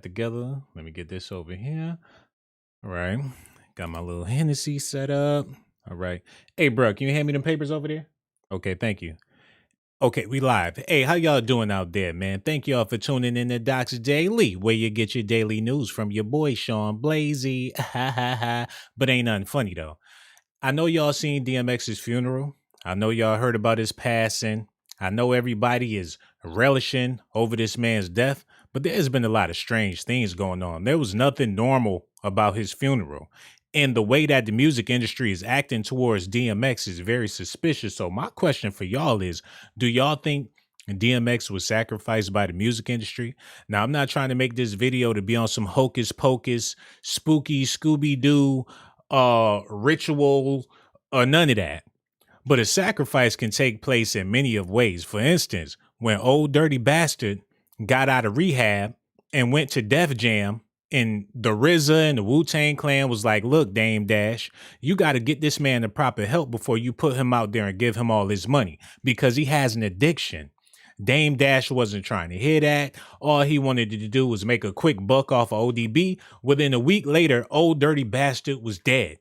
together. Let me get this over here. All right. Got my little Hennessy set up. All right. Hey, bro, can you hand me them papers over there? Okay, thank you. Okay, we live. Hey, how y'all doing out there, man? Thank y'all for tuning in to Docs Daily, where you get your daily news from your boy Sean Blazy. Ha ha ha. But ain't nothing funny though. I know y'all seen DMX's funeral. I know y'all heard about his passing. I know everybody is relishing over this man's death, but there's been a lot of strange things going on. There was nothing normal about his funeral. And the way that the music industry is acting towards DMX is very suspicious. So my question for y'all is, do y'all think DMX was sacrificed by the music industry? Now, I'm not trying to make this video to be on some hocus pocus, spooky Scooby-Doo ritual or none of that. But a sacrifice can take place in many of ways. For instance, when Old Dirty Bastard got out of rehab and went to Def Jam, and the RZA and the Wu-Tang Clan was like, look, Dame Dash, you got to get this man the proper help before you put him out there and give him all his money because he has an addiction. Dame Dash wasn't trying to hear that. All he wanted to do was make a quick buck off of ODB. Within a week later, Old Dirty Bastard was dead.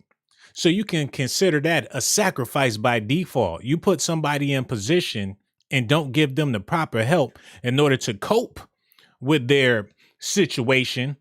So you can consider that a sacrifice by default. You put somebody in position and don't give them the proper help in order to cope with their situation,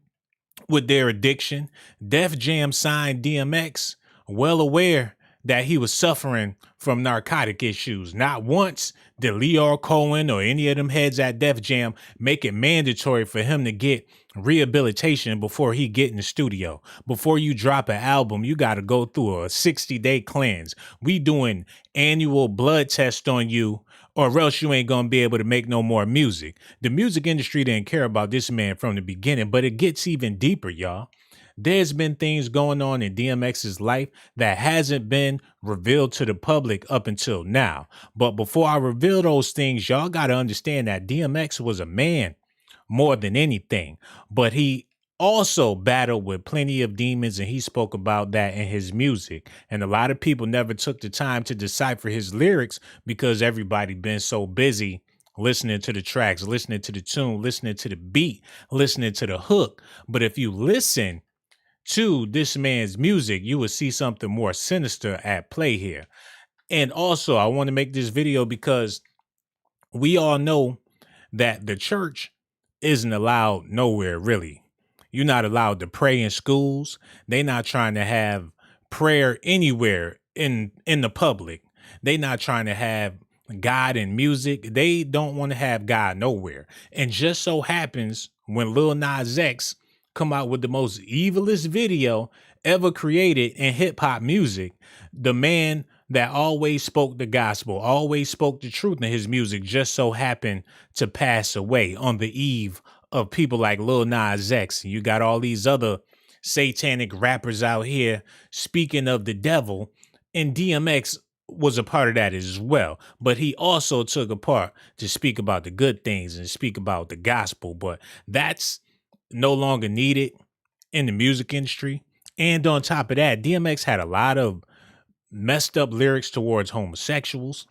with their addiction. Def Jam signed DMX well aware that he was suffering from narcotic issues. Not once did Leor Cohen or any of them heads at Def Jam make it mandatory for him to get rehabilitation before he get in the studio. Before you drop an album, you got to go through a 60-day cleanse. We doing annual blood tests on you, or else you ain't gonna be able to make no more music. The music industry didn't care about this man from the beginning, but it gets even deeper, y'all. There's been things going on in DMX's life that hasn't been revealed to the public up until now. But before I reveal those things, y'all got to understand that DMX was a man more than anything, but he also battled with plenty of demons, and he spoke about that in his music. And a lot of people never took the time to decipher his lyrics because everybody been so busy listening to the tracks, listening to the tune, listening to the beat, listening to the hook. But if you listen to this man's music, you will see something more sinister at play here. And also, I want to make this video because we all know that the church isn't allowed nowhere, really. You're not allowed to pray in schools. They're not trying to have prayer anywhere in the public. They're not trying to have God in music. They don't want to have God nowhere. And just so happens when Lil Nas X come out with the most evilest video ever created in hip hop music, the man that always spoke the gospel, always spoke the truth in his music, just so happened to pass away on the eve of people like Lil Nas X. You got all these other satanic rappers out here speaking of the devil, and DMX was a part of that as well. But he also took a part to speak about the good things and speak about the gospel. But that's no longer needed in the music industry. And on top of that, DMX had a lot of messed up lyrics towards homosexuals.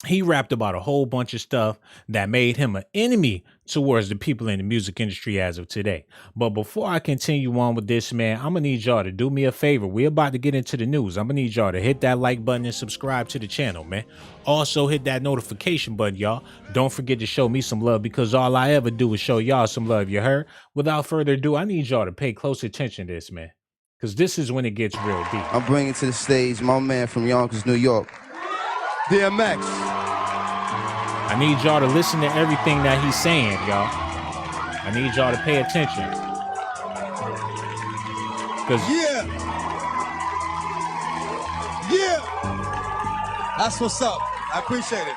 He rapped about a whole bunch of stuff that made him an enemy towards the people in the music industry as of today. But before I continue on with this, man, I'm going to need y'all to do me a favor. We're about to get into the news. I'm going to need y'all to hit that like button and subscribe to the channel, man. Also hit that notification button, y'all. Don't forget to show me some love because all I ever do is show y'all some love, you heard? Without further ado, I need y'all to pay close attention to this, man, because this is when it gets real deep. I'm bringing to the stage my man from Yonkers, New York, DMX. I need y'all to listen to everything that he's saying, y'all. I need y'all to pay attention. Yeah. That's what's up. I appreciate it.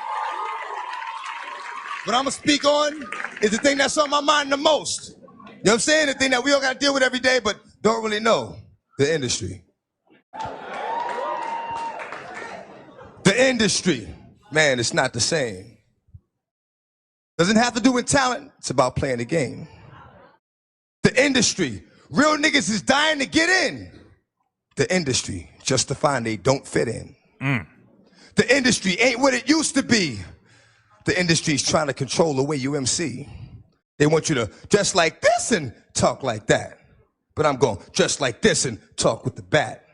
What I'm gonna speak on is the thing that's on my mind the most. You know what I'm saying? The thing that we all gotta deal with every day, but don't really know. The industry. The industry. Man, it's not the same. Doesn't have to do with talent. It's about playing the game. The industry. Real niggas is dying to get in. The industry. Just to find they don't fit in. The industry ain't what it used to be. The industry's trying to control the way you MC. They want you to dress like this and talk like that. But I'm going dress like this and talk with the bat.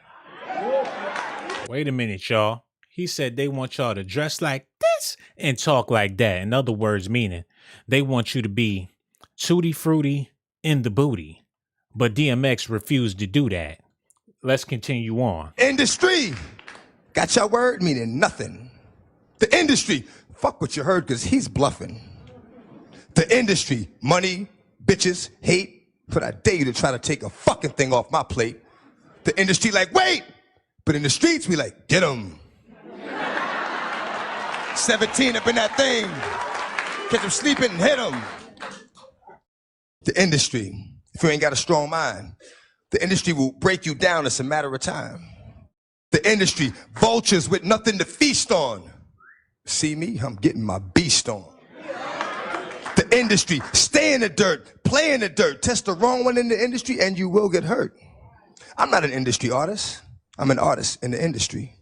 Wait a minute, y'all. He said they want y'all to dress like this and talk like that. In other words, meaning they want you to be tutti frutti in the booty. But DMX refused to do that. Let's continue on. Industry. Got your word? Meaning nothing. The industry. Fuck what you heard because he's bluffing. The industry. Money, bitches, hate. But I dare you to try to take a fucking thing off my plate. The industry like, wait. But in the streets, we like, get 'em. 17 up in that thing. Catch them sleeping and hit 'em. The industry. If you ain't got a strong mind, the industry will break you down. It's a matter of time. The industry, vultures with nothing to feast on. See me? I'm getting my beast on. The industry, stay in the dirt, play in the dirt, test the wrong one in the industry and you will get hurt. I'm not an industry artist. I'm an artist in the industry.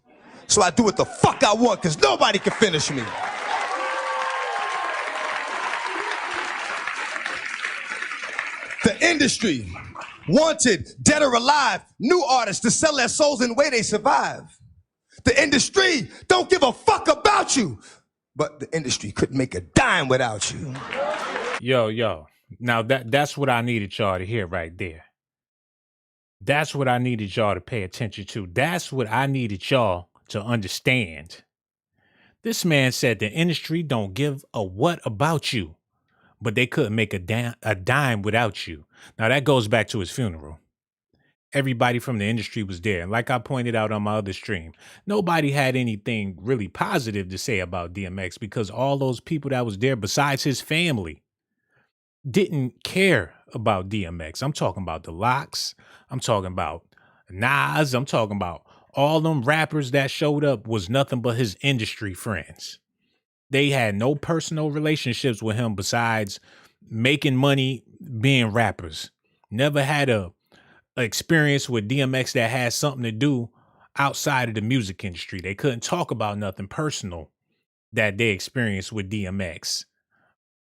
So I do what the fuck I want because nobody can finish me. The industry, wanted, dead or alive, new artists to sell their souls in the way they survive. The industry don't give a fuck about you, but the industry couldn't make a dime without you. Yo. Now that's what I needed y'all to hear right there. That's what I needed y'all to pay attention to. That's what I needed y'all to understand. This man said the industry don't give a what about you, but they couldn't make a dime without you. Now that goes back to his funeral. Everybody from the industry was there. And like I pointed out on my other stream, nobody had anything really positive to say about DMX because all those people that was there besides his family didn't care about DMX. I'm talking about the Locks. I'm talking about Nas. I'm talking about all them rappers that showed up was nothing but his industry friends. They had no personal relationships with him besides making money being rappers. Never had a experience with DMX that had something to do outside of the music industry. They couldn't talk about nothing personal that they experienced with DMX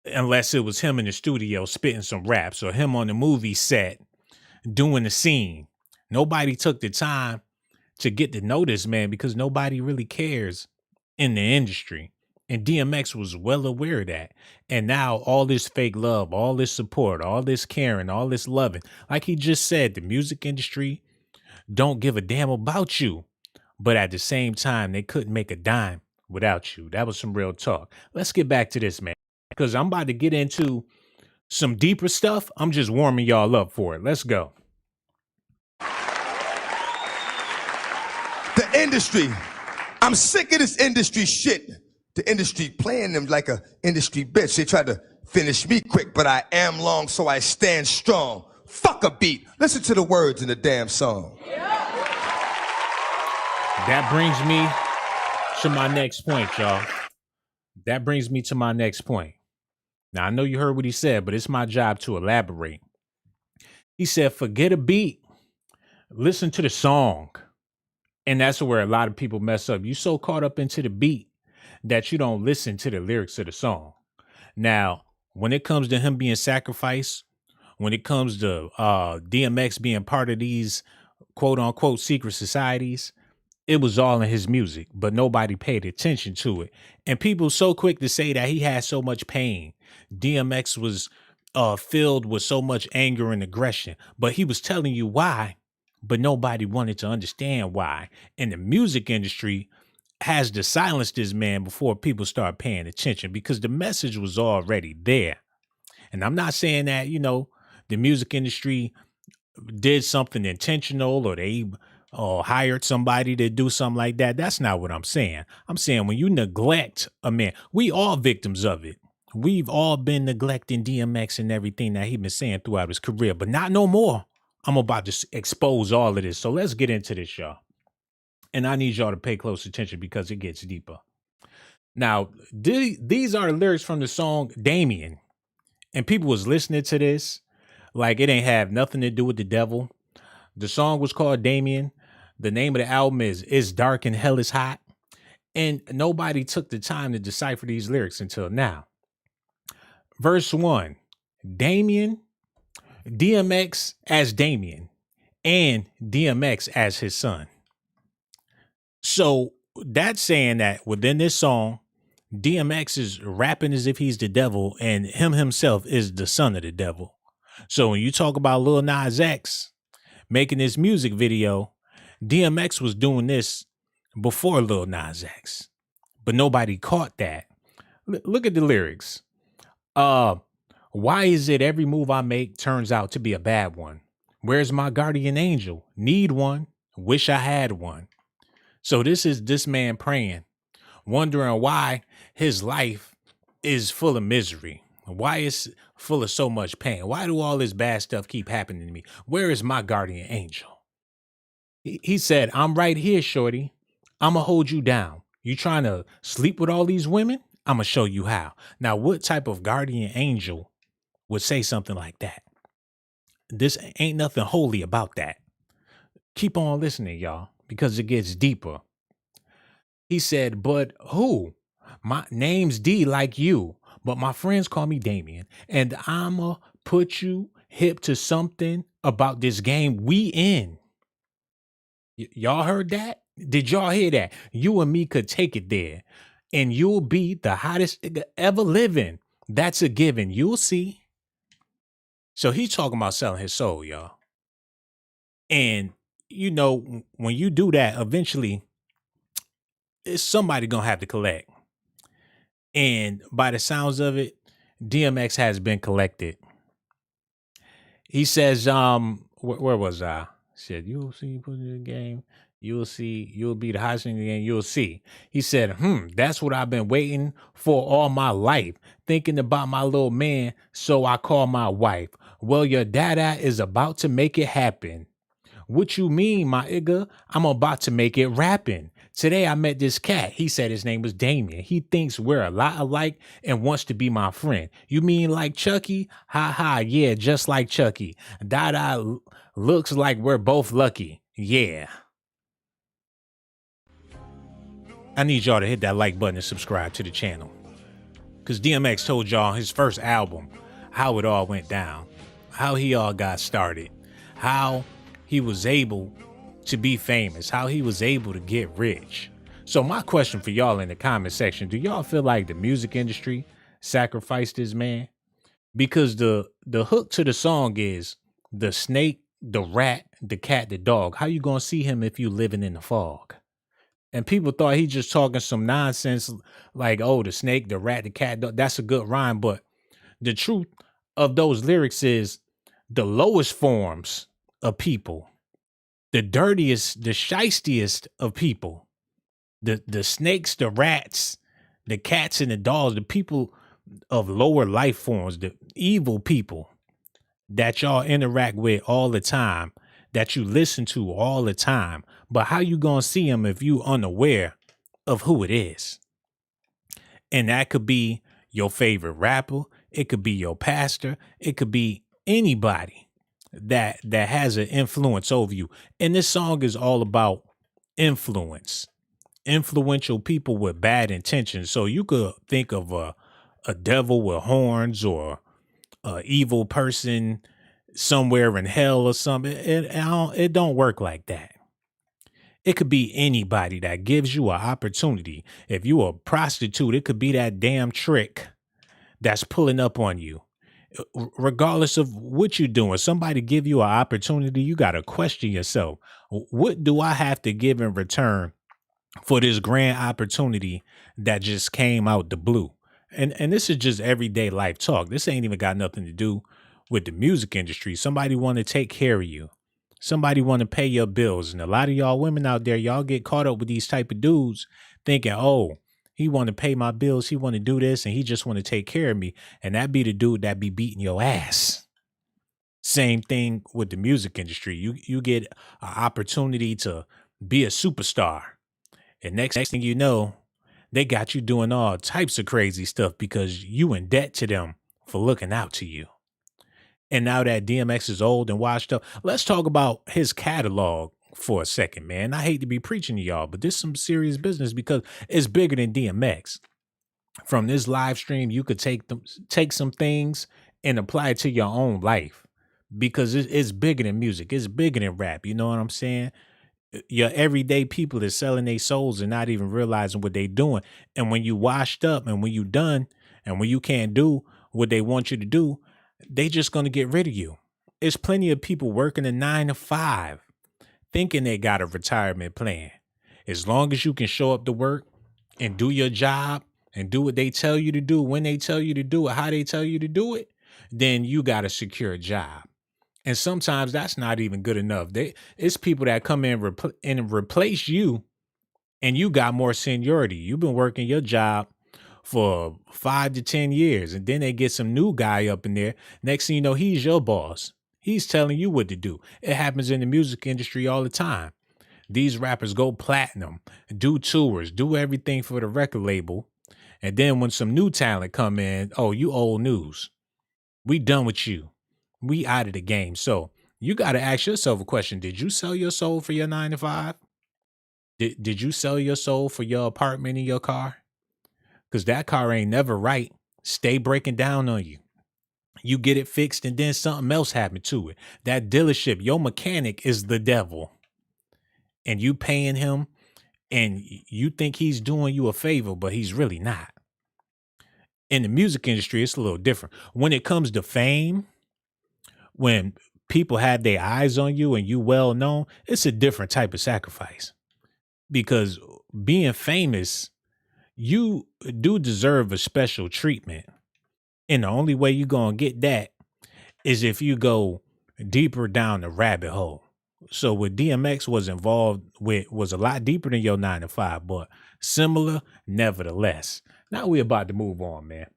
unless it was him in the studio spitting some raps or him on the movie set doing the scene. Nobody took the time to get to know this man because nobody really cares in the industry. And DMX was well aware of that. And now all this fake love, all this support, all this caring, all this loving, like he just said, the music industry don't give a damn about you. But at the same time, they couldn't make a dime without you. That was some real talk. Let's get back to this, man, because I'm about to get into some deeper stuff. I'm just warming y'all up for it. Let's go. The industry. I'm sick of this industry shit. The industry playing them like a industry bitch. They try to finish me quick, but I am long, so I stand strong. Fuck a beat. Listen to the words in the damn song. That brings me to my next point, y'all. That brings me to my next point. Now, I know you heard what he said, but it's my job to elaborate. He said, forget a beat. Listen to the song. And that's where a lot of people mess up. You so caught up into the beat that you don't listen to the lyrics of the song. Now, when it comes to him being sacrificed, when it comes to DMX being part of these quote unquote secret societies, it was all in his music, but nobody paid attention to it. And people so quick to say that he had so much pain. DMX was filled with so much anger and aggression, but he was telling you why, but nobody wanted to understand why. And the music industry has to silence this man before people start paying attention because the message was already there. And I'm not saying that, the music industry did something intentional or they hired somebody to do something like that. That's not what I'm saying. I'm saying when you neglect a man, we all victims of it. We've all been neglecting DMX and everything that he's been saying throughout his career, but not no more. I'm about to expose all of this. So let's get into this, y'all. And I need y'all to pay close attention because it gets deeper. Now, these are the lyrics from the song Damien. And people was listening to this like it ain't have nothing to do with the devil. The song was called Damien. The name of the album is It's Dark and Hell is Hot. And nobody took the time to decipher these lyrics until now. Verse 1, Damien, DMX as Damien, and DMX as his son. So that's saying that within this song, DMX is rapping as if he's the devil and him himself is the son of the devil. So when you talk about Lil Nas X making this music video, DMX was doing this before Lil Nas X, but nobody caught that. Look at the lyrics. Why is it every move I make turns out to be a bad one? Where's my guardian angel? Need one. Wish I had one. So this is this man praying, wondering why his life is full of misery. Why is full of so much pain? Why do all this bad stuff keep happening to me? Where is my guardian angel? He said, I'm right here, shorty. I'm going to hold you down. You trying to sleep with all these women? I'm going to show you how. Now, what type of guardian angel would say something like that? This ain't nothing holy about that. Keep on listening, y'all, because it gets deeper. He said, but who? My name's D like you, but my friends call me Damien, and I'ma put you hip to something about this game we in. Y'all heard that? Did y'all hear that? You and me could take it there, and you'll be the hottest nigga ever living. That's a given. You'll see. So he's talking about selling his soul, y'all. And, you know, when you do that, eventually, it's somebody gonna have to collect. And by the sounds of it, DMX has been collected. He says, where was I? Said, you'll see, put in the game. You'll see, you'll be the hottest in the game. You'll see. He said, that's what I've been waiting for all my life. Thinking about my little man, so I call my wife. Well, your dada is about to make it happen. What you mean, my nigga? I'm about to make it rapping. Today I met this cat. He said his name was Damien. He thinks we're a lot alike and wants to be my friend. You mean like Chucky? Ha ha, yeah, just like Chucky. Dada looks like we're both lucky. Yeah. I need y'all to hit that like button and subscribe to the channel. Because DMX told y'all his first album, how it all went down, how he all got started, how he was able to be famous, how he was able to get rich. So my question for y'all in the comment section, do y'all feel like the music industry sacrificed this man? Because the hook to the song is the snake, the rat, the cat, the dog. How you gonna see him if you living in the fog? And people thought he just talking some nonsense like, oh, the snake, the rat, the cat, that's a good rhyme. But the truth of those lyrics is the lowest forms of people, the dirtiest, the shystiest of people, the snakes, the rats, the cats and the dogs, the people of lower life forms, the evil people that y'all interact with all the time, that you listen to all the time. But how you gonna see them if you unaware of who it is? And that could be your favorite rapper. It could be your pastor. It could be anybody that has an influence over you. And this song is all about influence, influential people with bad intentions. So you could think of a devil with horns or an evil person somewhere in hell or something. It don't work like that. It could be anybody that gives you an opportunity. If you a prostitute, it could be that damn trick that's pulling up on you. Regardless of what you're doing, somebody give you an opportunity, you got to question yourself. What do I have to give in return for this grand opportunity that just came out the blue? And this is just everyday life talk. This ain't even got nothing to do with the music industry. Somebody want to take care of you. Somebody want to pay your bills. And a lot of y'all women out there, y'all get caught up with these type of dudes thinking, oh, he want to pay my bills. He want to do this and he just want to take care of me. And that be the dude that be beating your ass. Same thing with the music industry. You get an opportunity to be a superstar. And next thing you know, they got you doing all types of crazy stuff because you in debt to them for looking out to you. And now that DMX is old and washed up, let's talk about his catalog for a second, man. I hate to be preaching to y'all, but this is some serious business because it's bigger than DMX. From this live stream, you could take some things and apply it to your own life because it's bigger than music. It's bigger than rap. You know what I'm saying? Your everyday people is selling their souls and not even realizing what they doing. And when you washed up and when you done and when you can't do what they want you to do, they just gonna get rid of you. It's plenty of people working a 9 to 5 thinking they got a retirement plan. As long as you can show up to work and do your job and do what they tell you to do, when they tell you to do it, how they tell you to do it, then you got a secure job. And sometimes that's not even good enough. It's people that come in and replace you, and you got more seniority. You've been working your job for 5 to 10 years, and then they get some new guy up in there. Next thing you know, he's your boss. He's telling you what to do. It happens in the music industry all the time. These rappers go platinum, do tours, do everything for the record label. And then when some new talent come in, oh, you old news. We done with you. We out of the game. So you got to ask yourself a question. Did you sell your soul for your 9 to 5? Did you sell your soul for your apartment and your car? Because that car ain't never right. Stay breaking down on you. You get it fixed and then something else happened to it. That dealership, your mechanic is the devil. And you paying him and you think he's doing you a favor, but he's really not. In the music industry, it's a little different. When it comes to fame, when people have their eyes on you and you well known, it's a different type of sacrifice. Because being famous, you do deserve a special treatment. And the only way you're going to get that is if you go deeper down the rabbit hole. So what DMX was involved with was a lot deeper than your 9 to 5, but similar nevertheless. Now we about to move on, man.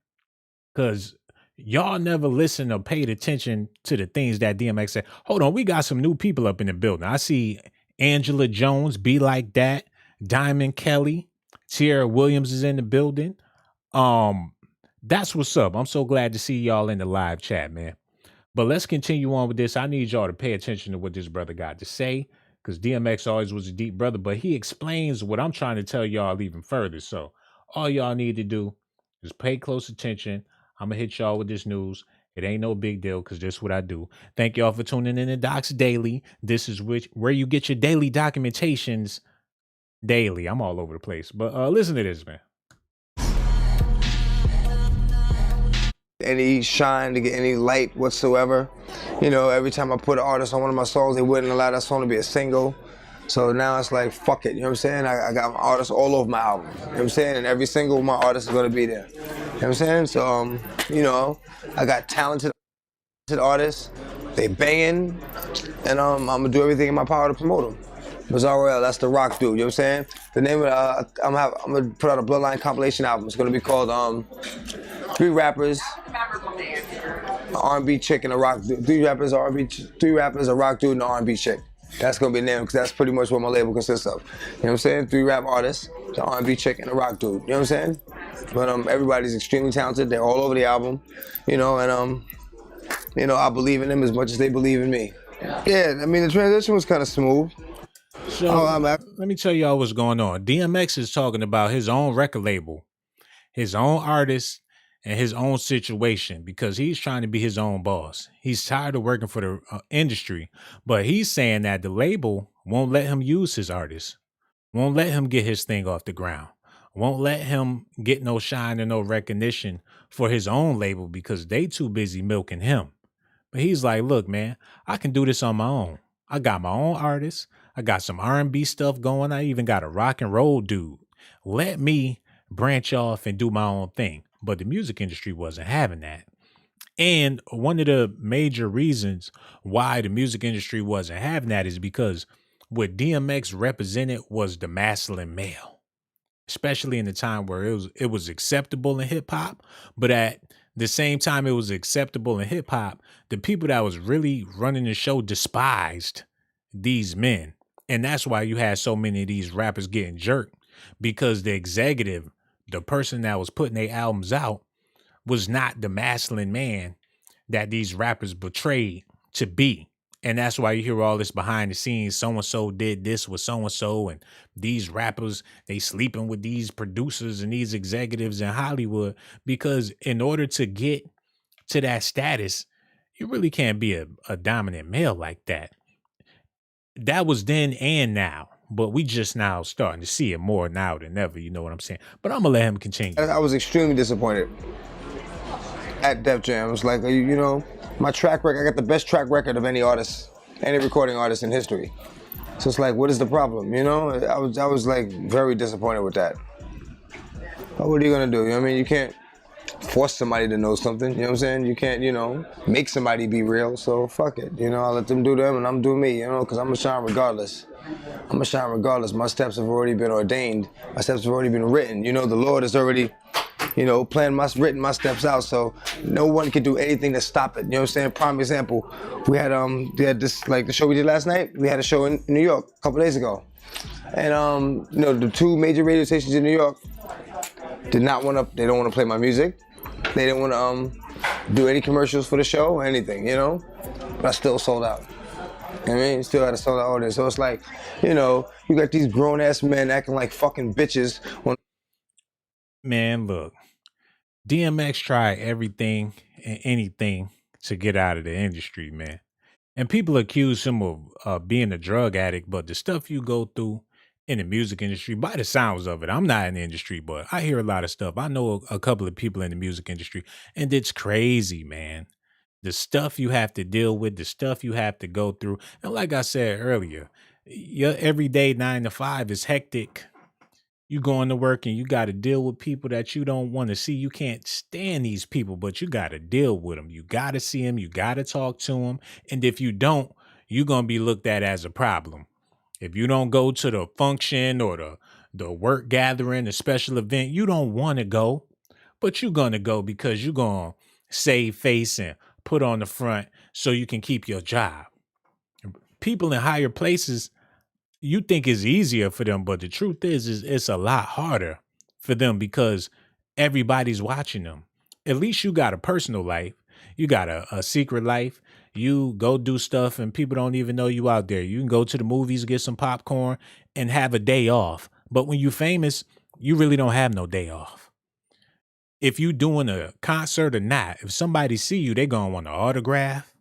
Because y'all never listened or paid attention to the things that DMX said. Hold on, we got some new people up in the building. I see Angela Jones, Be Like That, Diamond Kelly, Tierra Williams is in the building. That's what's up. I'm so glad to see y'all in the live chat, man. But let's continue on with this. I need y'all to pay attention to what this brother got to say, because DMX always was a deep brother, but he explains what I'm trying to tell y'all even further. So all y'all need to do is pay close attention. I'm going to hit y'all with this news. It ain't no big deal because this is what I do. Thank y'all for tuning in to Docs Daily. This is where you get your daily documentations daily. I'm all over the place. But listen to this, man. Any shine, to get any light whatsoever. You know, every time I put an artist on one of my songs, they wouldn't allow that song to be a single. So now it's like, fuck it, you know what I'm saying? I got artists all over my album, you know what I'm saying? And every single of my artists is gonna be there, you know what I'm saying? So, you know, I got talented artists, they banging, and I'm gonna do everything in my power to promote them. Bizarre, that's the rock dude, you know what I'm saying? The name of I'm gonna put out a Bloodline compilation album. It's gonna be called 3 rappers, an R&B chick and a rock dude. 3 rappers, a rock dude, and an R&B chick. That's gonna be the name, because that's pretty much what my label consists of. You know what I'm saying? 3 rap artists, an R&B chick, and a rock dude. You know what I'm saying? But everybody's extremely talented. They're all over the album, you know, and you know, I believe in them as much as they believe in me. Yeah, I mean, the transition was kind of smooth. So let me tell y'all what's going on. DMX is talking about his own record label, his own artists, and his own situation, because he's trying to be his own boss. He's tired of working for the industry, but he's saying that the label won't let him use his artists, won't let him get his thing off the ground, won't let him get no shine or no recognition for his own label because they too busy milking him. But he's like, look, man, I can do this on my own. I got my own artists. I got some R&B stuff going. I even got a rock and roll dude. Let me branch off and do my own thing. But the music industry wasn't having that. And one of the major reasons why the music industry wasn't having that is because what DMX represented was the masculine male, especially in the time where it was acceptable in hip hop. But at the same time it was acceptable in hip hop, the people that was really running the show despised these men. And that's why you had so many of these rappers getting jerked, because the executive, the person that was putting their albums out, was not the masculine man that these rappers betrayed to be. And that's why you hear all this behind the scenes. So-and-so did this with so-and-so, and these rappers, they sleeping with these producers and these executives in Hollywood, because in order to get to that status, you really can't be a dominant male like that. That was then and now, but we just now starting to see it more now than ever. You know what I'm saying? But I'm gonna let him continue. I was extremely disappointed at Def Jam. It was like, you know, my track record, I got the best track record of any artist, any recording artist in history. So it's like, what is the problem? You know, I was like very disappointed with that. But what are you gonna do? You know what I mean? You can't force somebody to know something, you know what I'm saying? You can't, you know, make somebody be real, so fuck it. You know, I'll let them do them and I'm doing me, you know, because I'm gonna shine regardless. I'm gonna shine regardless. My steps have already been ordained. My steps have already been written. You know, the Lord has already, you know, written my steps out, so no one can do anything to stop it. You know what I'm saying? Prime example, we had this, like the show we did last night, we had a show in New York a couple days ago. And you know, the 2 major radio stations in New York they don't want to play my music. They didn't want to do any commercials for the show or anything, you know? But I still sold out. You know what I mean? Still had a sold out audience. So it's like, you know, you got these grown ass men acting like fucking bitches. Man, look, DMX tried everything and anything to get out of the industry, man. And people accuse him of being a drug addict, but the stuff you go through in the music industry, by the sounds of it, I'm not in the industry, but I hear a lot of stuff. I know a couple of people in the music industry, and it's crazy, man. The stuff you have to deal with, the stuff you have to go through. And like I said earlier, your everyday 9 to 5 is hectic. You going to work and you got to deal with people that you don't want to see. You can't stand these people, but you got to deal with them. You got to see them. You got to talk to them. And if you don't, you're going to be looked at as a problem. If you don't go to the function or the work gathering, the special event, you don't want to go, but you're going to go because you're going to save face and put on the front so you can keep your job. People in higher places, you think it's easier for them, but the truth is it's a lot harder for them because everybody's watching them. At least you got a personal life. You got a secret life. You go do stuff and people don't even know you out there. You can go to the movies, get some popcorn, and have a day off. But when you're famous, you really don't have no day off. If you doing a concert or not, if somebody see you, they gonna want an autograph.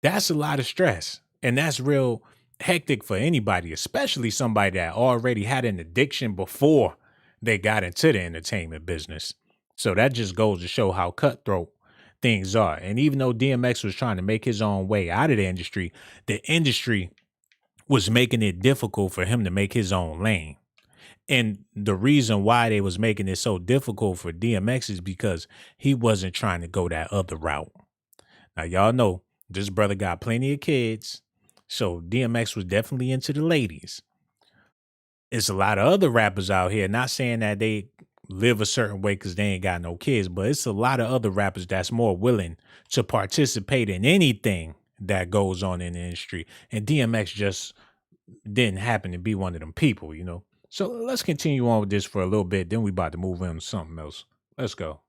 That's a lot of stress. And that's real hectic for anybody, especially somebody that already had an addiction before they got into the entertainment business. So that just goes to show how cutthroat things are. And even though DMX was trying to make his own way out of the industry was making it difficult for him to make his own lane. And the reason why they was making it so difficult for DMX is because he wasn't trying to go that other route. Now, y'all know this brother got plenty of kids. So DMX was definitely into the ladies. It's a lot of other rappers out here, not saying that they live a certain way because they ain't got no kids, but it's a lot of other rappers that's more willing to participate in anything that goes on in the industry. And DMX just didn't happen to be one of them people, you know? So let's continue on with this for a little bit. Then we about to move on to something else. Let's go.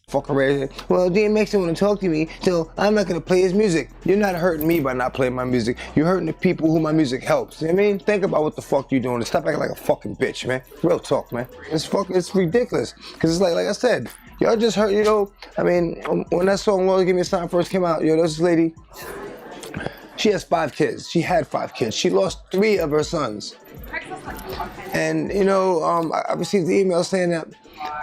Fuck around. Well, DMX didn't want to talk to me, so I'm not gonna play his music. You're not hurting me by not playing my music. You're hurting the people who my music helps. You know what I mean? Think about what the fuck you doing. Stop acting like a fucking bitch, man. Real talk, man. It's ridiculous. Cause it's like I said, y'all just hurt, you know. I mean, when that song "Lord Give Me a Sign" first came out, yo, this lady, she has 5 kids. She had 5 kids. She lost 3 of her sons. And you know, I received the email saying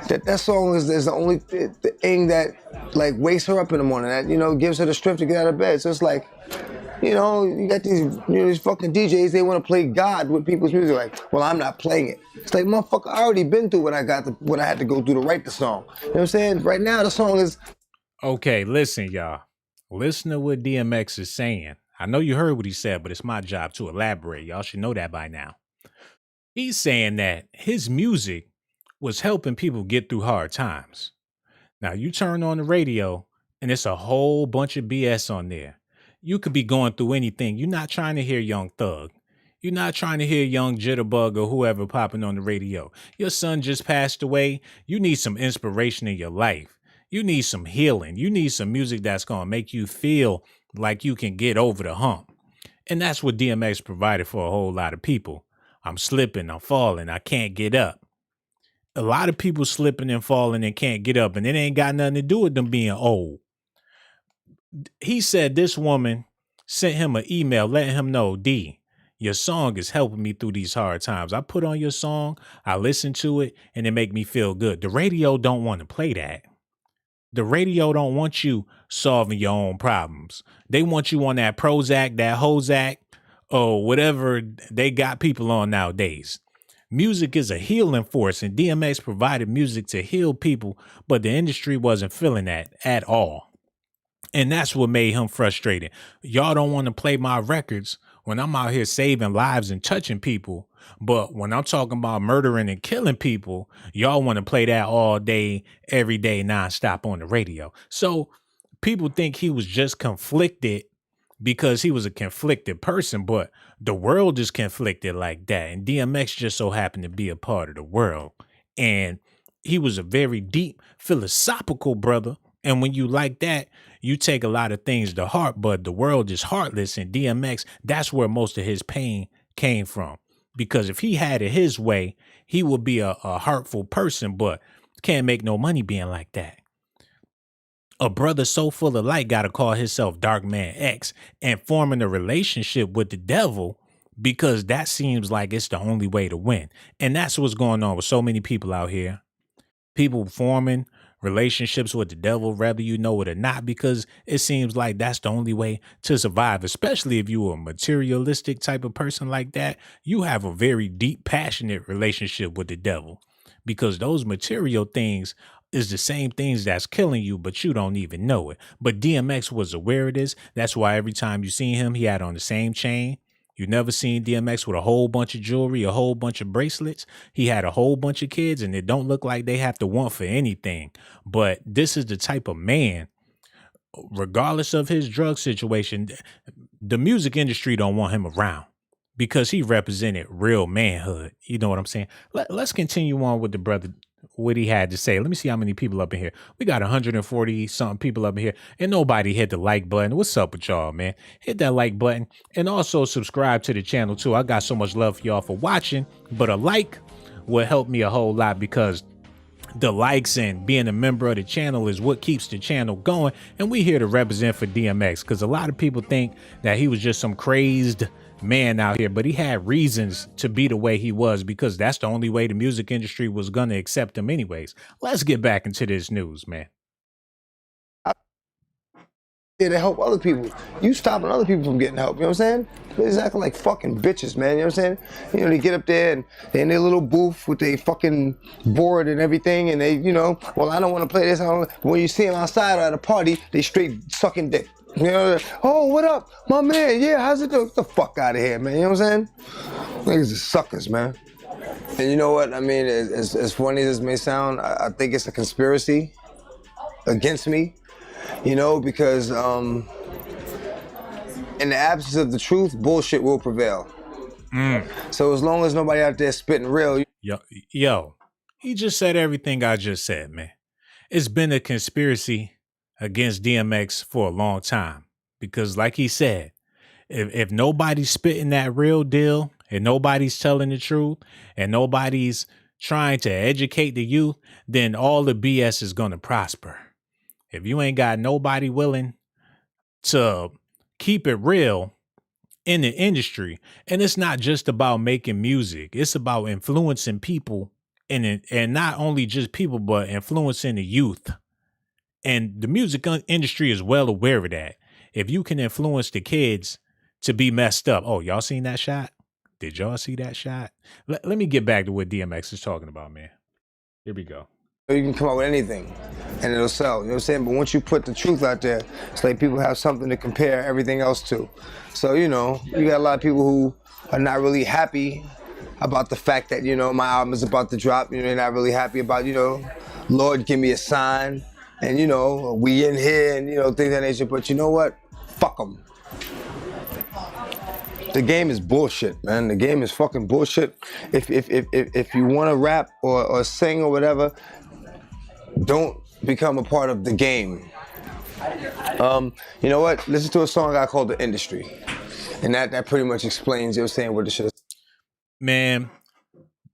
that song is the only thing that like wakes her up in the morning, that, you know, gives her the strength to get out of bed. So it's like, you know, you got these fucking DJs, they want to play God with people's music. Like, well, I'm not playing it. It's like, motherfucker, I already been through what I had to go through to write the song. You know what I'm saying? Right now, the song is. Okay, listen, y'all. Listen to what DMX is saying. I know you heard what he said, but it's my job to elaborate. Y'all should know that by now. He's saying that his music was helping people get through hard times. Now, you turn on the radio, and it's a whole bunch of BS on there. You could be going through anything. You're not trying to hear Young Thug. You're not trying to hear Young Jitterbug or whoever popping on the radio. Your son just passed away. You need some inspiration in your life. You need some healing. You need some music that's going to make you feel like you can get over the hump. And that's what DMX provided for a whole lot of people. I'm slipping, I'm falling, I can't get up. A lot of people slipping and falling and can't get up, and it ain't got nothing to do with them being old. He said this woman sent him an email letting him know, D, your song is helping me through these hard times. I put on your song, I listen to it, and it make me feel good. The radio don't want to play that. The radio don't want you solving your own problems. They want you on that Prozac, that Hozac, or whatever they got people on nowadays. Music is a healing force, and DMX provided music to heal people, but the industry wasn't feeling that at all. And that's what made him frustrated. Y'all don't want to play my records when I'm out here saving lives and touching people. But when I'm talking about murdering and killing people, y'all want to play that all day, every day, nonstop on the radio. So people think he was just conflicted because he was a conflicted person, but the world is conflicted like that. And DMX just so happened to be a part of the world. And he was a very deep, philosophical brother. And when you like that, you take a lot of things to heart, but the world is heartless. And DMX, that's where most of his pain came from. Because if he had it his way, he would be a heartful person, but can't make no money being like that. A brother so full of light got to call himself Dark Man X and forming a relationship with the devil because that seems like it's the only way to win. And that's what's going on with so many people out here. People forming relationships with the devil, whether you know it or not, because it seems like that's the only way to survive, especially if you're a materialistic type of person like that. You have a very deep, passionate relationship with the devil because those material things is the same things that's killing you, but you don't even know it. But DMX was aware of this. That's why every time you seen him, he had on the same chain. You never seen DMX with a whole bunch of jewelry, a whole bunch of bracelets. He had a whole bunch of kids, and it don't look like they have to want for anything. But this is the type of man, regardless of his drug situation, the music industry don't want him around because he represented real manhood. You know what I'm saying? Let's continue on with the brother, what he had to say. Let me see how many people up in here. We got 140 something people up in here, and nobody hit the like button. What's up with y'all, man? Hit that like button and also subscribe to the channel too. I got so much love for y'all for watching, but a like will help me a whole lot because the likes and being a member of the channel is what keeps the channel going. And we here to represent for DMX because a lot of people think that he was just some crazed man out here, but he had reasons to be the way he was because that's the only way the music industry was going to accept him anyways. Let's get back into this news, man. Yeah, to help other people. You stopping other people from getting help, you know what I'm saying? They're acting like fucking bitches, man, you know what I'm saying? You know, they get up there and they're in their little booth with their fucking board and everything, and they, you know, well, I don't want to play this. When you see them outside or at a party, they straight sucking dick. You know, oh, what up, my man? Yeah, how's it doing? Get the fuck out of here, man. You know what I'm saying? Niggas are suckers, man. And you know what? I mean, as funny as this may sound, I think it's a conspiracy against me. You know, because in the absence of the truth, bullshit will prevail. So as long as nobody out there spitting real. Yo, he just said everything I just said, man. It's been a conspiracy against DMX for a long time because like he said, if nobody's spitting that real deal and nobody's telling the truth and nobody's trying to educate the youth, then all the BS is going to prosper. If you ain't got nobody willing to keep it real in the industry, and it's not just about making music, it's about influencing people and not only just people, but influencing the youth. And the music industry is well aware of that. If you can influence the kids to be messed up. Oh, y'all seen that shot? Did y'all see that shot? Let me get back to what DMX is talking about, man. Here we go. You can come up with anything and it'll sell, you know what I'm saying? But once you put the truth out there, it's like people have something to compare everything else to. So, you know, you got a lot of people who are not really happy about the fact that, you know, my album is about to drop. You know, they're not really happy about, you know, Lord, give me a sign. And, you know, we in here and, you know, things of that nature. But you know what? Fuck them. The game is bullshit, man. The game is fucking bullshit. If you want to rap or sing or whatever, don't become a part of the game. You know what? Listen to a song I called The Industry. And that pretty much explains, you know what I'm saying, what the shit is. Man,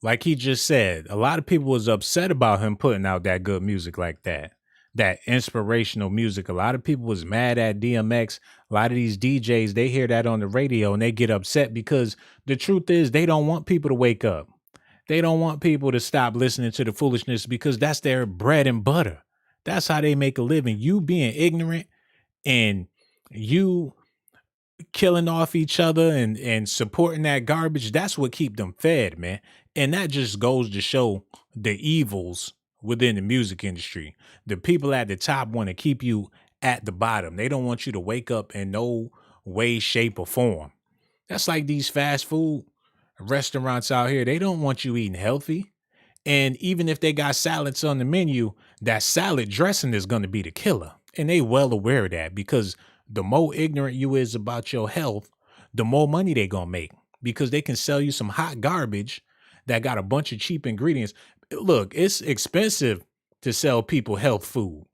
like he just said, a lot of people was upset about him putting out that good music like that. that inspirational music. A lot of people was mad at DMX. A lot of these DJs, they hear that on the radio and they get upset because the truth is they don't want people to wake up. They don't want people to stop listening to the foolishness because that's their bread and butter. That's how they make a living. You being ignorant and you killing off each other and supporting that garbage, that's what keep them fed, man. And that just goes to show the evils within the music industry. The people at the top want to keep you at the bottom. They don't want you to wake up in no way, shape, or form. That's like these fast food restaurants out here. They don't want you eating healthy. And even if they got salads on the menu, that salad dressing is going to be the killer. And they well aware of that because the more ignorant you is about your health, the more money they going to make because they can sell you some hot garbage that got a bunch of cheap ingredients. Look, it's expensive to sell people health food,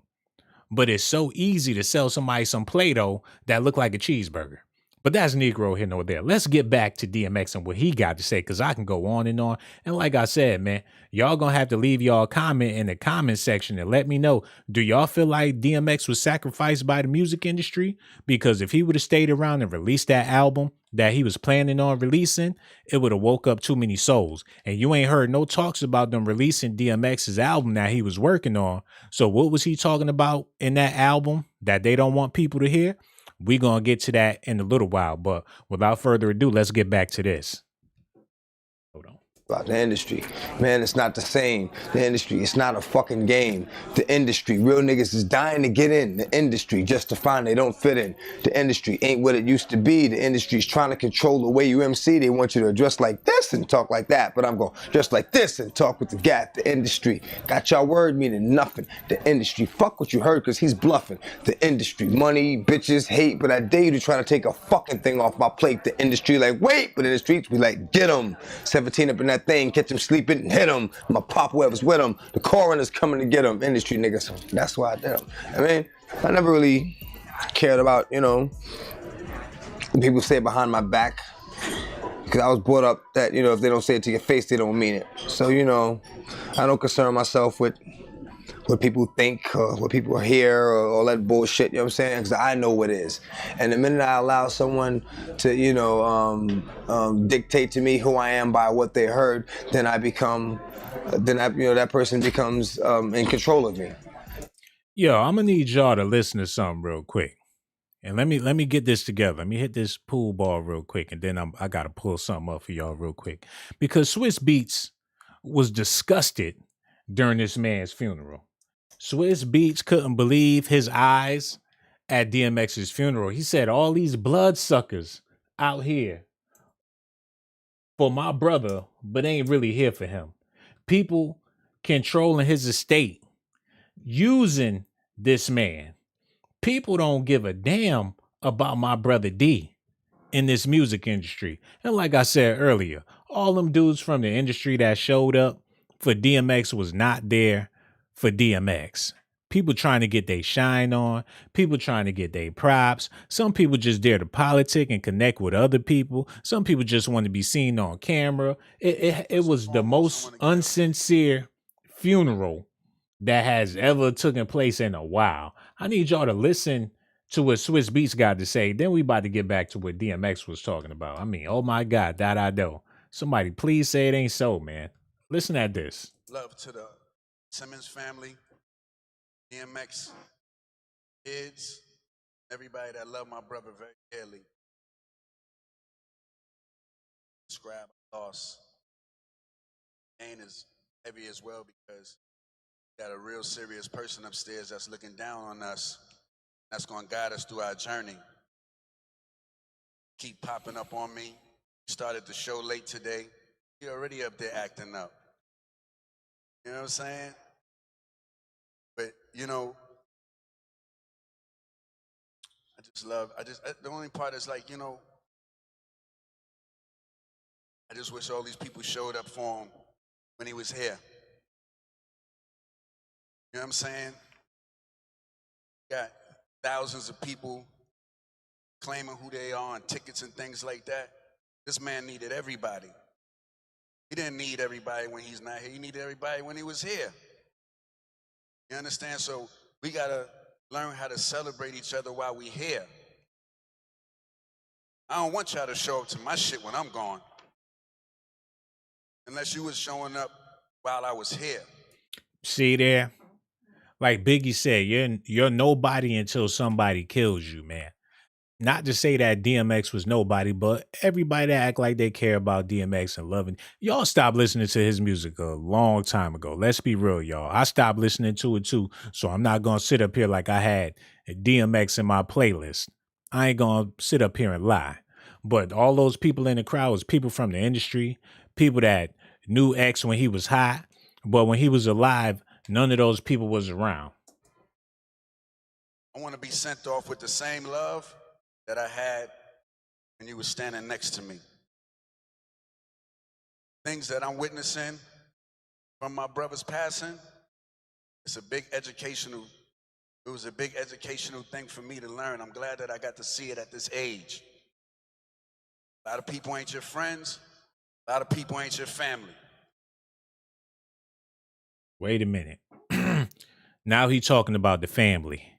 but it's so easy to sell somebody some Play-Doh that look like a cheeseburger. But that's Negro here nor there. Let's get back to DMX and what he got to say, because I can go on. And like I said, man, y'all gonna have to leave y'all comment in the comment section and let me know. Do y'all feel like DMX was sacrificed by the music industry? Because if he would have stayed around and released that album that he was planning on releasing, it would have woke up too many souls. And you ain't heard no talks about them releasing DMX's album that he was working on. So what was he talking about in that album that they don't want people to hear? We're going to get to that in a little while, but without further ado, let's get back to this. Hold on. About the industry. Man, it's not the same. The industry, it's not a fucking game. The industry, real niggas is dying to get in the industry just to find they don't fit in. The industry ain't what it used to be. The industry's trying to control the way you MC. They want you to dress like this and talk like that, but I'm going to dress like this and talk with the gap. The industry got y'all word meaning nothing. The industry, fuck what you heard because he's bluffing. The industry, money, bitches, hate, but I dare you to try to take a fucking thing off my plate. The industry like, wait, but in the streets we like, get him. 17 up in that thing, catch him sleeping and hit him. My pop whoever's with him. The coroner's coming to get him. Industry niggas. That's why I did him. I mean, I never really cared about, people say behind my back. Because I was brought up that, if they don't say it to your face, they don't mean it. So, I don't concern myself with what people think or what people hear or all that bullshit, you know what I'm saying? Because I know what it is. And the minute I allow someone to, dictate to me who I am by what they heard, then I become, that person becomes in control of me. Yo, I'm going to need y'all to listen to something real quick. And let me get this together. Let me hit this pool ball real quick, and then I got to pull something up for y'all real quick. Because Swizz Beatz was disgusted during this man's funeral. Swizz Beatz couldn't believe his eyes at DMX's funeral. He said, all these bloodsuckers out here for my brother, but ain't really here for him. People controlling his estate, using this man. People don't give a damn about my brother D in this music industry. And like I said earlier, all them dudes from the industry that showed up for DMX was not there for DMX. People trying to get their shine on, people trying to get their props. Some people just dare to politic and connect with other people. Some people just want to be seen on camera. It was the most unsincere funeral that has ever taken place in a while. I need y'all to listen to what Swizz Beatz got to say. Then we about to get back to what DMX was talking about. I mean, oh my God, that I know. Somebody please say it ain't so, man. Listen at this. Love to the Simmons family, DMX kids, everybody that love my brother very dearly. Describe loss. Pain is heavy as well because we got a real serious person upstairs that's looking down on us. That's going to guide us through our journey. Keep popping up on me. Started the show late today. You're already up there acting up. You know what I'm saying? But, the only part is like, I just wish all these people showed up for him when he was here. You know what I'm saying? Got thousands of people claiming who they are and tickets and things like that. This man needed everybody. He didn't need everybody when he's not here. He needed everybody when he was here. You understand? So We got to learn how to celebrate each other while we here. I don't want y'all to show up to my shit when I'm gone. Unless you was showing up while I was here. See there? Like Biggie said, you're nobody until somebody kills you, man. Not to say that DMX was nobody, but everybody that act like they care about DMX and loving, y'all stopped listening to his music a long time ago. Let's be real, y'all. I stopped listening to it too, so I'm not gonna sit up here like I had DMX in my playlist. I ain't gonna sit up here and lie. But all those people in the crowd was people from the industry, people that knew X when he was hot, but when he was alive, none of those people was around. I want to be sent off with the same love that I had when you were standing next to me. Things that I'm witnessing from my brother's passing, it was a big educational thing for me to learn. I'm glad that I got to see it at this age. A lot of people ain't your friends. A lot of people ain't your family. Wait a minute. Now he talking about the family.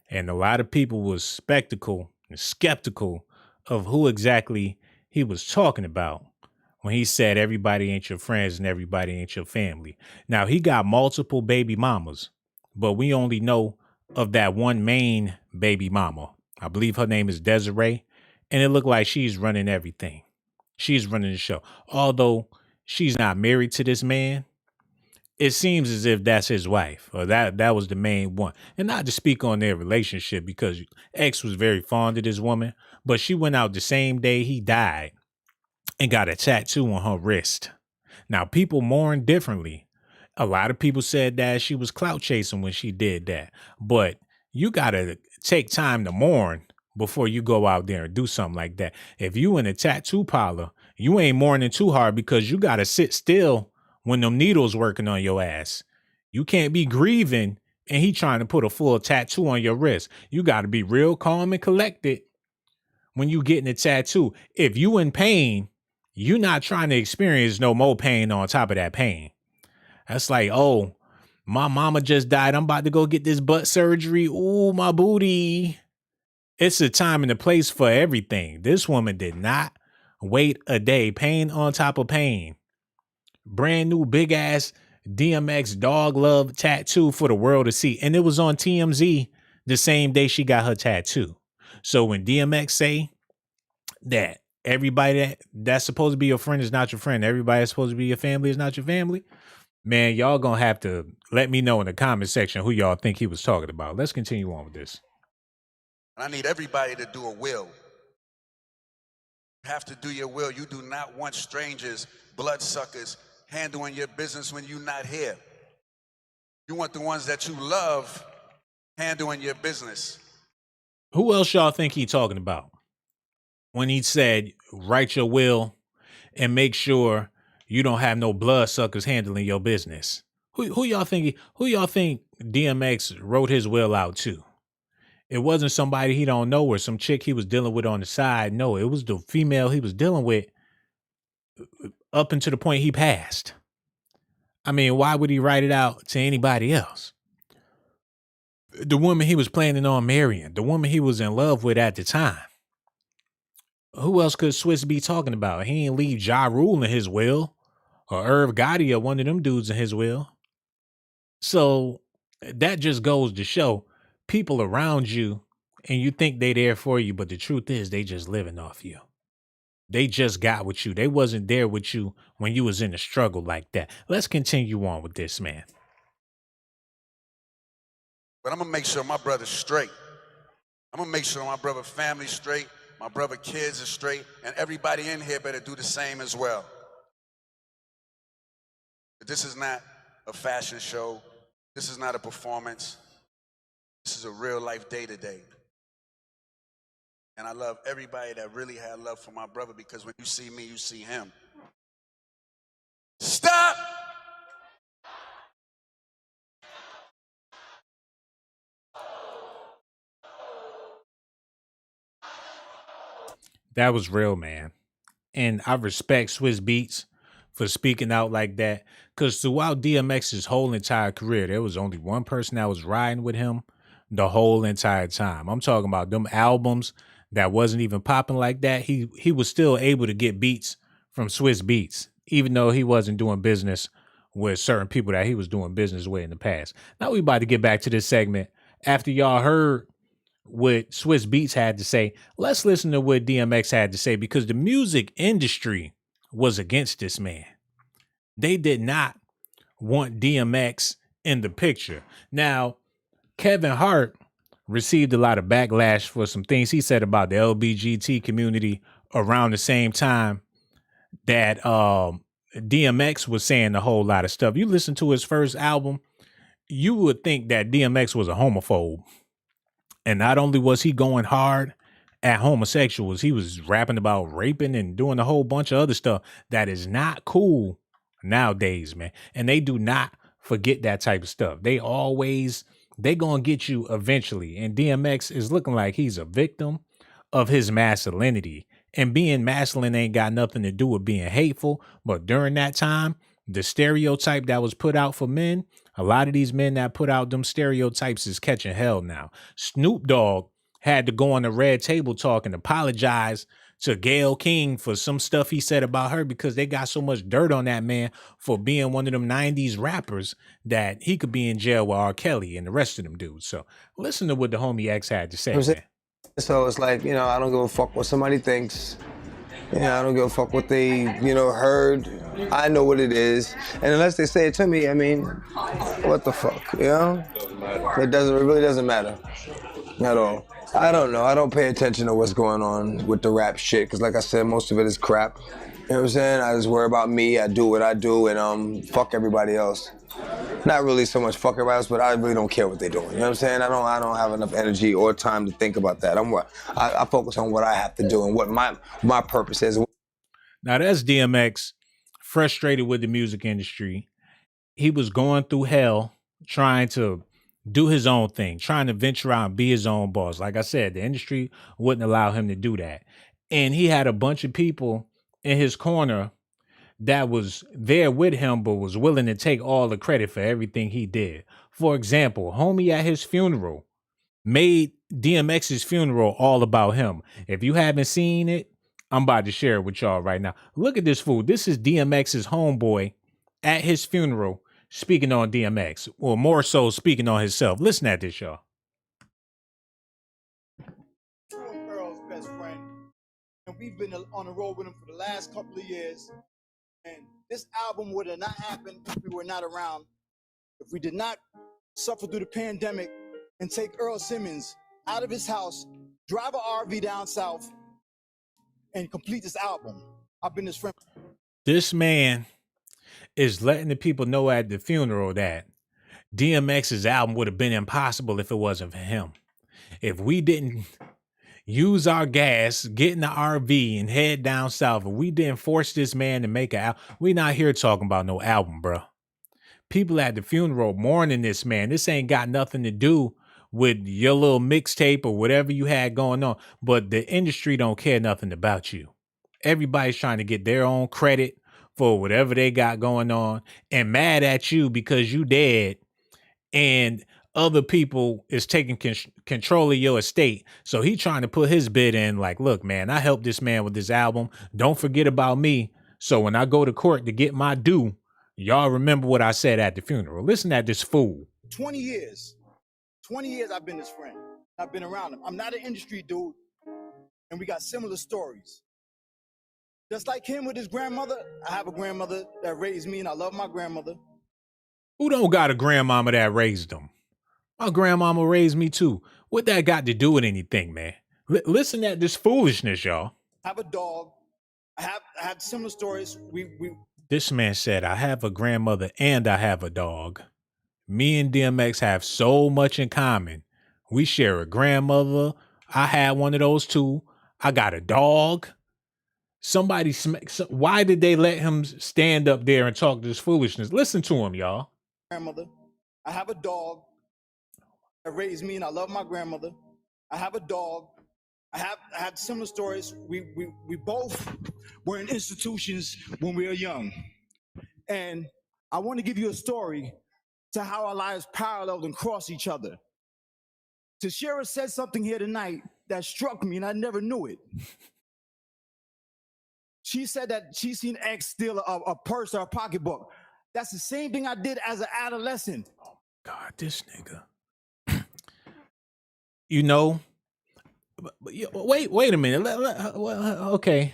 And a lot of people was skeptical of who exactly he was talking about when he said everybody ain't your friends and everybody ain't your family. Now, he got multiple baby mamas, but we only know of that one main baby mama. I believe her name is Desiree, and it looked like she's running everything. She's running the show. Although she's not married to this man, it seems as if that's his wife, or that was the main one. And not to speak on their relationship, because X was very fond of this woman, but she went out the same day he died and got a tattoo on her wrist. Now, people mourn differently. A lot of people said that she was clout chasing when she did that, but you gotta take time to mourn before you go out there and do something like that. If you in a tattoo parlor, you ain't mourning too hard, because you gotta sit still when them needles working on your ass. You can't be grieving and he trying to put a full tattoo on your wrist. You got to be real calm and collected when you getting a tattoo. If you in pain, you not trying to experience no more pain on top of that pain. That's like, oh, my mama just died. I'm about to go get this butt surgery. Ooh, my booty. It's a time and a place for everything. This woman did not wait a day. Pain on top of pain. Brand new big ass DMX dog love tattoo for the world to see. And it was on TMZ the same day she got her tattoo. So when DMX say that everybody that's supposed to be your friend is not your friend, everybody that's supposed to be your family is not your family, man, y'all gonna have to let me know in the comment section who y'all think he was talking about. Let's continue on with this. I need everybody to do a will. You have to do your will. You do not want strangers, bloodsuckers, handling your business when you're not here. You want the ones that you love handling your business. Who else y'all think he talking about when he said write your will and make sure you don't have no bloodsuckers handling your business? Who y'all think DMX wrote his will out to? It wasn't somebody he don't know or some chick he was dealing with on the side. No, it was the female he was dealing with up until the point he passed. I mean, why would he write it out to anybody else? The woman he was planning on marrying, the woman he was in love with at the time. Who else could Swizz be talking about? He ain't leave Ja Rule in his will, or Irv Gotti, or one of them dudes in his will. So that just goes to show people around you, and you think they there for you, but the truth is they just living off you. They just got with you. They wasn't there with you when you was in a struggle like that. Let's continue on with this, man. But I'm going to make sure my brother's straight. I'm going to make sure my brother family's straight, my brother kids are straight, and everybody in here better do the same as well. But this is not a fashion show. This is not a performance. This is a real life day-to-day. And I love everybody that really had love for my brother, because when you see me, you see him. Stop! That was real, man. And I respect Swizz Beatz for speaking out like that. Because throughout DMX's whole entire career, there was only one person that was riding with him the whole entire time. I'm talking about them albums that wasn't even popping like that. He was still able to get beats from Swizz Beatz, even though he wasn't doing business with certain people that he was doing business with in the past. Now we about to get back to this segment. After y'all heard what Swizz Beatz had to say, let's listen to what DMX had to say, because the music industry was against this man. They did not want DMX in the picture. Now, Kevin Hart received a lot of backlash for some things he said about the LBGT community around the same time that DMX was saying a whole lot of stuff. You listen to his first album, you would think that DMX was a homophobe. And not only was he going hard at homosexuals, he was rapping about raping and doing a whole bunch of other stuff that is not cool nowadays, man. And they do not forget that type of stuff. They gonna get you eventually. And DMX is looking like he's a victim of his masculinity. And being masculine ain't got nothing to do with being hateful. But during that time, the stereotype that was put out for men, a lot of these men that put out them stereotypes is catching hell now. Snoop Dogg had to go on the Red Table Talk and apologize to Gayle King for some stuff he said about her, because they got so much dirt on that man for being one of them 90s rappers that he could be in jail with R. Kelly and the rest of them dudes. So listen to what the homie X had to say, man. So it's like, I don't give a fuck what somebody thinks. I don't give a fuck what they, heard. I know what it is. And unless they say it to me, I mean, what the fuck, It really doesn't matter at all. I don't know. I don't pay attention to what's going on with the rap shit, because like I said, most of it is crap. You know what I'm saying? I just worry about me. I do what I do, and fuck everybody else. Not really so much fuck everybody else, but I really don't care what they're doing. You know what I'm saying? I don't have enough energy or time to think about that. I focus on what I have to do and what my purpose is. Now that's DMX, frustrated with the music industry. He was going through hell trying to do his own thing, trying to venture out and be his own boss. Like I said, the industry wouldn't allow him to do that. And he had a bunch of people in his corner that was there with him, but was willing to take all the credit for everything he did. For example, homie at his funeral made DMX's funeral all about him. If you haven't seen it, I'm about to share it with y'all right now. Look at this fool. This is DMX's homeboy at his funeral speaking on DMX, or more so speaking on himself. Listen at this, y'all. Earl's best friend, and we've been on the road with him for the last couple of years. And this album would have not happened if we were not around. If we did not suffer through the pandemic and take Earl Simmons out of his house, drive an RV down south, and complete this album. I've been his friend. This man is letting the people know at the funeral that DMX's album would have been impossible if it wasn't for him. If we didn't use our gas, get in the RV and head down south, if we didn't force this man to make an album, we not here talking about no album, bro. People at the funeral mourning this man. This ain't got nothing to do with your little mixtape or whatever you had going on. But the industry don't care nothing about you. Everybody's trying to get their own credit for whatever they got going on and mad at you because you dead and other people is taking control of your estate. So he trying to put his bid in like, look, man, I helped this man with this album. Don't forget about me. So when I go to court to get my due, y'all remember what I said at the funeral. Listen at this fool. 20 years I've been his friend. I've been around him. I'm not an industry dude, and we got similar stories. Just like him with his grandmother, I have a grandmother that raised me, and I love my grandmother. Who don't got a grandmama that raised them? My grandmama raised me too. What that got to do with anything, man? Listen at this foolishness, y'all. I have a dog. I have similar stories. This man said, I have a grandmother and I have a dog. Me and DMX have so much in common. We share a grandmother. I had one of those too. I got a dog. Why did they let him stand up there and talk this foolishness? Listen to him, y'all. Grandmother. I have a dog that raised me, and I love my grandmother. I have a dog. I have similar stories. We both were in institutions when we were young. And I want to give you a story to how our lives paralleled and cross each other. Tashira said something here tonight that struck me, and I never knew it. She said that she seen X steal a purse or a pocketbook. That's the same thing I did as an adolescent. God, this nigga. You know, wait a minute. Okay,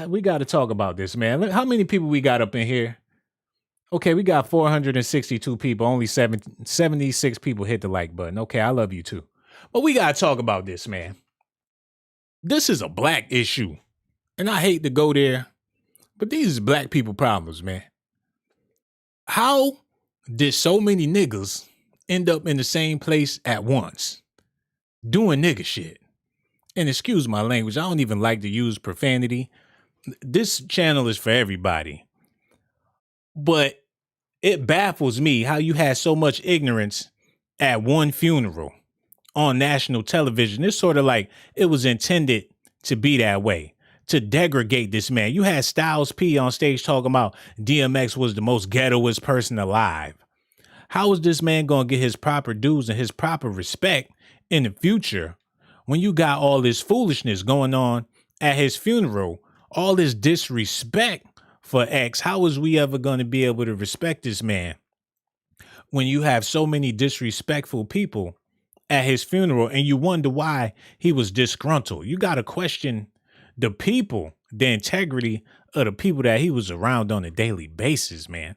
we got to talk about this, man. Look, how many people we got up in here? Okay, we got 462 people. Only 76 people hit the like button. Okay, I love you too. But we got to talk about this, man. This is a black issue. And I hate to go there, but these is black people problems, man. How did so many niggas end up in the same place at once doing nigga shit? And excuse my language, I don't even like to use profanity. This channel is for everybody. But it baffles me how you had so much ignorance at one funeral on national television. It's sort of like it was intended to be that way, to degrade this man. You had Styles P on stage talking about DMX was the most ghettoest person alive. How is this man going to get his proper dues and his proper respect in the future when you got all this foolishness going on at his funeral, all this disrespect for X? How is we ever going to be able to respect this man when you have so many disrespectful people at his funeral and you wonder why he was disgruntled? You got to question the people, the integrity of the people that he was around on a daily basis, man.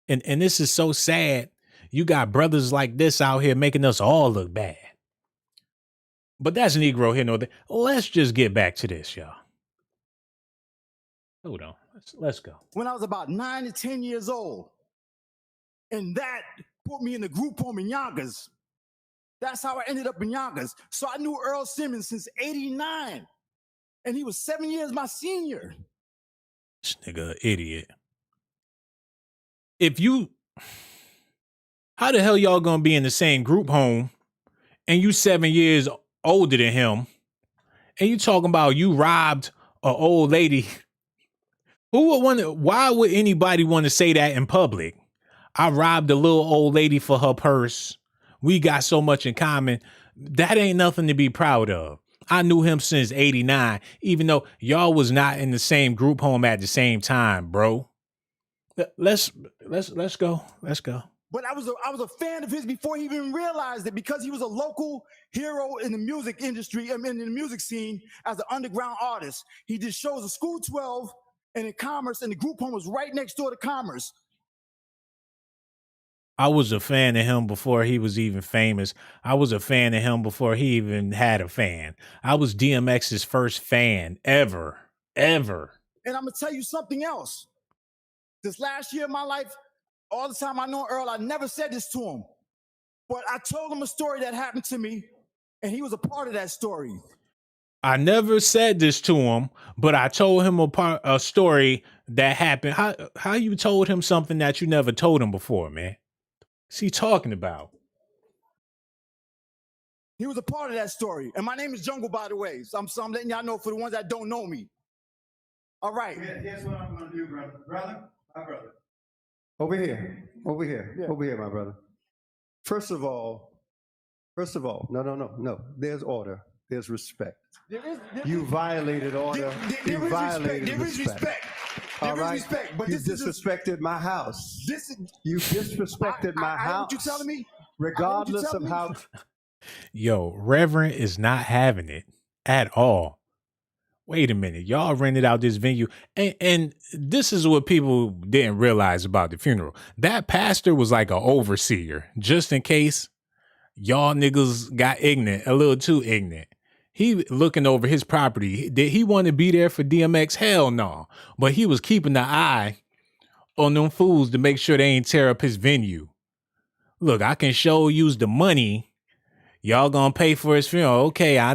And this is so sad. You got brothers like this out here making us all look bad. But that's Negro here, no there. Let's just get back to this, y'all. Hold on. Let's go. When I was about 9 to 10 years old, and that put me in the group home in Yonkers. That's how I ended up in Yonkers. So I knew Earl Simmons since '89, and he was 7 years my senior. This nigga an idiot. How the hell y'all gonna be in the same group home and you 7 years older than him and you talking about you robbed an old lady? Why would anybody want to say that in public? I robbed a little old lady for her purse. We got so much in common. That ain't nothing to be proud of. I knew him since '89, even though y'all was not in the same group home at the same time, bro. Let's go. Let's go. But I was a fan of his before he even realized it, because he was a local hero in the music industry, in the music scene as an underground artist. He did shows at School 12 and in Commerce, and the group home was right next door to Commerce. I was a fan of him before he was even famous. I was a fan of him before he even had a fan. I was DMX's first fan ever. And I'm going to tell you something else. This last year of my life, all the time I know Earl, I never said this to him. But I told him a story that happened to me, and he was a part of that story. I never said this to him, but I told him a story that happened. How you told him something that you never told him before, man? What's he talking about? He was a part of that story. And my name is Jungle, by the way. So I'm letting y'all know for the ones that don't know me. All right. Here's what I'm going to do, brother. My brother. Over here, yeah. Over here, my brother. First of all, no. There's order. There's respect. You violated order. You violated respect. All right? But you disrespected my house. You disrespected my house. What you telling me? Regardless of how. Yo, Reverend is not having it at all. Wait a minute. Y'all rented out this venue. And this is what people didn't realize about the funeral. That pastor was like an overseer, just in case y'all niggas got ignorant, a little too ignorant. He looking over his property. Did he want to be there for DMX? Hell no. But he was keeping an eye on them fools to make sure they ain't tear up his venue. Look, I can show use the money. Y'all gonna pay for his funeral. Okay, I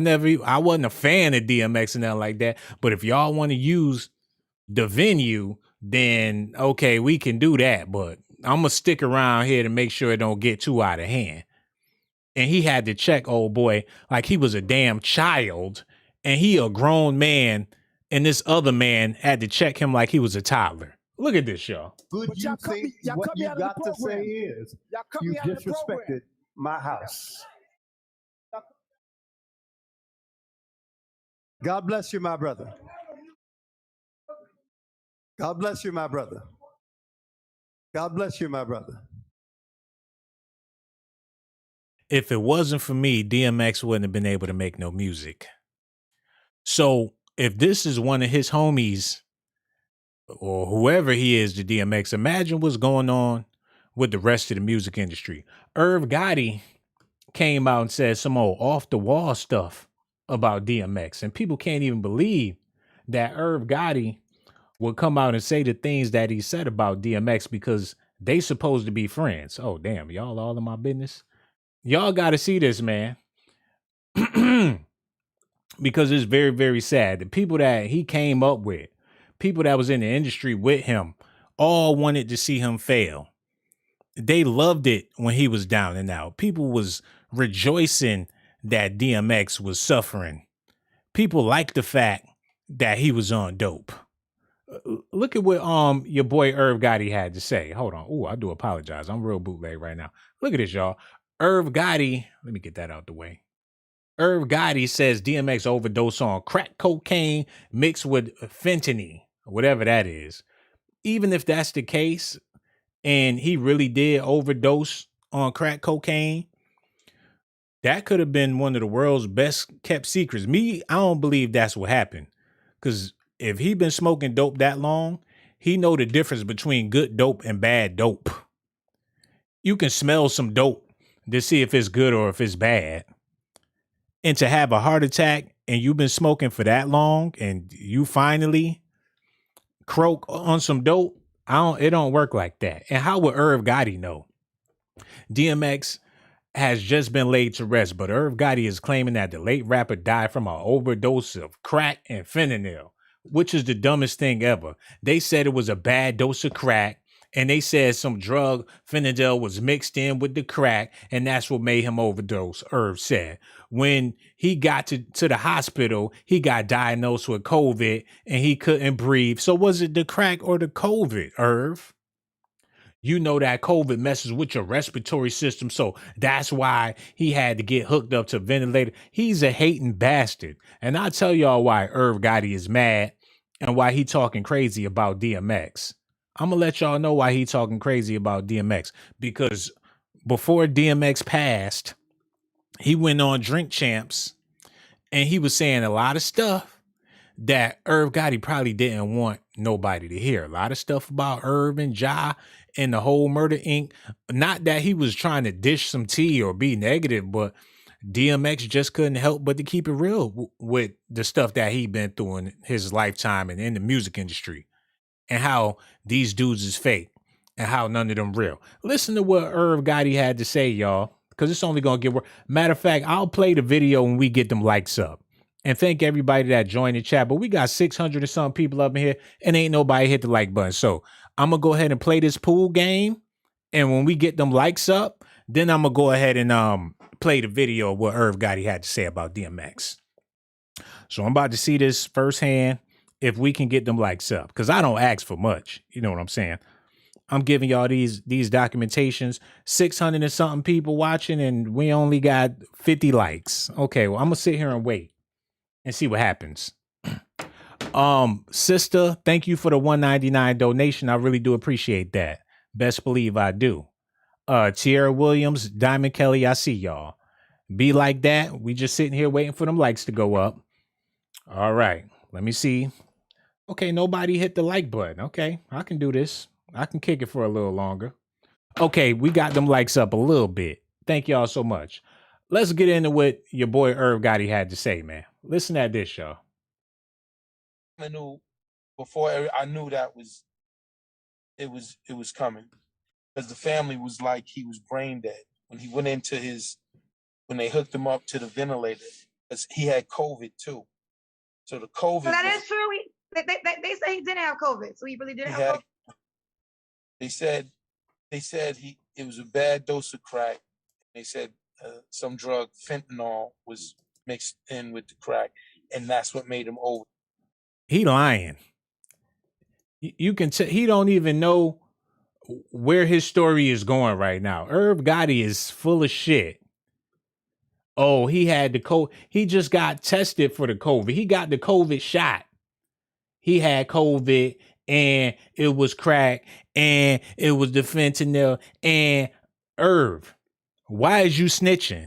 wasn't a fan of DMX and nothing like that. But if y'all want to use the venue, then okay, we can do that. But I'm gonna stick around here to make sure it don't get too out of hand. And he had to check old boy like he was a damn child, and he a grown man, and this other man had to check him like he was a toddler. Look at this, y'all. Good But you y'all cut think me- y'all what cut me you out of the got to program. say is Y'all cut you me out of the program. disrespected my house. God bless you, my brother. God bless you, my brother. God bless you, my brother. If it wasn't for me, DMX wouldn't have been able to make no music. So if this is one of his homies or whoever he is to DMX, imagine what's going on with the rest of the music industry. Irv Gotti came out and said some old off the wall stuff about DMX, and people can't even believe that Irv Gotti would come out and say the things that he said about DMX because they supposed to be friends. Oh, damn, y'all all in my business. Y'all got to see this, man. Because it's very, very sad. The people that he came up with, people that was in the industry with him, all wanted to see him fail. They loved it when he was down and out. People was rejoicing that DMX was suffering. People liked the fact that he was on dope. Look at what your boy Irv Gotti had to say. Hold on. Oh, I do apologize. I'm real bootleg right now. Look at this, y'all. Irv Gotti, let me get that out the way. Irv Gotti says DMX overdosed on crack cocaine mixed with fentanyl, whatever that is. Even if that's the case, and he really did overdose on crack cocaine, that could have been one of the world's best kept secrets. Me, I don't believe that's what happened. Because if he been smoking dope that long, he know the difference between good dope and bad dope. You can smell some dope to see if it's good or if it's bad. And to have a heart attack and you've been smoking for that long and you finally croak on some dope, it don't work like that. And how would Irv Gotti know? DMX has just been laid to rest, but Irv Gotti is claiming that the late rapper died from an overdose of crack and fentanyl, which is the dumbest thing ever. They said it was a bad dose of crack, and they said some drug fentanyl was mixed in with the crack, and that's what made him overdose, Irv said. When he got to the hospital, he got diagnosed with COVID, and he couldn't breathe. So was it the crack or the COVID, Irv? You know that COVID messes with your respiratory system, so that's why he had to get hooked up to a ventilator. He's a hating bastard. And I'll tell y'all why Irv Gotti is mad and why he talking crazy about DMX. I'm going to let y'all know why he talking crazy about DMX. Because before DMX passed, he went on Drink Champs and he was saying a lot of stuff that Irv Gotti probably didn't want nobody to hear. A lot of stuff about Irv and Ja and the whole Murder Inc. Not that he was trying to dish some tea or be negative, but DMX just couldn't help but to keep it real with the stuff that he'd been through in his lifetime and in the music industry, and how these dudes is fake and how none of them real. Listen to what Irv Gotti had to say, y'all, because it's only going to get worse. Matter of fact, I'll play the video when we get them likes up. And thank everybody that joined the chat. But we got 600 or some people up in here, and ain't nobody hit the like button. So I'm going to go ahead and play this pool game. And when we get them likes up, then I'm going to go ahead and play the video of what Irv Gotti had to say about DMX. So I'm about to see this firsthand if we can get them likes up. Because I don't ask for much. You know what I'm saying? I'm giving y'all these documentations, 600 and something people watching, and we only got 50 likes. Okay, well, I'm going to sit here and wait and see what happens. Sister, thank you for the $1.99 donation. I really do appreciate that. Best believe I do. Tierra Williams, Diamond Kelly, I see y'all. Be like that. We just sitting here waiting for them likes to go up. All right, let me see. Okay, nobody hit the like button. Okay, I can do this. I can kick it for a little longer. Okay, we got them likes up a little bit. Thank y'all so much. Let's get into what your boy Irv Gotti had to say, man. Listen at this, y'all. I knew before I knew that it was coming, because the family was like he was brain dead when he went into when they hooked him up to the ventilator, because he had COVID too. So the COVID. So that is true. They say he didn't have COVID, so he really didn't have COVID. They said it was a bad dose of crack. They said some drug fentanyl was mixed in with the crack, and that's what made him over. He lying. You can tell he don't even know where his story is going right now. Irv Gotti is full of shit. Oh, he had the COVID. He just got tested for the COVID. He got the COVID shot. He had COVID and it was crack and it was the fentanyl. And Irv, why is you snitching?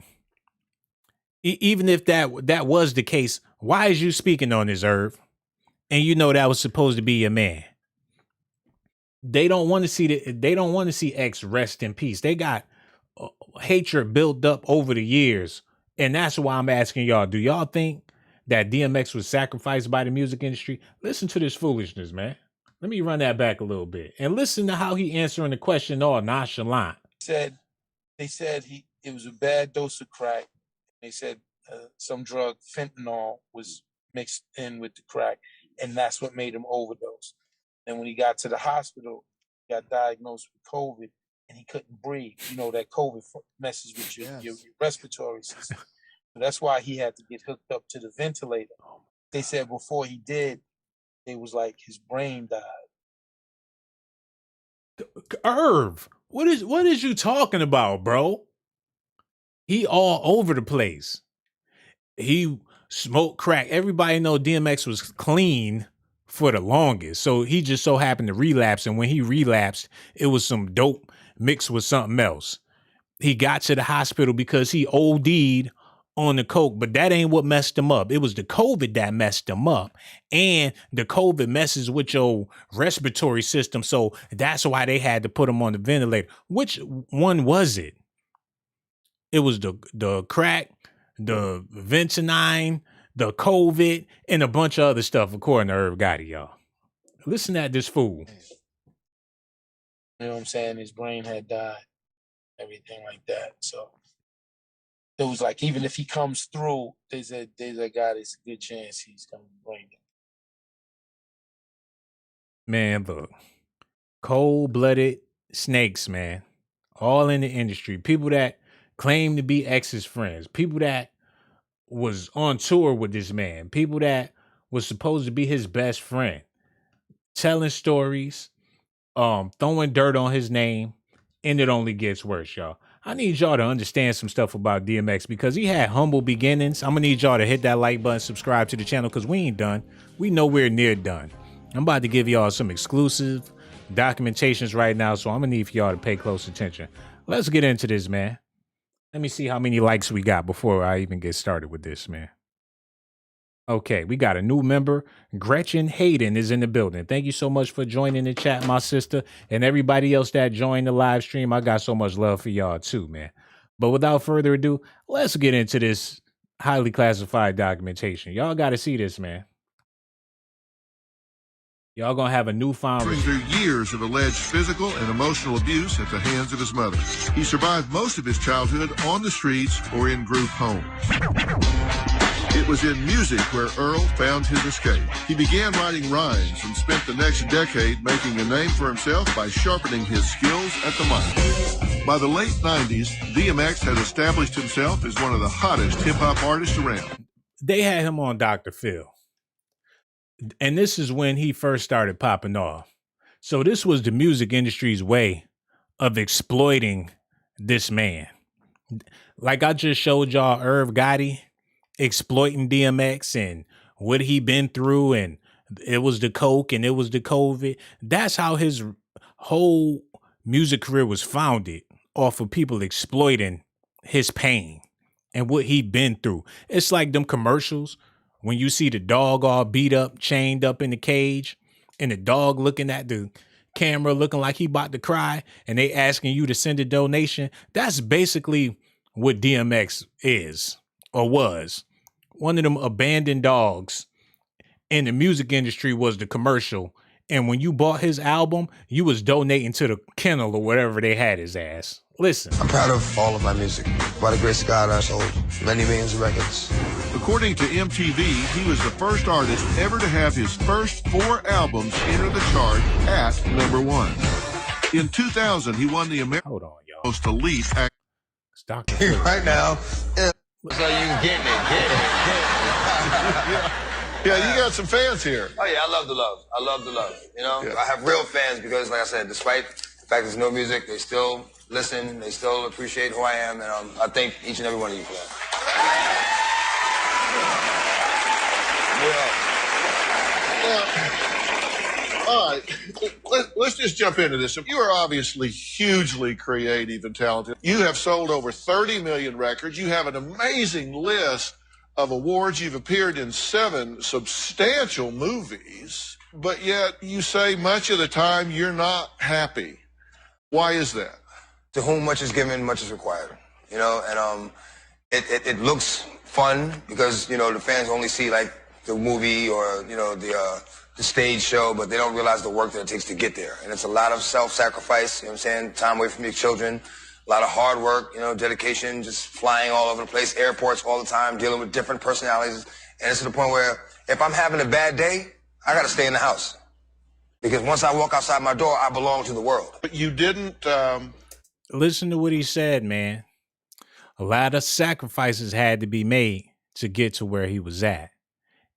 Even if that was the case, why is you speaking on this, Irv? And you know that was supposed to be your man. They don't want to see X rest in peace. They got hatred built up over the years. And that's why I'm asking y'all, do y'all think that DMX was sacrificed by the music industry? Listen to this foolishness, man. Let me run that back a little bit and listen to how he answering the question all nonchalant. They said it was a bad dose of crack. They said some drug, fentanyl, was mixed in with the crack, and that's what made him overdose. And when he got to the hospital, he got diagnosed with COVID, and he couldn't breathe. You know, that COVID messes with your respiratory system. So that's why he had to get hooked up to the ventilator. They said before he did, it was like his brain died. Irv, what is you talking about, bro? He all over the place. He smoked crack. Everybody know DMX was clean for the longest. So he just so happened to relapse. And when he relapsed, it was some dope mixed with something else. He got to the hospital because he OD'd on the coke, but that ain't what messed him up. It was the COVID that messed him up. And the COVID messes with your respiratory system. So that's why they had to put him on the ventilator. Which one was it? It was the crack, the Ventinine, the COVID, and a bunch of other stuff, according to Irv Gotti, y'all. Listen at this fool. You know what I'm saying? His brain had died, everything like that. So it was like, even if he comes through, there's a guy that's a good chance he's going to bring it. Man, look, cold-blooded snakes, man, all in the industry. People that claim to be X's friends, people that was on tour with this man, people that was supposed to be his best friend, telling stories, throwing dirt on his name, and it only gets worse, y'all. I need y'all to understand some stuff about DMX because he had humble beginnings. I'm gonna need y'all to hit that like button, subscribe to the channel because we ain't done. We nowhere near done. I'm about to give y'all some exclusive documentations right now, so I'm gonna need for y'all to pay close attention. Let's get into this, man. Let me see how many likes we got before I even get started with this, man. Okay, we got a new member. Gretchen Hayden is in the building. Thank you so much for joining the chat, my sister. And everybody else that joined the live stream, I got so much love for y'all too, man. But without further ado, let's get into this highly classified documentation. Y'all got to see this, man. Y'all gonna have a newfound... Through years of alleged physical and emotional abuse at the hands of his mother. He survived most of his childhood on the streets or in group homes. It was in music where Earl found his escape. He began writing rhymes and spent the next decade making a name for himself by sharpening his skills at the mic. By the late 90s, DMX had established himself as one of the hottest hip-hop artists around. They had him on Dr. Phil. And this is when he first started popping off. So this was the music industry's way of exploiting this man. Like I just showed y'all Irv Gotti exploiting DMX and what he been through, and it was the coke and it was the COVID. That's how his whole music career was founded, off of people exploiting his pain and what he'd been through. It's like them commercials when you see the dog all beat up, chained up in the cage, and the dog looking at the camera looking like he about to cry, and they asking you to send a donation. That's basically what DMX is or was. One of them abandoned dogs in the music industry was the commercial. And when you bought his album, you was donating to the kennel or whatever they had his ass. Listen. I'm proud of all of my music. By the grace of God, I sold many millions of records. According to MTV, he was the first artist ever to have his first 4 albums enter the chart at #1. In 2000, he won the American Most Elite Act. Right now. So you can get it. Yeah, you got some fans here. Oh yeah, I love the love. I love the love. You know, Yeah. I have real fans because, like I said, despite the fact there's no music, they still listen. They still appreciate who I am, and I thank each and every one of you for that. All right, let's just jump into this. You are obviously hugely creative and talented. You have sold over 30 million records. You have an amazing list of awards. You've appeared in 7 substantial movies, but yet you say much of the time you're not happy. Why is that? To whom much is given, much is required. You know, and it looks fun because, you know, the fans only see like the movie or, you know, the stage show, but they don't realize the work that it takes to get there. And it's a lot of self-sacrifice, you know what I'm saying? Time away from your children, a lot of hard work, you know, dedication, just flying all over the place, airports all the time, dealing with different personalities. And it's to the point where if I'm having a bad day, I gotta stay in the house. Because once I walk outside my door, I belong to the world. But you didn't... Listen to what he said, man. A lot of sacrifices had to be made to get to where he was at.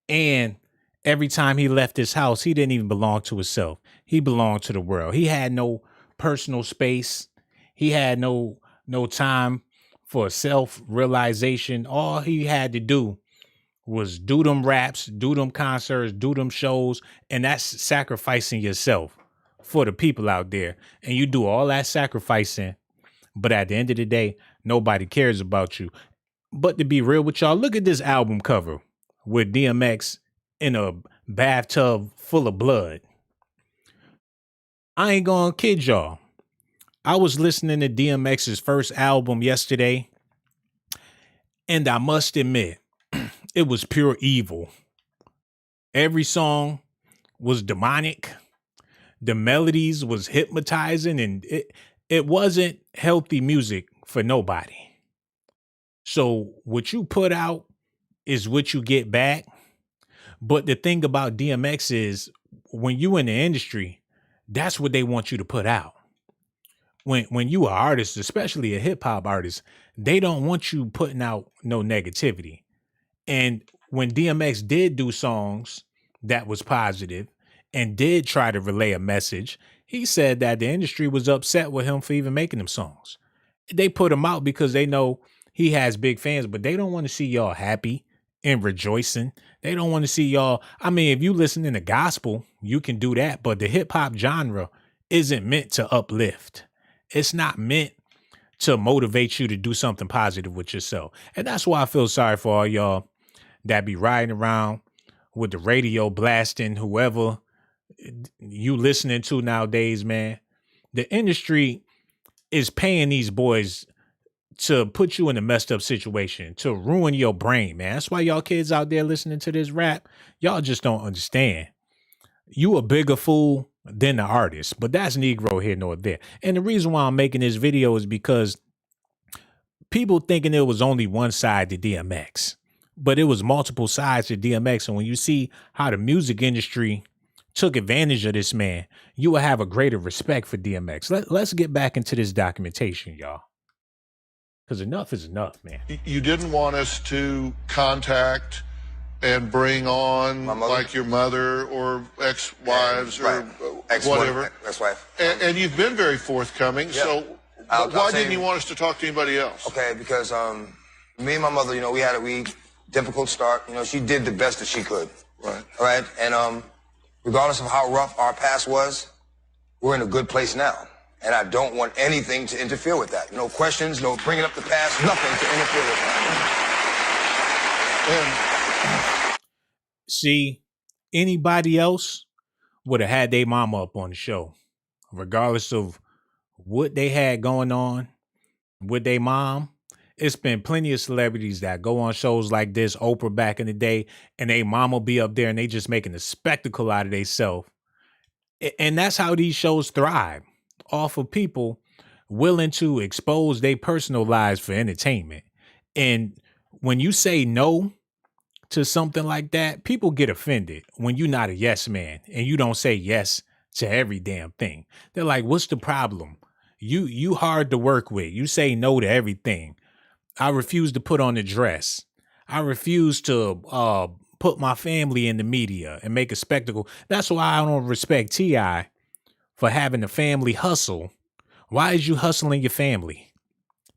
And every time he left his house, he didn't even belong to himself. He belonged to the world. He had no personal space. He had no time for self-realization. All he had to do was do them raps, do them concerts, do them shows, and that's sacrificing yourself for the people out there. And you do all that sacrificing, but at the end of the day, nobody cares about you. But to be real with y'all, look at this album cover with DMX in a bathtub full of blood. I ain't gonna kid y'all. I was listening to DMX's first album yesterday, and I must admit, it was pure evil. Every song was demonic. The melodies was hypnotizing, and it wasn't healthy music for nobody. So what you put out is what you get back. But the thing about DMX is when you in the industry, that's what they want you to put out. When you are an artist, especially a hip hop artist, they don't want you putting out no negativity. And when DMX did do songs that was positive and did try to relay a message, he said that the industry was upset with him for even making them songs. They put him out because they know he has big fans, but they don't want to see y'all happy and rejoicing. They don't want to see y'all. I mean, if you listen to gospel, you can do that, but the hip hop genre isn't meant to uplift. It's not meant to motivate you to do something positive with yourself. And that's why I feel sorry for all y'all that be riding around with the radio blasting whoever you listening to nowadays, man. The industry is paying these boys to put you in a messed up situation, to ruin your brain, man. That's why y'all kids out there listening to this rap, y'all just don't understand. You a bigger fool than the artist, but that's Negro here nor there. And the reason why I'm making this video is because people thinking it was only one side to DMX, but it was multiple sides to DMX. And when you see how the music industry took advantage of this man, you will have a greater respect for DMX. Let's get back into this documentation, y'all. Because enough is enough, man. You didn't want us to contact and bring on like your mother or ex-wives or whatever. Ex-wife. And you've been very forthcoming. Yeah. So why didn't you want us to talk to anybody else? Okay, because me and my mother, you know, we had a difficult start. You know, she did the best that she could. Right. All right. And regardless of how rough our past was, we're in a good place now. And I don't want anything to interfere with that. No questions, no bringing up the past, nothing to interfere with that. See, anybody else would have had their mama up on the show, regardless of what they had going on with their mom. It's been plenty of celebrities that go on shows like this, Oprah back in the day, and they mama be up there and they just making a spectacle out of themselves. And that's how these shows thrive, off of people willing to expose their personal lives for entertainment. And when you say no to something like that, people get offended when you're not a yes man and you don't say yes to every damn thing. They're like, what's the problem? You hard to work with. You say no to everything. I refuse to put on a dress. I refuse to put my family in the media and make a spectacle. That's why I don't respect T.I. for having the family hustle. Why is you hustling your family?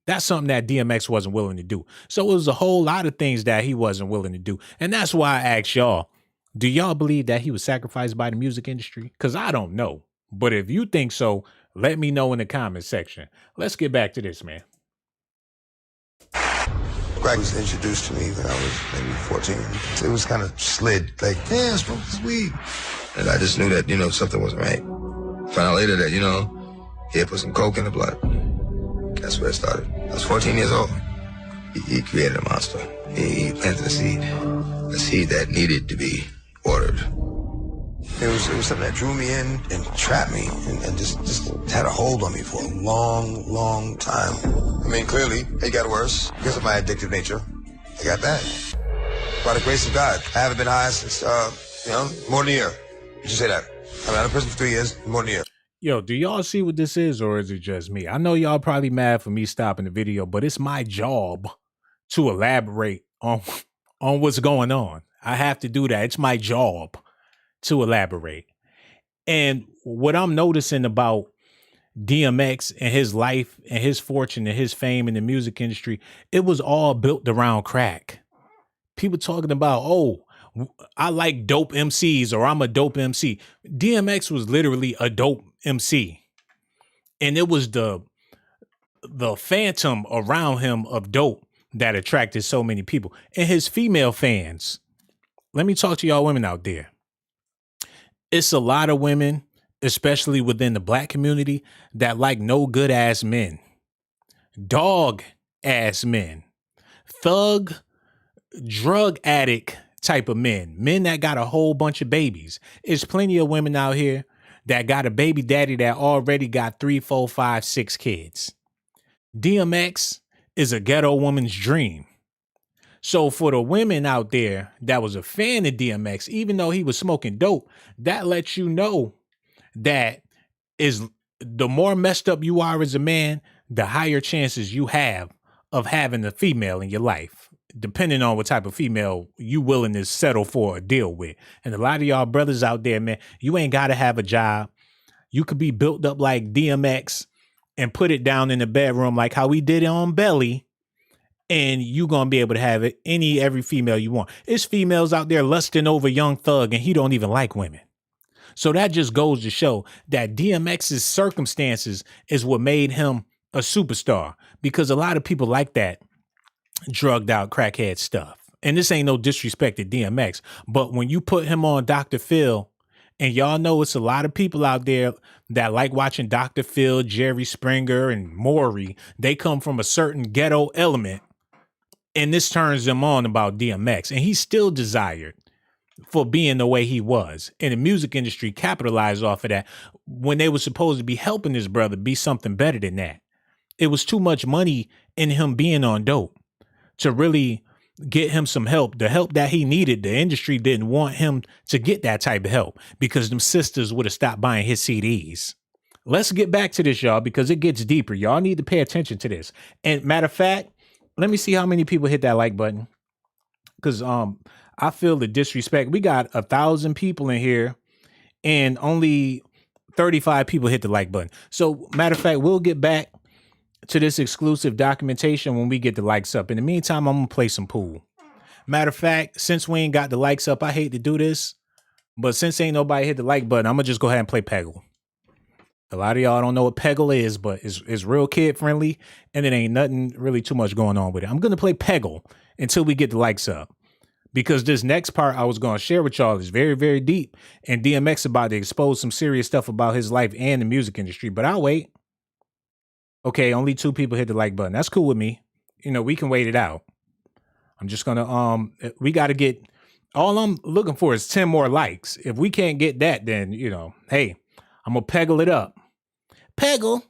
That's something that DMX wasn't willing to do. So it was a whole lot of things that he wasn't willing to do. And that's why I asked y'all, do y'all believe that he was sacrificed by the music industry? Because I don't know. But if you think so, let me know in the comment section. Let's get back to this, man. Crack was introduced to me when I was maybe 14. It was kind of slid, like, yeah, smoke this weed. And I just knew that, something wasn't right. Found out later that, he had put some coke in the blood. That's where it started. I was 14 years old. He created a monster. He planted a seed that needed to be watered. It was something that drew me in and trapped me and just had a hold on me for a long, long time. I mean, clearly, it got worse because of my addictive nature. I got bad. By the grace of God, I haven't been high since, more than a year. Did you say that? I've been out of prison for 3 years, more than a year. Yo, do y'all see what this is, or is it just me? I know y'all probably mad for me stopping the video, but it's my job to elaborate on what's going on. I have to do that. It's my job to elaborate. And what I'm noticing about DMX and his life and his fortune and his fame in the music industry, it was all built around crack. People talking about, oh, I like dope MCs, or I'm a dope MC. DMX was literally a dope MC. And it was the phantom around him of dope that attracted so many people. And his female fans, let me talk to y'all women out there. It's a lot of women, especially within the black community, that like no good ass men, dog ass men, thug, drug addict type of men that got a whole bunch of babies. There's plenty of women out here that got a baby daddy that already got 3, 4, 5, 6 kids. DMX is a ghetto woman's dream. So for the women out there that was a fan of DMX, even though he was smoking dope, that lets you know that is the more messed up you are as a man, the higher chances you have of having a female in your life, depending on what type of female you willing to settle for or deal with. And a lot of y'all brothers out there, man, you ain't got to have a job. You could be built up like DMX and put it down in the bedroom like how we did it on Belly. And you going to be able to have it every female you want. It's females out there lusting over Young Thug and he don't even like women. So that just goes to show that DMX's circumstances is what made him a superstar, because a lot of people like that drugged out crackhead stuff. And this ain't no disrespect to DMX, but when you put him on Dr. Phil, and y'all know it's a lot of people out there that like watching Dr. Phil, Jerry Springer, and Maury, they come from a certain ghetto element. And this turns them on about DMX. And he's still desired for being the way he was. And the music industry capitalized off of that when they were supposed to be helping his brother be something better than that. It was too much money in him being on dope to really get him some help. The help that he needed, the industry didn't want him to get that type of help because them sisters would have stopped buying his CDs. Let's get back to this, y'all, because it gets deeper. Y'all need to pay attention to this. And matter of fact, let me see how many people hit that like button, because I feel the disrespect. We got 1,000 people in here and only 35 people hit the like button. So matter of fact, we'll get back to this exclusive documentation when we get the likes up. In the meantime, I'm going to play some pool. Matter of fact, since we ain't got the likes up, I hate to do this, but since ain't nobody hit the like button, I'm going to just go ahead and play Peggle. A lot of y'all don't know what Peggle is, but it's real kid friendly and it ain't nothing really too much going on with it. I'm going to play Peggle until we get the likes up, because this next part I was going to share with y'all is very, very deep, and DMX about to expose some serious stuff about his life and the music industry, but I'll wait. Okay, only 2 people hit the like button. That's cool with me. You know, we can wait it out. I'm just going to, we got to get, all I'm looking for is 10 more likes. If we can't get that, then, hey, I'm going to Peggle it up. Peggle.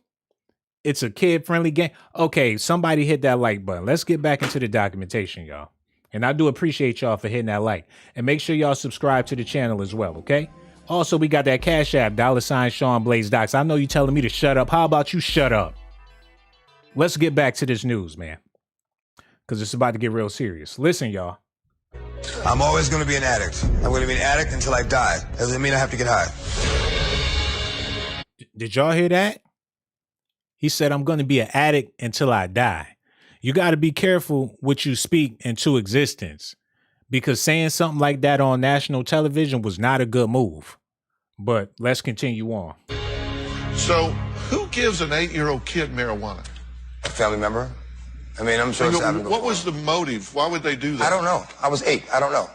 It's a kid-friendly game. Okay, somebody hit that like button. Let's get back into the documentation, y'all. And I do appreciate y'all for hitting that like. And make sure y'all subscribe to the channel as well, okay? Also, we got that Cash App, $Sean Blaze Docs. I know you telling me to shut up. How about you shut up? Let's get back to this news, man, because it's about to get real serious. Listen, y'all. I'm always going to be an addict. I'm going to be an addict until I die. That doesn't mean I have to get high. Did y'all hear that? He said, I'm going to be an addict until I die. You got to be careful what you speak into existence, because saying something like that on national television was not a good move. But let's continue on. So who gives an 8-year-old kid marijuana? A family member. I mean, I'm sure it's happened before. What was the motive? Why would they do that? I don't know. I was 8. I don't know.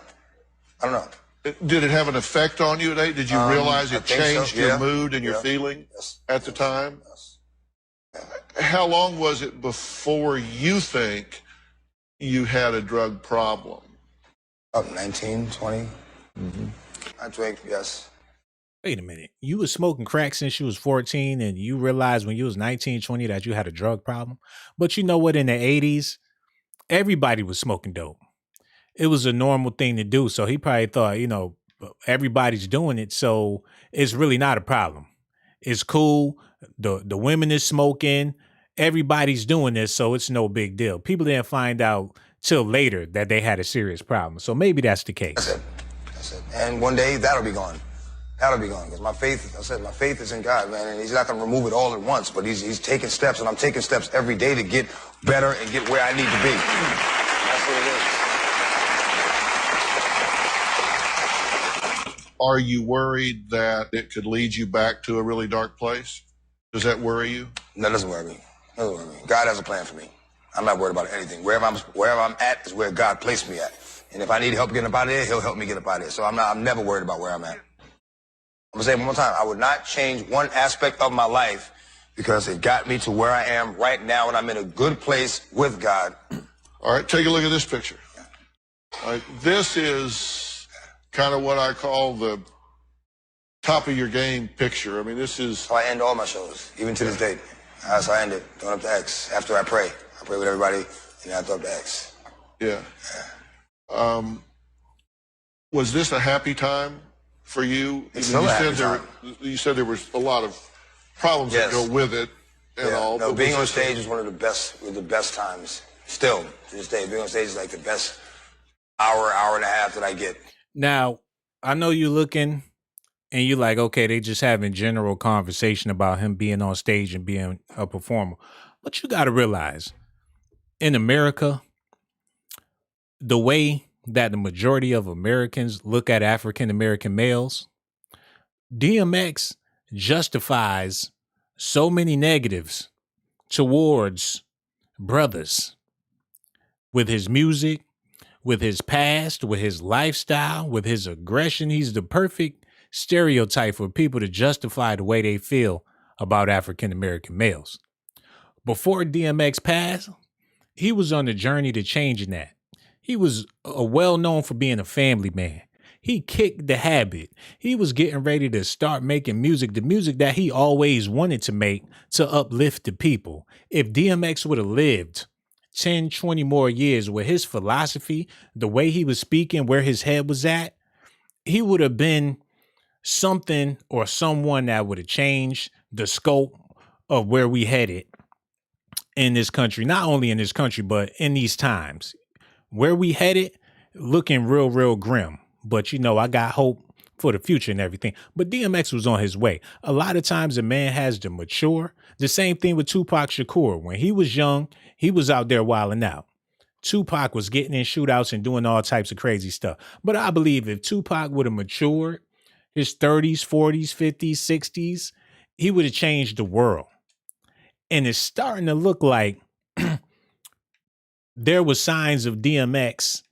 Did it have an effect on you at 8? Did you realize it changed your mood and your feeling at the time? Yes. How long was it before you think you had a drug problem? About 19, 20. Mm-hmm. I drank, yes. Wait a minute. You was smoking crack since you was 14 and you realized when you was 19, 20 that you had a drug problem. But you know what? In the 80s, everybody was smoking dope. It was a normal thing to do. So he probably thought, everybody's doing it. So it's really not a problem. It's cool. The women is smoking. Everybody's doing this. So it's no big deal. People didn't find out till later that they had a serious problem. So maybe that's the case. That's it. And one day that'll be gone. That'll be gone, because my faith is in God, man, and he's not going to remove it all at once, but he's taking steps, and I'm taking steps every day to get better and get where I need to be. That's what it is. Are you worried that it could lead you back to a really dark place? Does that worry you? No, it doesn't worry me. God has a plan for me. I'm not worried about anything. Wherever I'm at is where God placed me at. And if I need help getting up out of there, he'll help me get up out of there. So I'm never worried about where I'm at. I'm gonna say it one more time. I would not change one aspect of my life because it got me to where I am right now, and I'm in a good place with God. All right, take a look at this picture. All right, this is kind of what I call the top of your game picture. I mean, this is how I end all my shows, even to this day. That's how I end it, going up to X. After I pray with everybody, and then I throw up to X. Yeah. Was this a happy time for you? It's still a happy time. You said there was a lot of problems that go with it and all. No, being on stage is one of the best times. Still, to this day, being on stage is like the best hour and a half that I get. Now, I know you looking and you like, okay, they just having general conversation about him being on stage and being a performer. But you got to realize, in America, the way that the majority of Americans look at African-American males, DMX justifies so many negatives towards brothers with his music, with his past, with his lifestyle, with his aggression. He's the perfect stereotype for people to justify the way they feel about African-American males. Before DMX passed, he was on the journey to changing that. He was well known for being a family man. He kicked the habit. He was getting ready to start making music, the music that he always wanted to make to uplift the people. If DMX would have lived 10, 20 more years with his philosophy, the way he was speaking, where his head was at, he would have been something or someone that would have changed the scope of where we headed in this country, not only in this country, but in these times. Where we headed, looking real, real grim. But, I got hope for the future and everything. But DMX was on his way. A lot of times a man has to mature. The same thing with Tupac Shakur. When he was young, he was out there wilding out. Tupac was getting in shootouts and doing all types of crazy stuff. But I believe if Tupac would have matured, his 30s, 40s, 50s, 60s, he would have changed the world. And it's starting to look like there was signs of DMX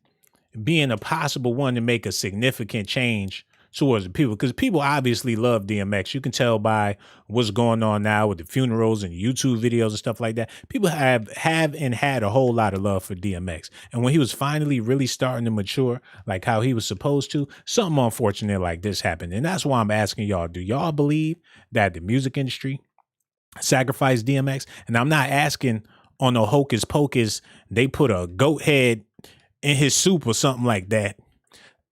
being a possible one to make a significant change towards the people, because people obviously love DMX. You can tell by what's going on now with the funerals and YouTube videos and stuff like that. People have and had a whole lot of love for DMX. And when he was finally really starting to mature, like how he was supposed to, something unfortunate like this happened. And that's why I'm asking y'all, do y'all believe that the music industry sacrificed DMX? And I'm not asking on no hocus pocus, they put a goat head in his soup or something like that.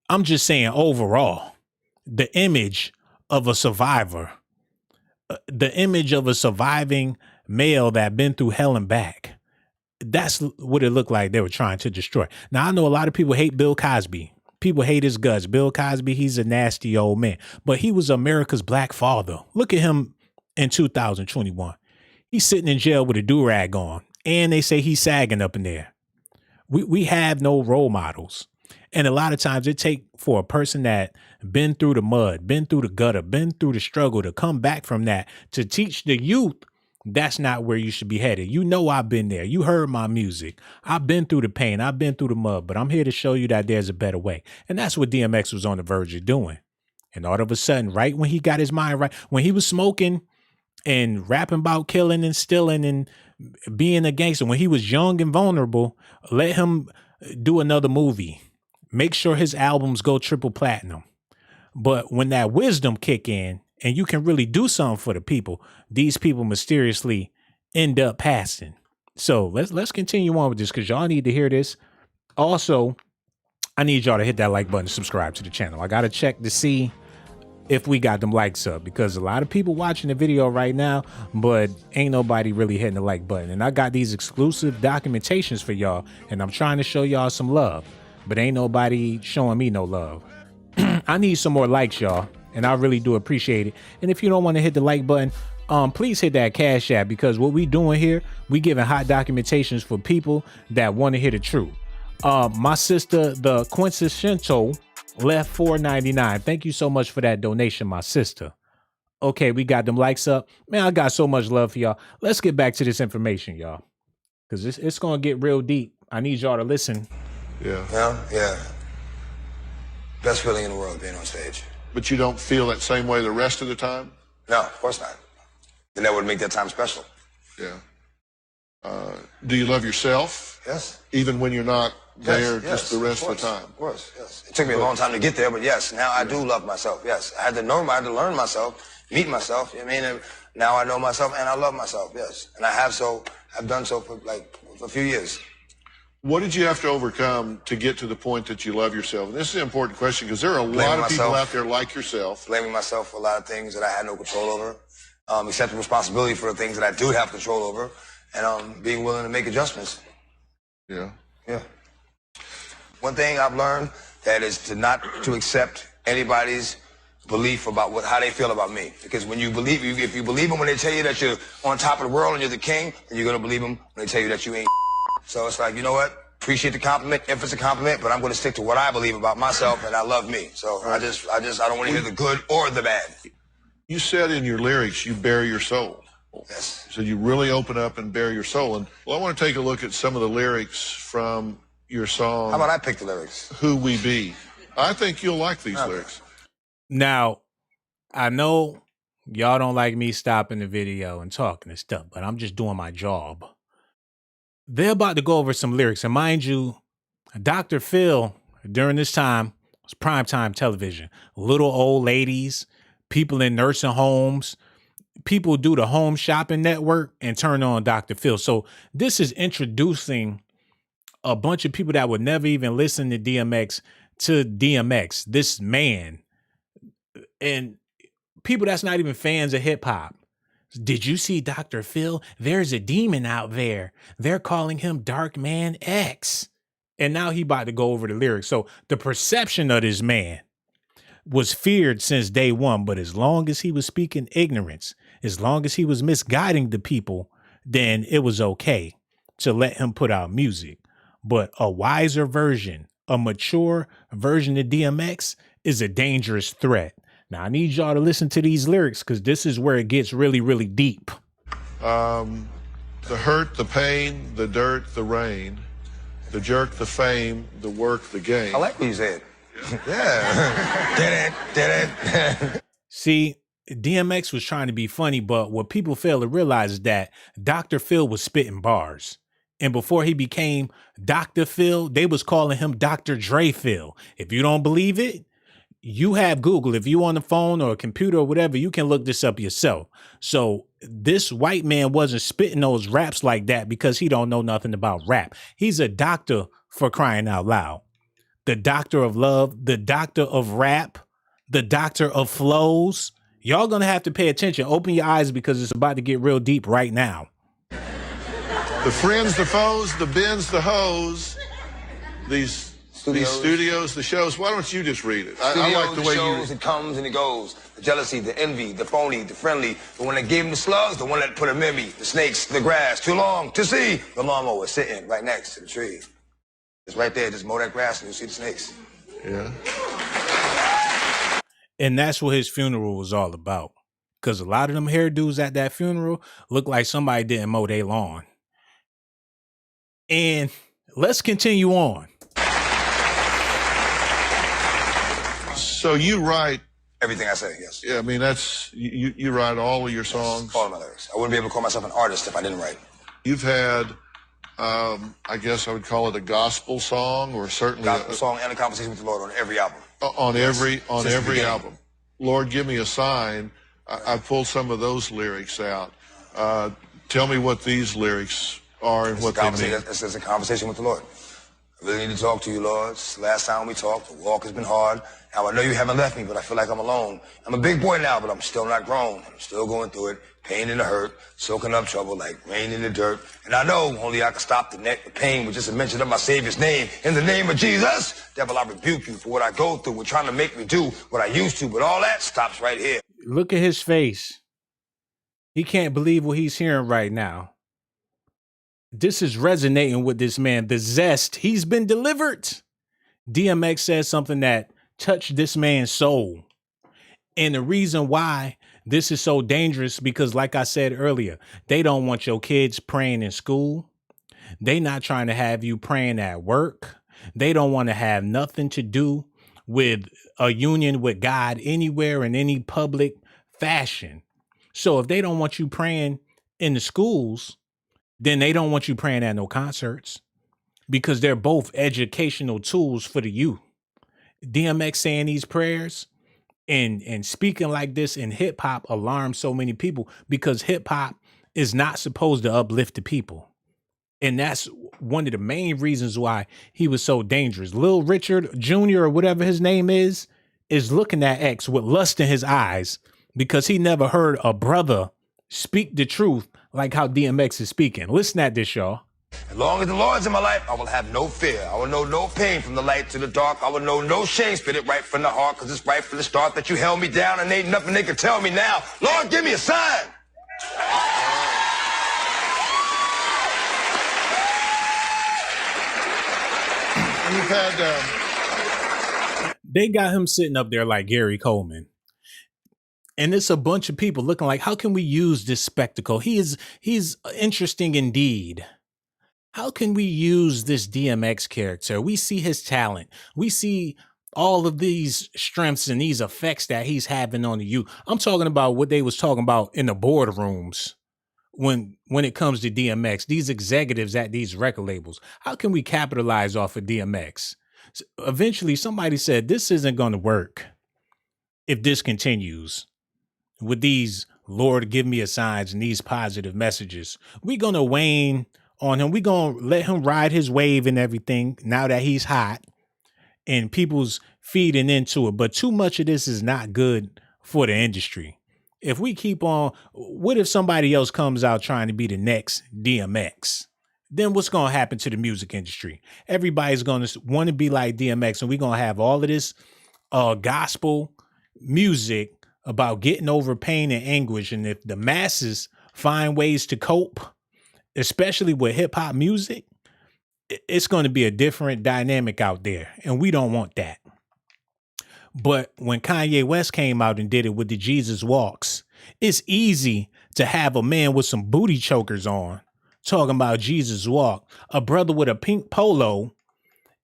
I'm just saying overall, the image of a survivor, the image of a surviving male that been through hell and back, that's what it looked like they were trying to destroy. Now, I know a lot of people hate Bill Cosby. People hate his guts. Bill Cosby, he's a nasty old man, but he was America's black father. Look at him in 2021. He's sitting in jail with a do-rag on, and they say he's sagging up in there. We have no role models. And a lot of times it take for a person that been through the mud, been through the gutter, been through the struggle to come back from that, to teach the youth that's not where you should be headed. You know, I've been there. You heard my music. I've been through the pain. I've been through the mud, but I'm here to show you that there's a better way. And that's what DMX was on the verge of doing. And all of a sudden, right when he got his mind right, when he was smoking and rapping about killing and stealing and being a gangster, when he was young and vulnerable, let him do another movie. Make sure his albums go triple platinum. But when that wisdom kick in and you can really do something for the people, these people mysteriously end up passing. So let's continue on with this because y'all need to hear this. Also, I need y'all to hit that like button, subscribe to the channel. I got to check to see if we got them likes up because a lot of people watching the video right now, but ain't nobody really hitting the like button. And I got these exclusive documentations for y'all and I'm trying to show y'all some love, but ain't nobody showing me no love. I need some more likes, y'all, and I really do appreciate it. And if you don't want to hit the like button, please hit that Cash App because what we doing here, we giving hot documentations for people that want to hear the truth. My sister, the Quintessential, left $4.99. Thank you so much for that donation, my sister. Okay, we got them likes up. Man, I got so much love for y'all. Let's get back to this information, y'all, because it's going to get real deep. I need y'all to listen. Yeah. Best feeling in the world, being on stage. But you don't feel that same way the rest of the time? No, of course not. Then that would make that time special. Yeah. Do you love yourself? Yes. Even when you're not there Yes, just the rest of the time? Of course, yes. It took me a long time to get there, but yes, now I do love myself, yes. I had to learn myself, meet myself, you know what I mean? And now I know myself and I love myself, yes. And I've done so for a few years. What did you have to overcome to get to the point that you love yourself? And this is an important question because there are a lot of people out there like yourself. Blaming myself for a lot of things that I had no control over, accepting responsibility for the things that I do have control over, and being willing to make adjustments. Yeah. Yeah. One thing I've learned that is to accept anybody's belief about how they feel about me. Because when you believe, if you believe them when they tell you that you're on top of the world and you're the king, then you're gonna believe them when they tell you that you ain't. So it's like, you know what? Appreciate the compliment if it's a compliment, but I'm going to stick to what I believe about myself and I love me. So I don't want to hear the good or the bad. You said in your lyrics, you bare your soul. Yes. So you really open up and bare your soul. And I want to take a look at some of the lyrics from your song. How about I pick the lyrics? Who We Be. I think you'll like these lyrics. Now, I know y'all don't like me stopping the video and talking and stuff, but I'm just doing my job. They're about to go over some lyrics. And mind you, Dr. Phil, during this time, was primetime television. Little old ladies, people in nursing homes, people do the home shopping network and turn on Dr. Phil. So this is introducing a bunch of people that would never even listen to DMX, this man. And people that's not even fans of hip hop. Did you see Dr. Phil? There's a demon out there. They're calling him Dark Man X. And now he about to go over the lyrics. So the perception of this man was feared since day one. But as long as he was speaking ignorance, as long as he was misguiding the people, then it was okay to let him put out music. But a wiser version, a mature version of DMX is a dangerous threat. Now, I need y'all to listen to these lyrics because this is where it gets really, really deep. The hurt, the pain, the dirt, the rain, the jerk, the fame, the work, the game. I like what you said. Yeah. Did it. See, DMX was trying to be funny, but what people fail to realize is that Dr. Phil was spitting bars. And before he became Dr. Phil, they was calling him Dr. Dre Phil. If you don't believe it, you have Google. If you on the phone or a computer or whatever, you can look this up yourself. So this white man wasn't spitting those raps like that because he don't know nothing about rap. He's a doctor, for crying out loud. The doctor of love, the doctor of rap, the doctor of flows. Y'all gonna have to pay attention. Open your eyes because it's about to get real deep right now. The friends, the foes, the bins, the hoes, these studios, the shows. Why don't you just read it? I like the way shows, it comes and it goes. The jealousy, the envy, the phony, the friendly, the one that gave him the slugs, the one that put him in me, the snakes, the grass, too long to see. The lawnmower sitting right next to the tree. It's right there, just mow that grass and you'll see the snakes. Yeah. And that's what his funeral was all about. Because a lot of them hairdos at that funeral look like somebody didn't mow their lawn. And let's continue on. So you write everything I say, yes. Yeah, I mean, that's you write all of your songs. All of my lyrics. I wouldn't be able to call myself an artist if I didn't write. You've had, I guess I would call it a gospel song, or certainly gospel song and a conversation with the Lord on every album. On every album. Lord, give me a sign. I pulled some of those lyrics out. Tell me what these lyrics are and what they mean. This is a conversation with the Lord. I really need to talk to you, Lord. It's the last time we talked. The walk has been hard. Now, I know you haven't left me, but I feel like I'm alone. I'm a big boy now, but I'm still not grown. I'm still going through it. Pain and the hurt, soaking up trouble like rain in the dirt. And I know only I can stop the pain with just a mention of my Savior's name. In the name of Jesus, devil, I rebuke you for what I go through. We're trying to make me do what I used to, but all that stops right here. Look at his face. He can't believe what he's hearing right now. This is resonating with this man. The zest. He's been delivered. DMX says something that touched this man's soul. And the reason why this is so dangerous, because like I said earlier, they don't want your kids praying in school. They not trying to have you praying at work. They don't want to have nothing to do with a union with God anywhere in any public fashion. So if they don't want you praying in the schools, then they don't want you praying at no concerts, because they're both educational tools for the youth. DMX saying these prayers and speaking like this in hip hop alarms so many people, because hip hop is not supposed to uplift the people. And that's one of the main reasons why he was so dangerous. Lil Richard Jr. or whatever his name is looking at X with lust in his eyes, because he never heard a brother speak the truth like how DMX is speaking. Listen at this, y'all. As long as the Lord's in my life, I will have no fear. I will know no pain from the light to the dark. I will know no shame, spit it right from the heart, because it's right from the start that you held me down, and ain't nothing they can tell me now. Lord, give me a sign. You've had, they got him sitting up there like Gary Coleman. And it's a bunch of people looking like, how can we use this spectacle? He's interesting indeed. How can we use this DMX character? We see his talent. We see all of these strengths and these effects that he's having on the youth. I'm talking about what they was talking about in the boardrooms when it comes to DMX, these executives at these record labels. How can we capitalize off of DMX? Eventually, somebody said, this isn't going to work if this continues with these Lord, give me a signs and these positive messages. We're going to wane on him. We're going to let him ride his wave and everything now that he's hot and people's feeding into it. But too much of this is not good for the industry. If we keep on, what if somebody else comes out trying to be the next DMX? Then what's going to happen to the music industry? Everybody's going to want to be like DMX, and we're going to have all of this gospel music about getting over pain and anguish. And if the masses find ways to cope, especially with hip hop music, it's going to be a different dynamic out there. And we don't want that. But when Kanye West came out and did it with the Jesus Walks, it's easy to have a man with some booty chokers on talking about Jesus Walk, a brother with a pink polo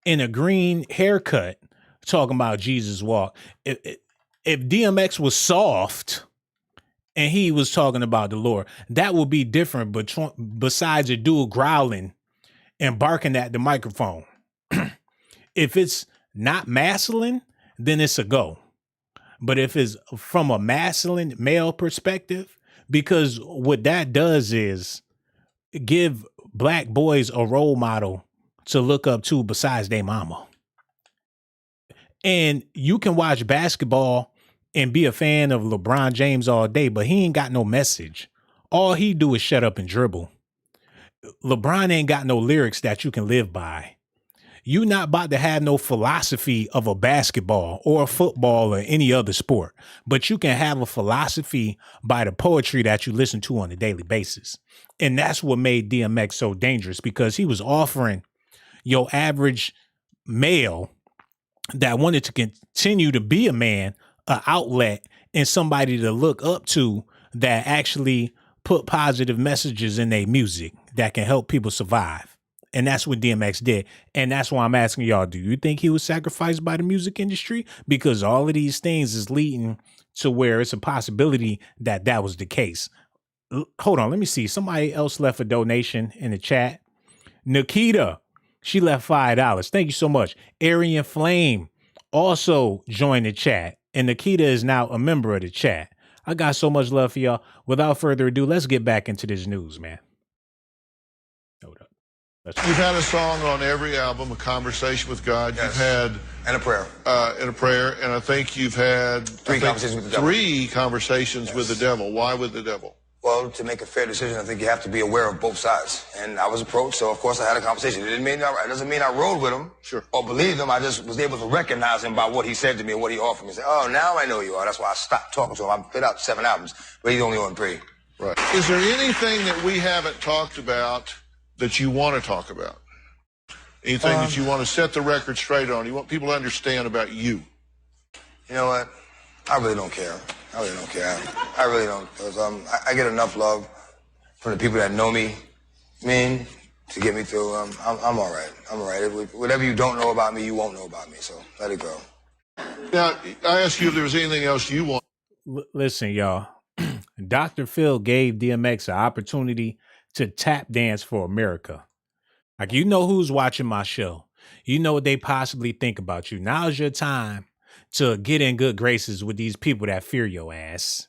and a green haircut talking about Jesus Walk. If DMX was soft and he was talking about the Lord, that would be different. But besides a dude growling and barking at the microphone, if it's not masculine, then it's a go. But if it's from a masculine male perspective, because what that does is give black boys a role model to look up to besides their mama. And you can watch basketball and be a fan of LeBron James all day, but he ain't got no message. All he do is shut up and dribble. LeBron ain't got no lyrics that you can live by. You not about to have no philosophy of a basketball or a football or any other sport, but you can have a philosophy by the poetry that you listen to on a daily basis. And that's what made DMX so dangerous, because he was offering your average male that wanted to continue to be a man, an outlet and somebody to look up to that actually put positive messages in their music that can help people survive. And that's what DMX did. And that's why I'm asking y'all, do you think he was sacrificed by the music industry? Because all of these things is leading to where it's a possibility that that was the case. Hold on, let me see. Somebody else left a donation in the chat. Nikita, she left $5. Thank you so much. Aryan Flame also joined the chat. And Nikita is now a member of the chat. I got so much love for y'all. Without further ado, let's get back into this news, man. Hold up. You've had a song on every album, A Conversation with God. Yes. You've had... And a prayer. And a prayer. And I think you've had... Three conversations with the devil. Three conversations with the devil. Why with the devil? Well, to make a fair decision, I think you have to be aware of both sides. And I was approached, so of course I had a conversation. It doesn't mean I rode with him or believed him. I just was able to recognize him by what he said to me and what he offered me. Say, oh, now I know you are. That's why I stopped talking to him. I put out 7 albums, but he's only on 3. Right. Is there anything that we haven't talked about that you want to talk about? Anything that you want to set the record straight on? You want people to understand about you? You know what? I really don't care. I really don't care. I really don't. Because I get enough love from the people that know me, to get me through. I'm all right. I'm all right. Whatever you don't know about me, you won't know about me. So let it go. Now, I ask you if there was anything else you want. Listen, y'all. Dr. Phil gave DMX an opportunity to tap dance for America. Like, you know who's watching my show. You know what they possibly think about you. Now's your time to get in good graces with these people that fear your ass.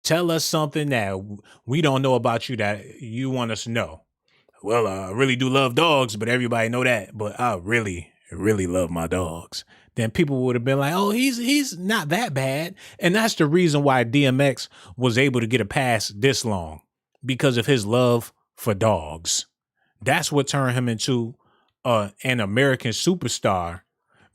Tell us something that we don't know about you that you want us to know. Well, I really do love dogs, but everybody know that. But I really love my dogs. Then people would have been like, oh, he's not that bad. And that's the reason why DMX was able to get a pass this long, because of his love for dogs. That's what turned him into an American superstar,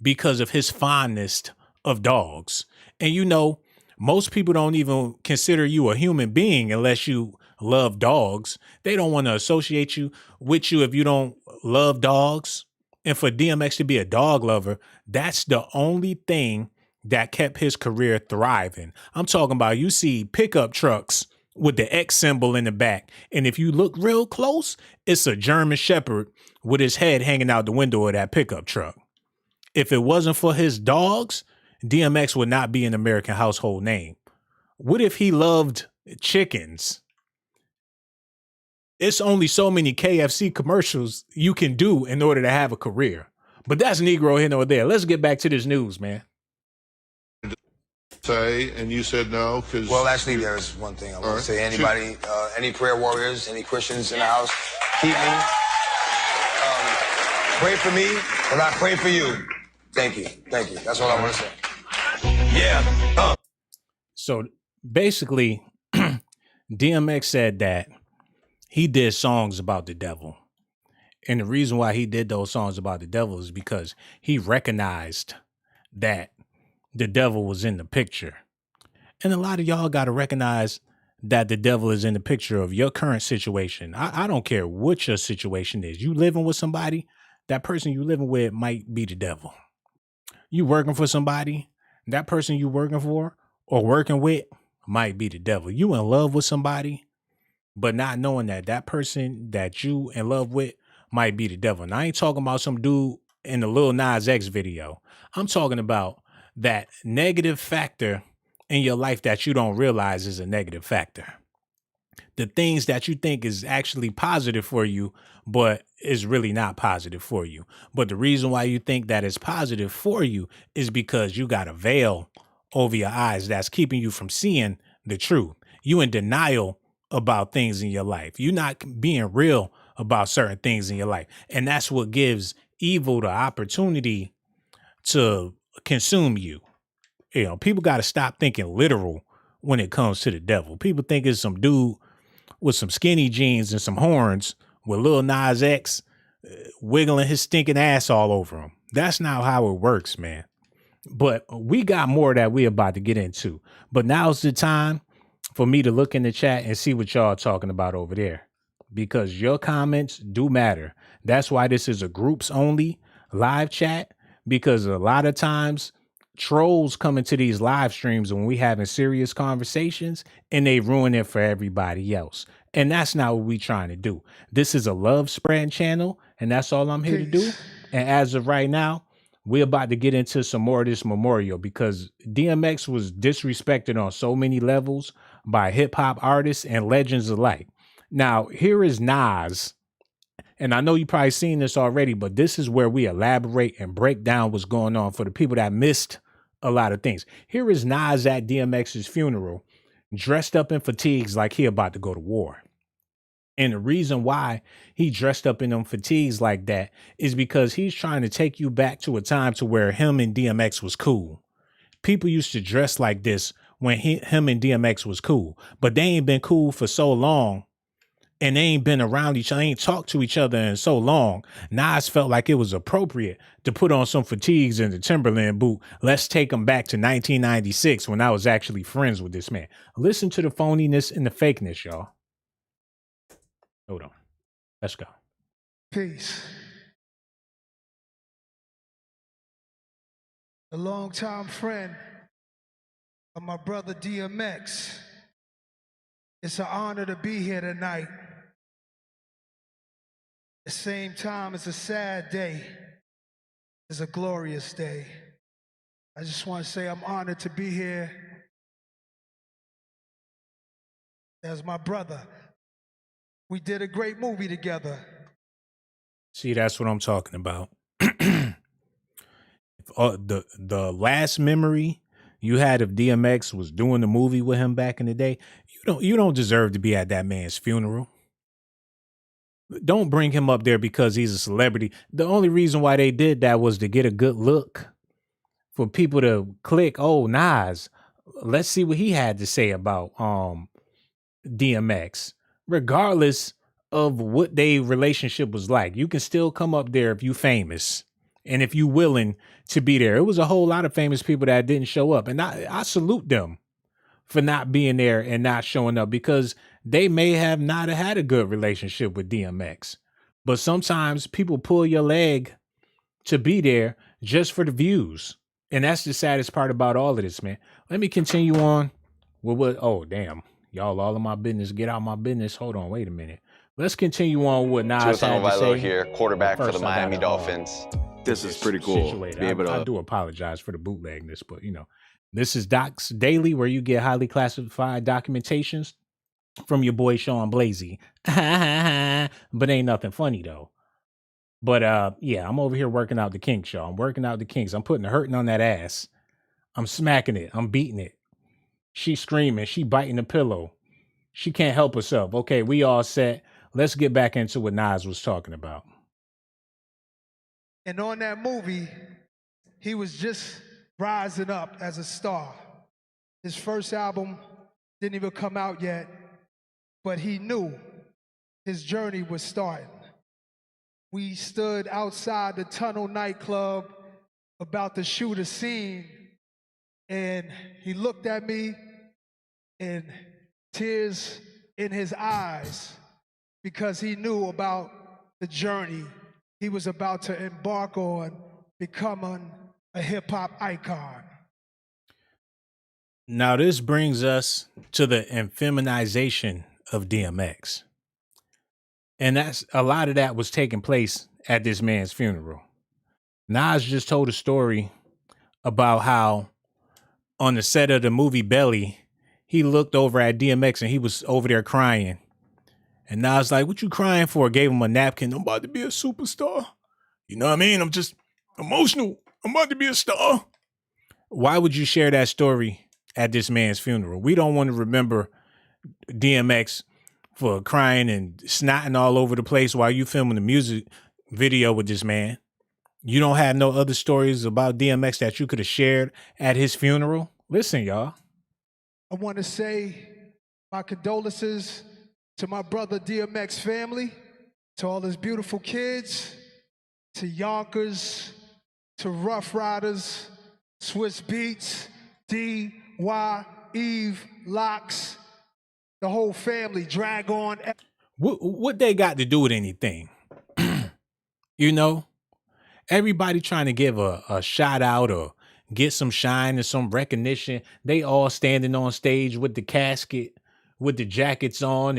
because of his fondness of dogs. And you know, most people don't even consider you a human being unless you love dogs. They don't want to associate you with you if you don't love dogs. And for DMX to be a dog lover, that's the only thing that kept his career thriving. I'm talking about, you see pickup trucks with the X symbol in the back. And if you look real close, it's a German Shepherd with his head hanging out the window of that pickup truck. If it wasn't for his dogs, DMX would not be an American household name. What if he loved chickens? It's only so many KFC commercials you can do in order to have a career. But that's Negro here nor there. Let's get back to this news, man. Say, and you said no, because... Well, actually, there's one thing I want to say. Anybody, any prayer warriors, any Christians in the house, keep me. Pray for me, and I pray for you. Thank you. Thank you. That's all I want to say. Yeah. So basically, DMX said that he did songs about the devil. And the reason why he did those songs about the devil is because he recognized that the devil was in the picture. And a lot of y'all got to recognize that the devil is in the picture of your current situation. I don't care what your situation is. You living with somebody, that person you living with might be the devil. You working for somebody, that person you working for or working with might be the devil. You in love with somebody, but not knowing that that person that you in love with might be the devil. And I ain't talking about some dude in the Lil Nas X video. I'm talking about that negative factor in your life that you don't realize is a negative factor. The things that you think is actually positive for you, but is really not positive for you. But the reason why you think that it's positive for you is because you got a veil over your eyes that's keeping you from seeing the truth. You in denial about things in your life. You're not being real about certain things in your life. And that's what gives evil the opportunity to consume you. You know, people got to stop thinking literal when it comes to the devil. People think it's some dude with some skinny jeans and some horns with Lil Nas X wiggling his stinking ass all over him. That's not how it works, man. But we got more that we about to get into. But now's the time for me to look in the chat and see what y'all talking about over there, because your comments do matter. That's why this is a groups only live chat, because a lot of times trolls come into these live streams when we having serious conversations and they ruin it for everybody else. And that's not what we trying to do. This is a love spread channel, and that's all I'm here to do. And as of right now, we're about to get into some more of this memorial, because DMX was disrespected on so many levels by hip hop artists and legends alike. Now, here is Nas. And I know you probably seen this already, but this is where we elaborate and break down what's going on for the people that missed a lot of things. Here is Nas at DMX's funeral, dressed up in fatigues like he about to go to war. And the reason why he dressed up in them fatigues like that is because he's trying to take you back to a time to where him and DMX was cool. People used to dress like this when him and DMX was cool, but they ain't been cool for so long. And they ain't been around each other, ain't talked to each other in so long. Nas felt like it was appropriate to put on some fatigues and the Timberland boot. Let's take them back to 1996 when I was actually friends with this man. Listen to the phoniness and the fakeness, y'all. Hold on. Let's go. Peace. A longtime friend of my brother DMX. It's an honor to be here tonight. At the same time, it's a sad day. It's a glorious day. I just want to say I'm honored to be here as my brother. We did a great movie together. See, that's what I'm talking about. The last memory you had of DMX was doing the movie with him back in the day. You don't deserve to be at that man's funeral. Don't bring him up there because he's a celebrity. The only reason why they did that was to get a good look, for people to click, oh, Nas, let's see what he had to say about DMX. Regardless of what their relationship was like, you can still come up there if you famous and if you willing to be there. It was a whole lot of famous people that didn't show up, and I salute them for not being there and not showing up, because they may have not had a good relationship with DMX. But sometimes people pull your leg to be there just for the views. And that's the saddest part about all of this, man. Let me continue on with what, oh, damn. Y'all all in my business. Get out my business. Hold on. Wait a minute. Let's continue on with Nas had to say. Here, quarterback for the Miami Dolphins. This is pretty cool. Be able I do apologize for the bootlegness, but this is Doc's Daily, where you get highly classified documentations from your boy Sean Blasey. But ain't nothing funny though. But yeah, I'm over here working out the kinks, y'all. I'm working out the kinks. I'm putting the hurting on that ass. I'm smacking it. I'm beating it. She's screaming. She biting the pillow. She can't help herself. Okay, we all set. Let's get back into what Nas was talking about. And on that movie, he was just rising up as a star. His first album didn't even come out yet, but he knew his journey was starting. We stood outside the Tunnel nightclub about to shoot a scene, and he looked at me, and tears in his eyes, because he knew about the journey he was about to embark on, becoming a hip-hop icon. Now, this brings us to the infeminization of DMX. And that's a lot of that was taking place at this man's funeral. Nas just told a story about how on the set of the movie Belly, he looked over at DMX and he was over there crying. And Nas like, what you crying for? Gave him a napkin. I'm about to be a superstar. You know what I mean? I'm just emotional. I'm about to be a star. Why would you share that story at this man's funeral? We don't want to remember DMX for crying and snotting all over the place while you filming the music video with this man. You don't have no other stories about DMX that you could have shared at his funeral? Listen, y'all. I want to say my condolences to my brother DMX family. To all his beautiful kids, to Yonkers, to Ruff Ryders, Swizz Beatz, D, Y, Eve, Locks, the whole family, Drag On. What they got to do with anything? You know, everybody trying to give a shout out or get some shine and some recognition. They all standing on stage with the casket, with the jackets on,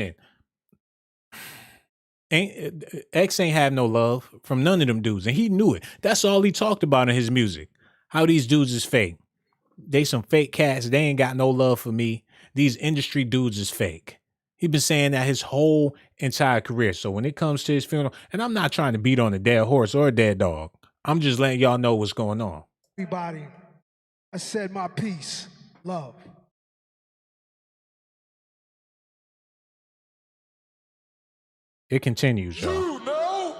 and X ain't have no love from none of them dudes, and he knew it. That's all he talked about in his music. How these dudes is fake. They some fake cats. They ain't got no love for me. These industry dudes is fake. He been saying that his whole entire career. So when it comes to his funeral, and I'm not trying to beat on a dead horse or a dead dog. I'm just letting y'all know what's going on. Everybody, I said my piece, love. It continues, y'all. You know?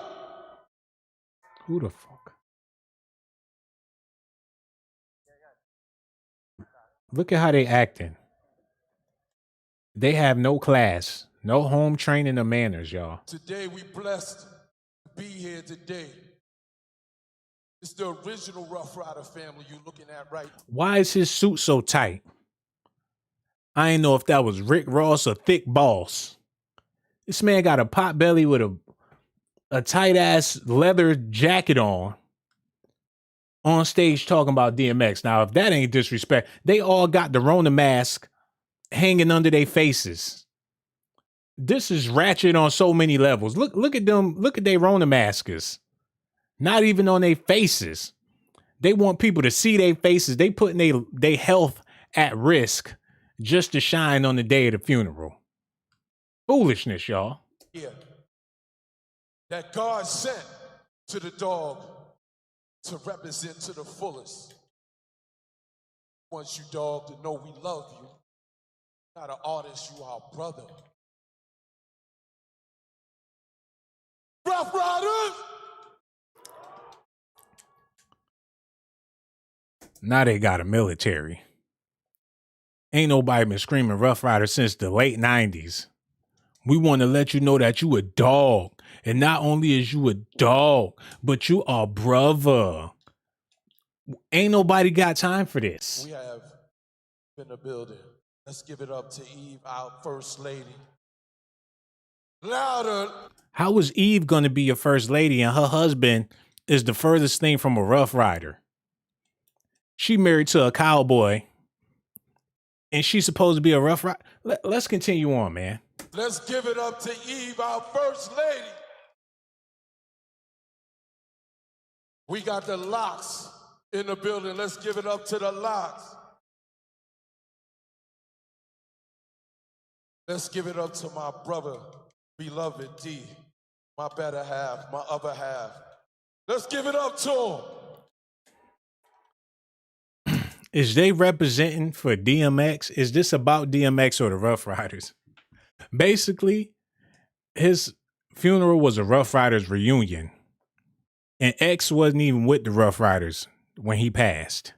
Who the fuck? Look at how they acting. They have no class, no home training or manners, y'all. Today we blessed to be here today. It's the original Ruff Ryder family you're looking at right. Why is his suit so tight? I ain't know if that was Rick Ross or Thick Boss. This man got a pot belly with a tight ass leather jacket on stage talking about DMX. Now, if that ain't disrespect, they all got the Rona mask hanging under their faces. This is ratchet on so many levels. Look at them. Look at their Rona maskers. Not even on their faces. They want people to see their faces. They putting their health at risk just to shine on the day of the funeral. Foolishness, y'all. Yeah. That God sent to the dog to represent to the fullest. Wants you, dog, to know we love you. Not an artist, you our brother. Ruff Ryders! Now they got a military. Ain't nobody been screaming Ruff Ryder since the late 90s. We want to let you know that you a dog. And not only is you a dog, but you are brother. Ain't nobody got time for this. We have in the building. Let's give it up to Eve, our first lady. Louder. How is Eve going to be your first lady and her husband is the furthest thing from a Ruff Ryder? She married to a cowboy and she's supposed to be a Ruff Ryder. Let's continue on, man. Let's give it up to Eve, our first lady. We got the Locks in the building. Let's give it up to the Locks. Let's give it up to my brother, beloved D, my better half, my other half. Let's give it up to him. Is they representing for DMX? Is this about DMX or the Ruff Ryders? Basically, his funeral was a Ruff Ryders reunion. And X wasn't even with the Ruff Ryders when he passed.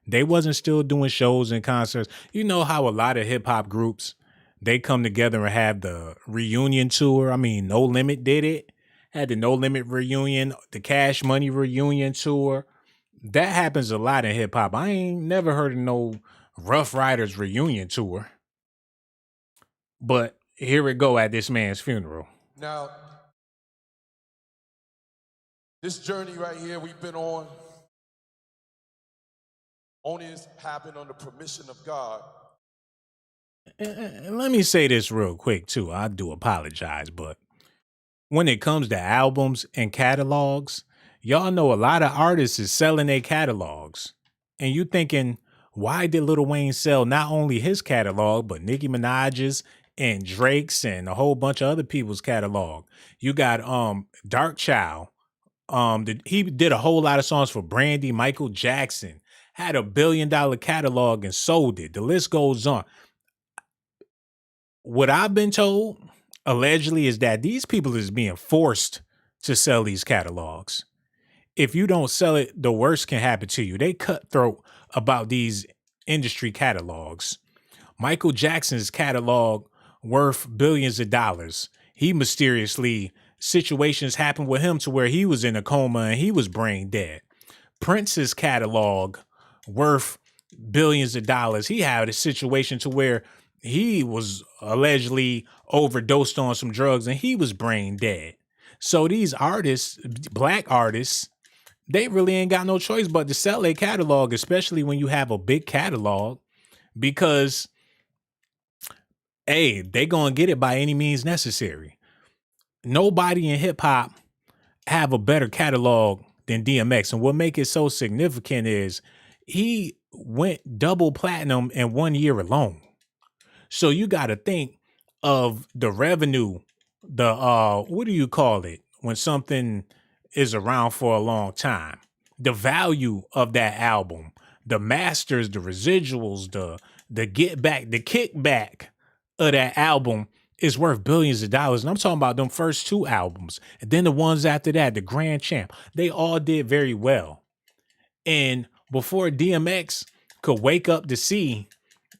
They wasn't still doing shows and concerts. You know how a lot of hip hop groups, they come together and have the reunion tour. I mean, No Limit did it. Had the No Limit reunion, the Cash Money reunion tour. That happens a lot in hip hop. I ain't never heard of no Ruff Ryders reunion tour. But here it go at this man's funeral. Now, this journey right here we've been on only has happened on the permission of God. And let me say this real quick, too. I do apologize, but when it comes to albums and catalogs, y'all know a lot of artists is selling their catalogs. And you thinking, why did Lil Wayne sell not only his catalog, but Nicki Minaj's and Drake's and a whole bunch of other people's catalog? You got Dark Child. He did a whole lot of songs for Brandy, Michael Jackson, had $1 billion catalog and sold it. The list goes on. What I've been told, allegedly, is that these people is being forced to sell these catalogs. If you don't sell it, the worst can happen to you. They cutthroat about these industry catalogs. Michael Jackson's catalog worth billions of dollars. He mysteriously situations happened with him to where he was in a coma and he was brain dead. Prince's catalog worth billions of dollars. He had a situation to where he was allegedly overdosed on some drugs and he was brain dead. So these artists, black artists, they really ain't got no choice but to sell a catalog, especially when you have a big catalog, because hey, they gonna get it by any means necessary. Nobody in hip hop have a better catalog than DMX. And what make it so significant is he went double platinum in 1 year alone. So you got to think of the revenue, the what do you call it when something is around for a long time? The value of that album, the masters, the residuals, the get back, the kickback of that album is worth billions of dollars. And I'm talking about them first 2 albums. And then the ones after that, the Grand Champ, they all did very well. And before DMX could wake up to see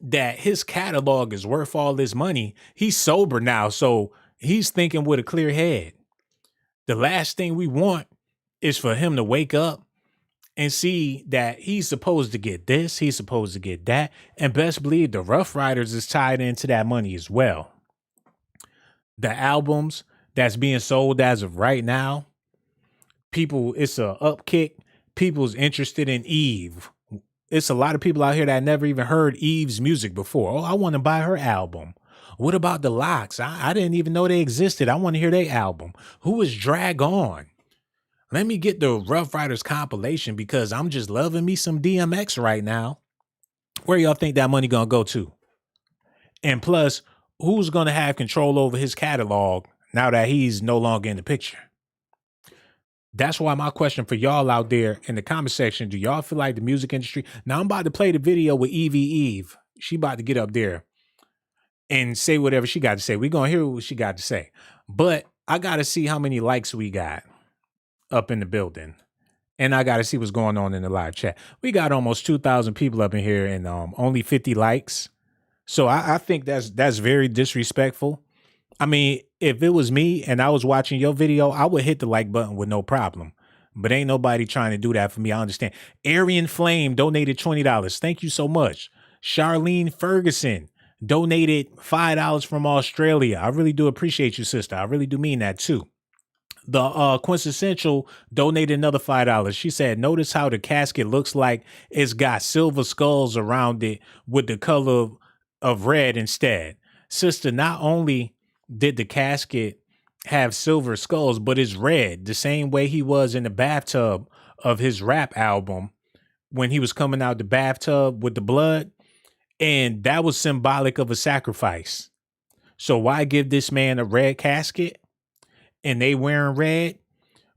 that his catalog is worth all this money, he's sober now. So he's thinking with a clear head. The last thing we want is for him to wake up and see that he's supposed to get this, he's supposed to get that. And best believe the Ruff Ryders is tied into that money as well. The albums that's being sold as of right now, people, it's a upkick. People's interested in Eve. It's a lot of people out here that never even heard Eve's music before. Oh, I want to buy her album. What about the Locks? I didn't even know they existed. I want to hear their album. Who is Drag On? Let me get the Ruff Ryders compilation because I'm just loving me some DMX right now. Where y'all think that money gonna go to? And plus, who's going to have control over his catalog now that he's no longer in the picture? That's why my question for y'all out there in the comment section, do y'all feel like the music industry? Now I'm about to play the video with Evie Eve. She about to get up there and say whatever she got to say. We're going to hear what she got to say. But I got to see how many likes we got up in the building. And I got to see what's going on in the live chat. We got almost 2,000 people up in here and only 50 likes. So I think that's very disrespectful. I mean, if it was me and I was watching your video, I would hit the like button with no problem. But ain't nobody trying to do that for me. I understand. Aryan Flame donated $20. Thank you so much. Charlene Ferguson donated $5 from Australia. I really do appreciate you, sister. I really do mean that too. The Quintessential donated another $5. She said, notice how the casket looks like it's got silver skulls around it with the color of red instead. Sister, not only did the casket have silver skulls, but it's red, the same way he was in the bathtub of his rap album when he was coming out the bathtub with the blood. And that was symbolic of a sacrifice. So why give this man a red casket and they wearing red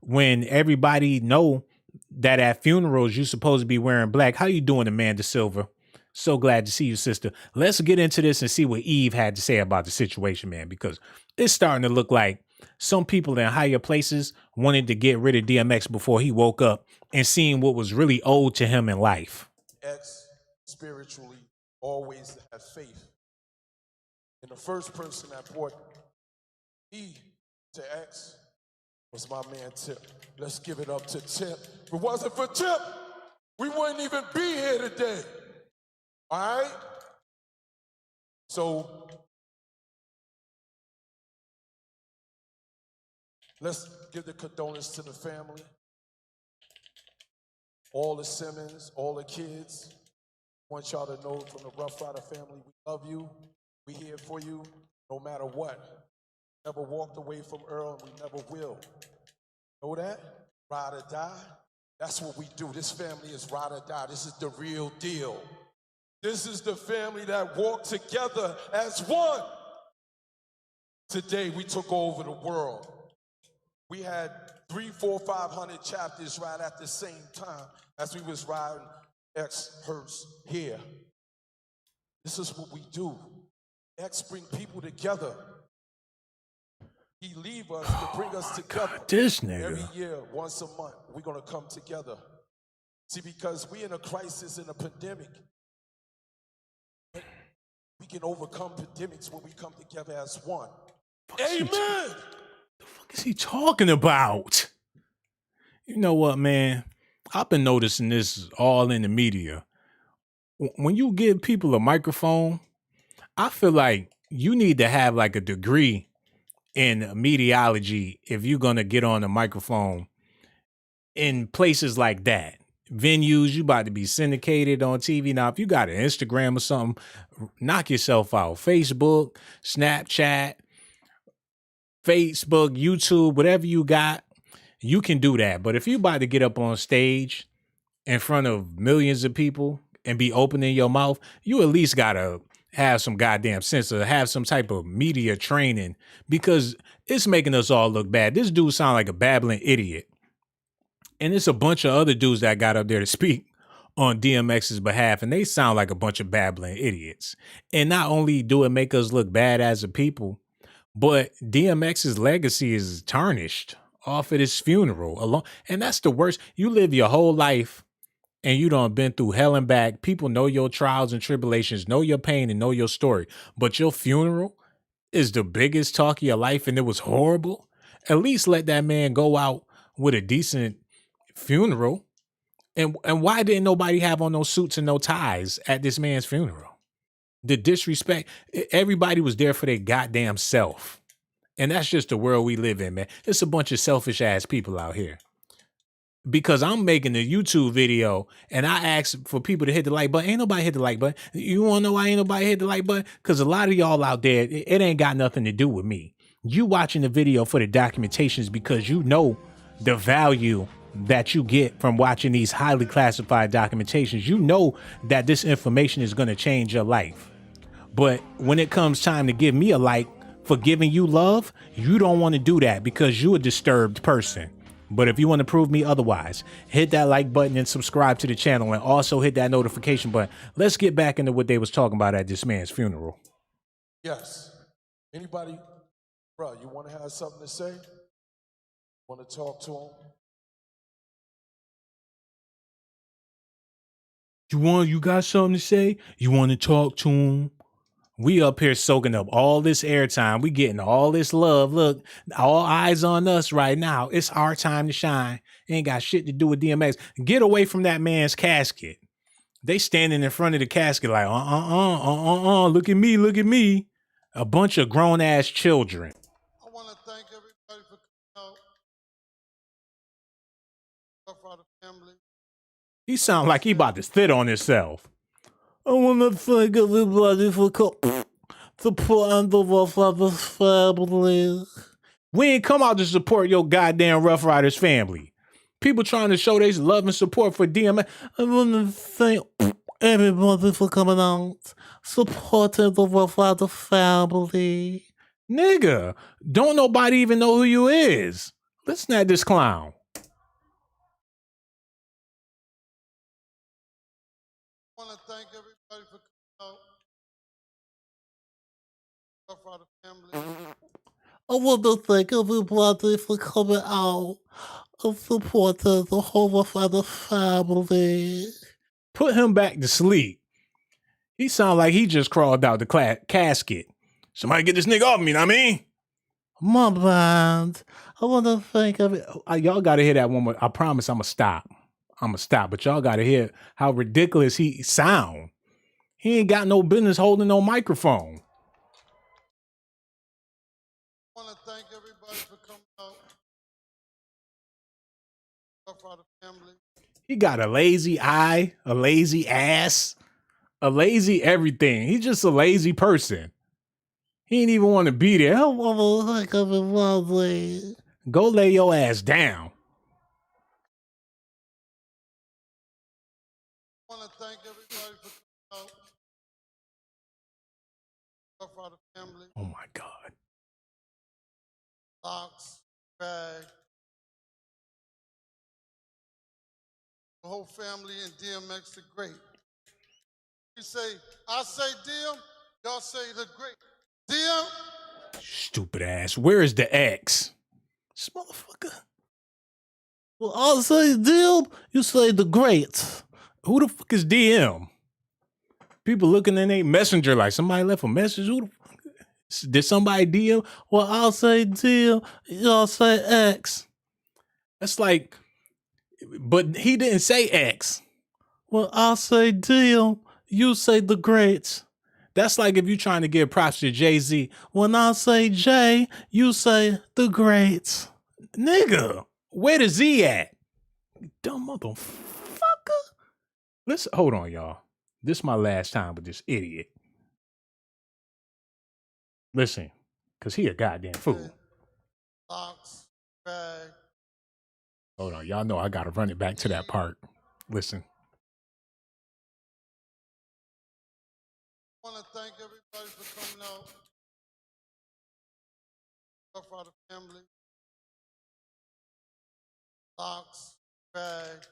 when everybody know that at funerals you're supposed to be wearing black? How you doing, Amanda Silver? So glad to see you, sister. Let's get into this and see what Eve had to say about the situation, man, because it's starting to look like some people in higher places wanted to get rid of DMX before he woke up and seeing what was really owed to him in life. X, spiritually, always have faith. And the first person that brought E to X was my man Tip. Let's give it up to Tip. If it wasn't for Tip, we wouldn't even be here today. All right? So, let's give the condolences to the family, all the Simmons, all the kids. I want y'all to know from the Ruff Ryder family, we love you. We here for you no matter what. Never walked away from Earl and we never will. Know that? Ride or die. That's what we do. This family is ride or die. This is the real deal. This is the family that walked together as one. Today, we took over the world. We had 300, 400, 500 chapters right at the same time as we was riding X Hearse here. This is what we do. X bring people together. He leave us to bring us together. God, this nigga. Every year, once a month, we're going to come together. See, because we in a crisis, in a pandemic. We can overcome pandemics when we come together as one. Amen. fuck is he talking about? You know what, man? I've been noticing this all in the media. When you give people a microphone, I feel like you need to have like a degree in mediology if you're going to get on a microphone in places like that. Venues, you about to be syndicated on TV. Now, if you got an Instagram or something, knock yourself out. Facebook, Snapchat, YouTube, whatever you got, you can do that. But if you about to get up on stage in front of millions of people and be opening your mouth, you at least gotta have some goddamn sense or have some type of media training, because it's making us all look bad. This dude sound like a babbling idiot. And it's a bunch of other dudes that got up there to speak on DMX's behalf, and they sound like a bunch of babbling idiots. And not only do it make us look bad as a people, but DMX's legacy is tarnished off at his funeral alone. And that's the worst. You live your whole life and you done been through hell and back. People know your trials and tribulations, know your pain and know your story. But your funeral is the biggest talk of your life and it was horrible. At least let that man go out with a decent funeral. And why didn't nobody have on no suits and no ties at this man's funeral? The disrespect. Everybody was there for their goddamn self. And that's just the world we live in, man. It's a bunch of selfish ass people out here. Because I'm making a YouTube video and I ask for people to hit the like button. Ain't nobody hit the like button. You want to know why ain't nobody hit the like button? Because a lot of y'all out there, it ain't got nothing to do with me. You watching the video for the documentations because you know the value that you get from watching these highly classified documentations. You know that this information is going to change your life. But when it comes time to give me a like for giving you love, you don't want to do that because you're a disturbed person. But if you want to prove me otherwise, hit that like button and subscribe to the channel and also hit that notification button. Let's get back into what they was talking about at this man's funeral. Yes. Anybody, bro, you want to have something to say? Want to talk to him? You got something to say? You want to talk to him? We up here soaking up all this airtime. We getting all this love. Look, all eyes on us right now. It's our time to shine. Ain't got shit to do with DMX. Get away from that man's casket. They standing in front of the casket like, look at me, look at me. A bunch of grown ass children. I want to thank everybody for coming out. For the family. He sound like he about to spit on himself. I want to thank everybody for supporting the Ruff Ryders family. We ain't come out to support your goddamn Ruff Ryders family. People trying to show their love and support for DMX. I want to thank everybody for coming out, supporting the Ruff Ryders family. Nigga, don't nobody even know who you is. Listen at this clown. I want to thank everybody for coming out. For the family. I want to thank everybody for coming out and supporting the whole Ruff Ryders family. Put him back to sleep. He sound like he just crawled out the casket. Somebody get this nigga off me, know what I mean? My bad. I want to thank y'all got to hear that one more. I promise I'm going to stop. But y'all got to hear how ridiculous he sound. He ain't got no business holding no microphone. I want to thank everybody for coming out. For the family. He got a lazy eye, a lazy ass, a lazy everything. He's just a lazy person. He ain't even want to be there. Go lay your ass down. I want to thank everybody for coming out. For the family. Oh my God. Ox, Rag, the whole family and DMX the Great. You say, I say DM, y'all say the Great. DM? Stupid ass. Where is the X? This motherfucker. Well, I'll say DM, you say the Great. Who the fuck is DM? People looking in a messenger like somebody left a message. Who the fuck? Did somebody DM? Well, I'll say deal. Y'all say X. That's like, but he didn't say X. Well, I'll say deal. You say the greats. That's like if you're trying to give props to Jay-Z. When I say J, you say the greats. Nigga, where the Z at? Dumb motherfucker. Listen, hold on, y'all. This is my last time with this idiot. Listen, because he a goddamn fool. Locks, bag. Hold on, y'all know I got to run it back to that part. Listen. I want to thank everybody for coming out. Ruff Ryder family. Locks, bag.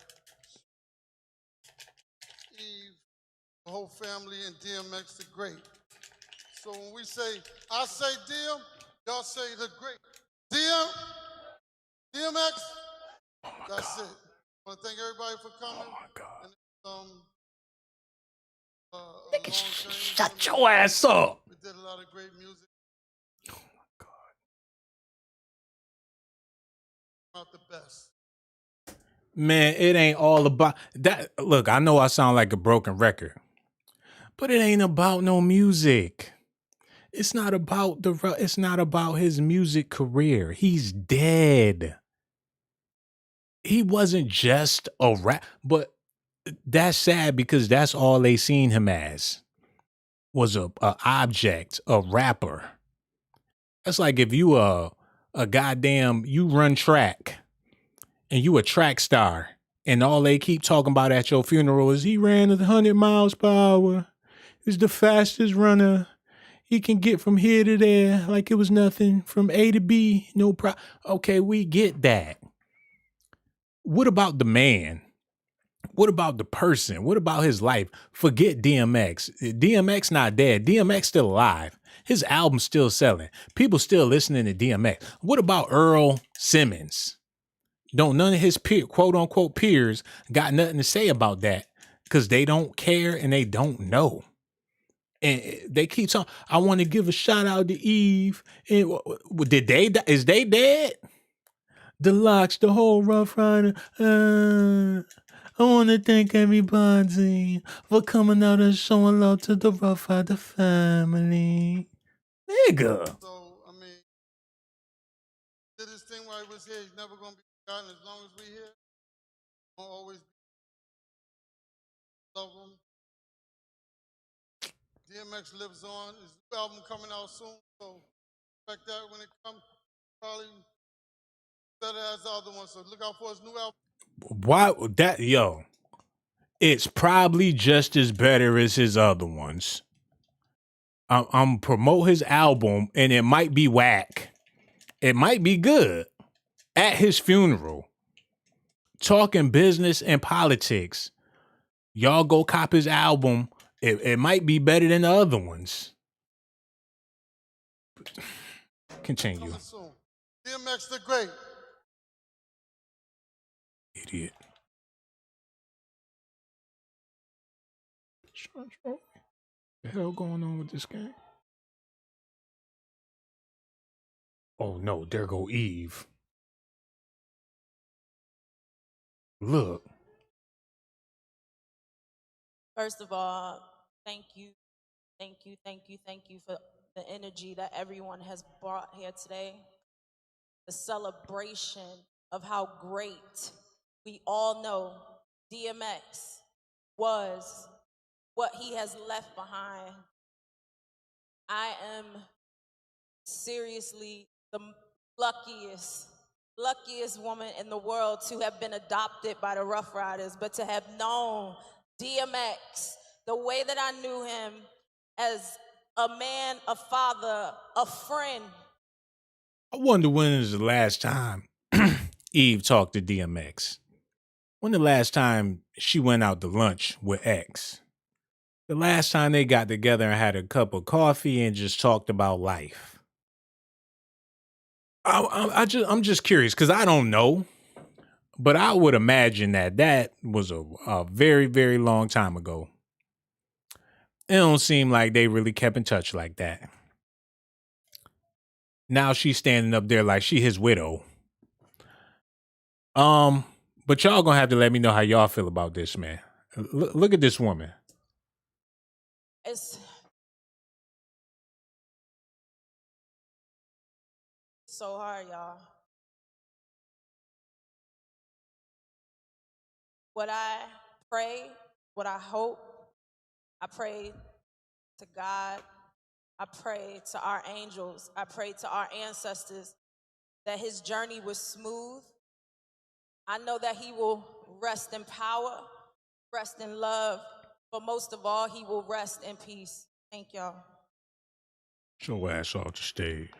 Eve, the whole family, and DMX the Great. So when we say, I say DM, y'all say the Great. DMX, that's it. I want to thank everybody for coming. Oh my God. And it's, a long journey. Shut your ass up. We did a lot of great music. Oh my God. Not the best. Man, it ain't all about that. Look, I know I sound like a broken record, but it ain't about no music. It's not about his music career. He's dead. He wasn't just a rap, but that's sad because that's all they seen him as, was a object, a rapper. That's like if you a goddamn, you run track and you a track star and all they keep talking about at your funeral is he ran at 100 miles per hour. He's the fastest runner. He can get from here to there like it was nothing, from A to B, no problem. Okay, we get that. What about the man? What about the person? What about his life? Forget DMX. DMX not dead. DMX still alive. His album's still selling. People still listening to DMX. What about Earl Simmons? Don't none of his quote unquote peers got nothing to say about that because they don't care and they don't know. And they keep talking. I want to give a shout out to Eve. And did they? Is they dead? The Locks, the whole Ruff Ryder. I want to thank everybody for coming out and showing love to the Ruff Ryder family. Nigga. So, I mean, did this thing while he was here. He's never going to be forgotten as long as we're here. I'll always love him. DMX lives on. His new album coming out soon, so expect that when it comes. Probably better as the other one, so look out for his new album. Why that, yo? It's probably just as better as his other ones. I'm promote his album, and it might be whack. It might be good. At his funeral, talking business and politics. Y'all go cop his album. It might be better than the other ones. Continue. DMX the Great. Idiot. What the hell going on with this game? Oh no, there go Eve. Look. First of all, thank you for the energy that everyone has brought here today. The celebration of how great we all know DMX was, what he has left behind. I am seriously the luckiest woman in the world to have been adopted by the Ruff Ryders, but to have known DMX the way that I knew him, as a man, a father, a friend. I wonder when is the last time Eve talked to DMX. When the last time she went out to lunch with X? The last time they got together and had a cup of coffee and just talked about life. I'm just curious because I don't know, but I would imagine that was a very, very long time ago. It don't seem like they really kept in touch like that. Now she's standing up there like she his widow. But y'all gonna have to let me know how y'all feel about this, man. Look at this woman. It's so hard, y'all. What I pray, what I hope, I pray to God, I pray to our angels, I pray to our ancestors that his journey was smooth. I know that he will rest in power, rest in love, but most of all, he will rest in peace. Thank y'all. Get your ass off the stage.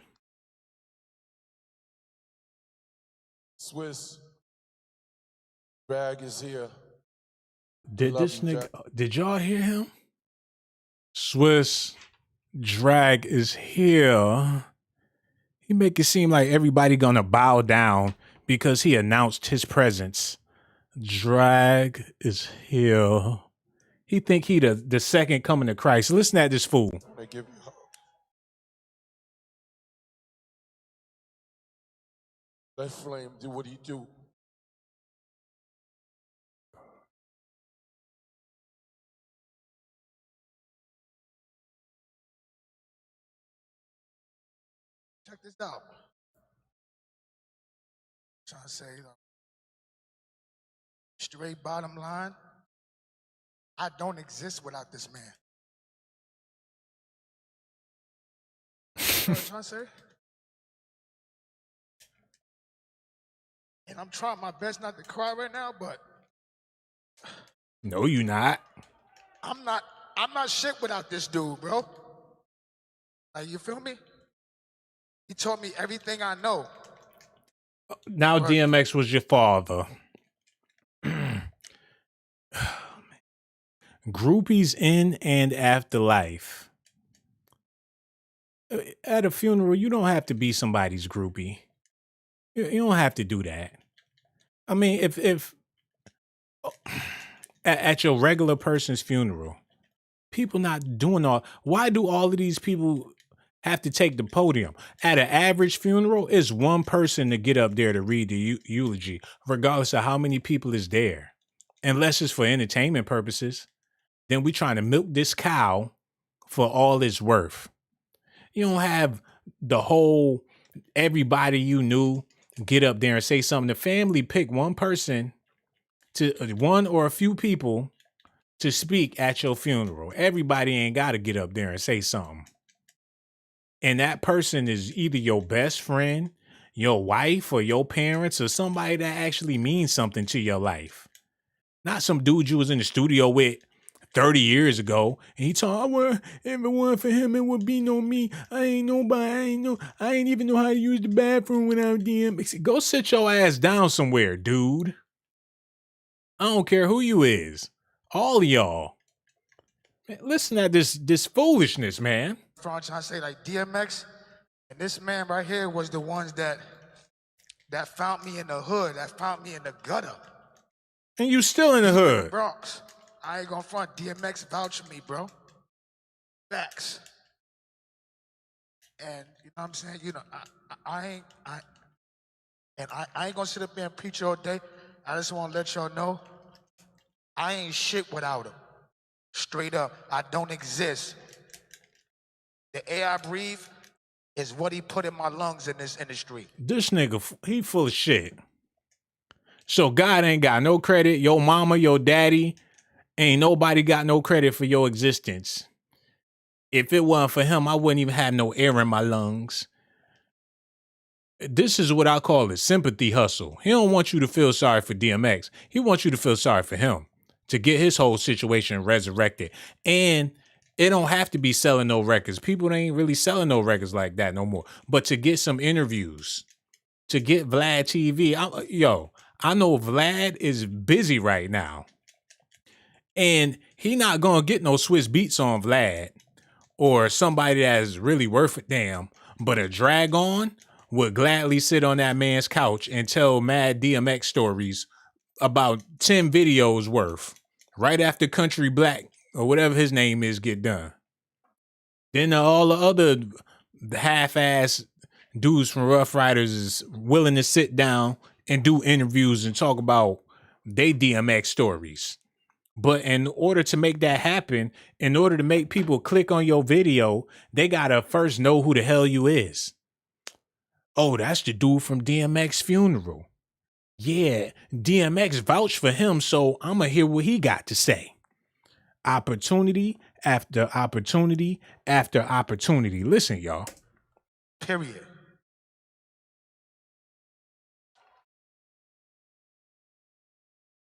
Swizz, Drag is here. Did Love this you, nigga? Jack. Did y'all hear him? Swizz Drag is here. He make it seem like everybody gonna bow down because he announced his presence. Drag is here. He think he the second coming of Christ. Listen at this fool. They give you hope. Let Flame do what he do. Check this out. Trying to say, straight bottom line, I don't exist without this man. You know what I'm trying to say? And I'm trying my best not to cry right now, but No, you not. I'm not shit without this dude, bro. Like, you feel me? He taught me everything I know. Now DMX was your father. Groupies in and after life. At a funeral, you don't have to be somebody's groupie. You don't have to do that. I mean, if at your regular person's funeral, people not doing all. Why do all of these people have to take the podium? At an average funeral, it's one person to get up there to read the eulogy, regardless of how many people is there. Unless it's for entertainment purposes, then we trying to milk this cow for all it's worth. You don't have the whole everybody you knew get up there and say something. The family pick one person to one or a few people to speak at your funeral. Everybody ain't got to get up there and say something. And that person is either your best friend, your wife, or your parents, or somebody that actually means something to your life. Not some dude you was in the studio with 30 years ago, and he told, well, if it weren't for him, it would be no me. I ain't nobody. I ain't even know how to use the bathroom without DMX. Go sit your ass down somewhere, dude. I don't care who you is. All of y'all. Man, listen at this foolishness, man. I'm trying to say, like, DMX and this man right here was the ones that found me in the hood, that found me in the gutter. And you still in the hood. Bronx. I ain't gonna front. DMX vouch for me, bro. Facts. And you know what I'm saying? You know, I ain't gonna sit up there and preach all day. I just wanna let y'all know I ain't shit without him. Straight up. I don't exist. The air I breathe is what he put in my lungs in this industry. This nigga, he full of shit. So God ain't got no credit. Your mama, your daddy, ain't nobody got no credit for your existence. If it wasn't for him, I wouldn't even have no air in my lungs. This is what I call a sympathy hustle. He don't want you to feel sorry for DMX. He wants you to feel sorry for him to get his whole situation resurrected. And it don't have to be selling no records. People ain't really selling no records like that no more. But to get some interviews, to get Vlad TV. I know Vlad is busy right now. And he not gonna get no Swizz Beatz on Vlad or somebody that's really worth a damn. But a Dragon would gladly sit on that man's couch and tell mad DMX stories about 10 videos worth right after Country Black or whatever his name is get done. Then all the other half-ass dudes from Ruff Ryders is willing to sit down and do interviews and talk about they DMX stories. But in order to make that happen, in order to make people click on your video, they gotta first know who the hell you is. Oh, that's the dude from DMX Funeral. Yeah, DMX vouched for him, so I'ma hear what he got to say. Opportunity after opportunity after opportunity. Listen, y'all. Period.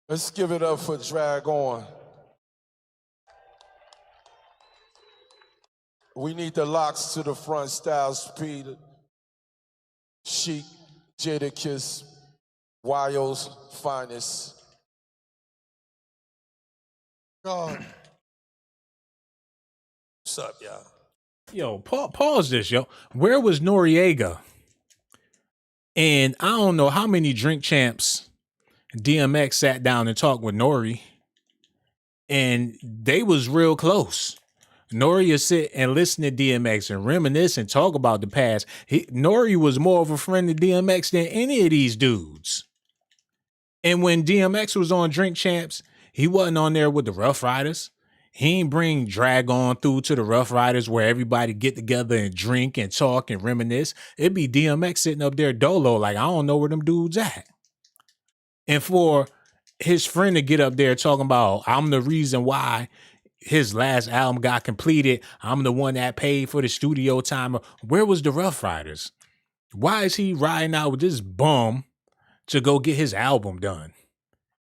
Let's give it up for Drag On. We need the locks to the front, Styles P, Chic, Jadakiss, Wyo's finest. God. What's up, y'all? Yo, pause this, yo. Where was Noriega? And I don't know how many drink champs DMX sat down and talked with Nori. And they was real close. Nori would sit and listen to DMX and reminisce and talk about the past. Nori was more of a friend to DMX than any of these dudes. And when DMX was on Drink Champs, he wasn't on there with the Ruff Ryders. He ain't bring Drag On through to the Ruff Ryders where everybody get together and drink and talk and reminisce. It'd be DMX sitting up there dolo like, I don't know where them dudes at. And for his friend to get up there talking about, I'm the reason why his last album got completed. I'm the one that paid for the studio time. Where was the Ruff Ryders? Why is he riding out with this bum to go get his album done?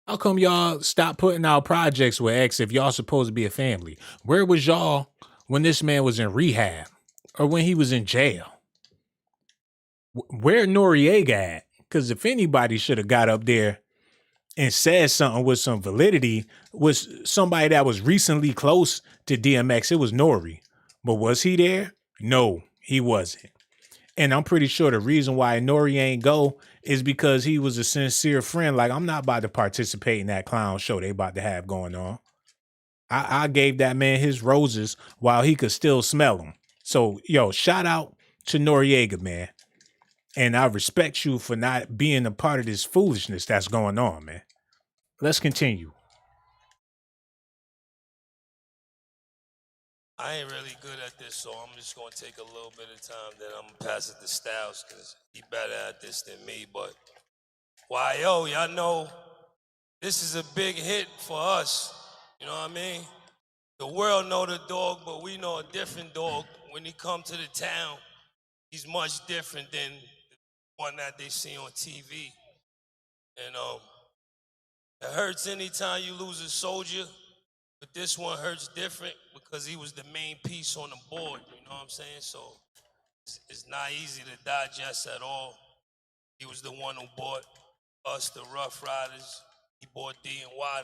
How come y'all stop putting out projects with X if y'all supposed to be a family? Where was y'all when this man was in rehab or when he was in jail? Where Noriega at? Because if anybody should have got up there and said something with some validity, was somebody that was recently close to DMX. It was Nori. But was he there? No, he wasn't. And I'm pretty sure the reason why Nori ain't go is because he was a sincere friend. Like, I'm not about to participate in that clown show they about to have going on. I gave that man his roses while he could still smell them. So, yo, shout out to Noriega, man. And I respect you for not being a part of this foolishness that's going on, man. Let's continue. I ain't really good at this, so I'm just gonna take a little bit of time, then I'm gonna pass it to Styles, because he better at this than me. But yo, y'all know this is a big hit for us. You know what I mean? The world know the dog, but we know a different dog. When he come to the town, he's much different than the one that they see on TV. And it hurts anytime you lose a soldier, but this one hurts different because he was the main piece on the board, you know what I'm saying? So it's not easy to digest at all. He was the one who brought us, the Ruff Ryders. He brought D and Y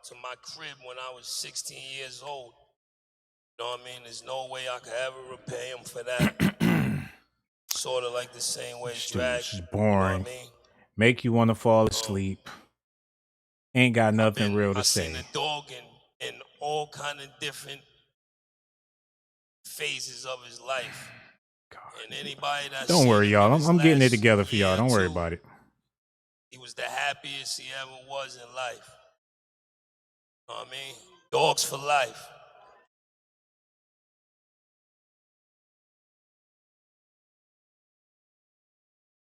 to my crib when I was 16 years old. You know what I mean? There's no way I could ever repay him for that. Sort of like the same way Drag. It's boring. You know what I mean? Make you want to fall asleep. Ain't got nothing real to say. I seen the dog in all kind of different phases of his life. God. And anybody that's Don't worry, y'all. I'm getting it together for y'all. Don't worry about it. He was the happiest he ever was in life. You know what I mean? Dogs for life.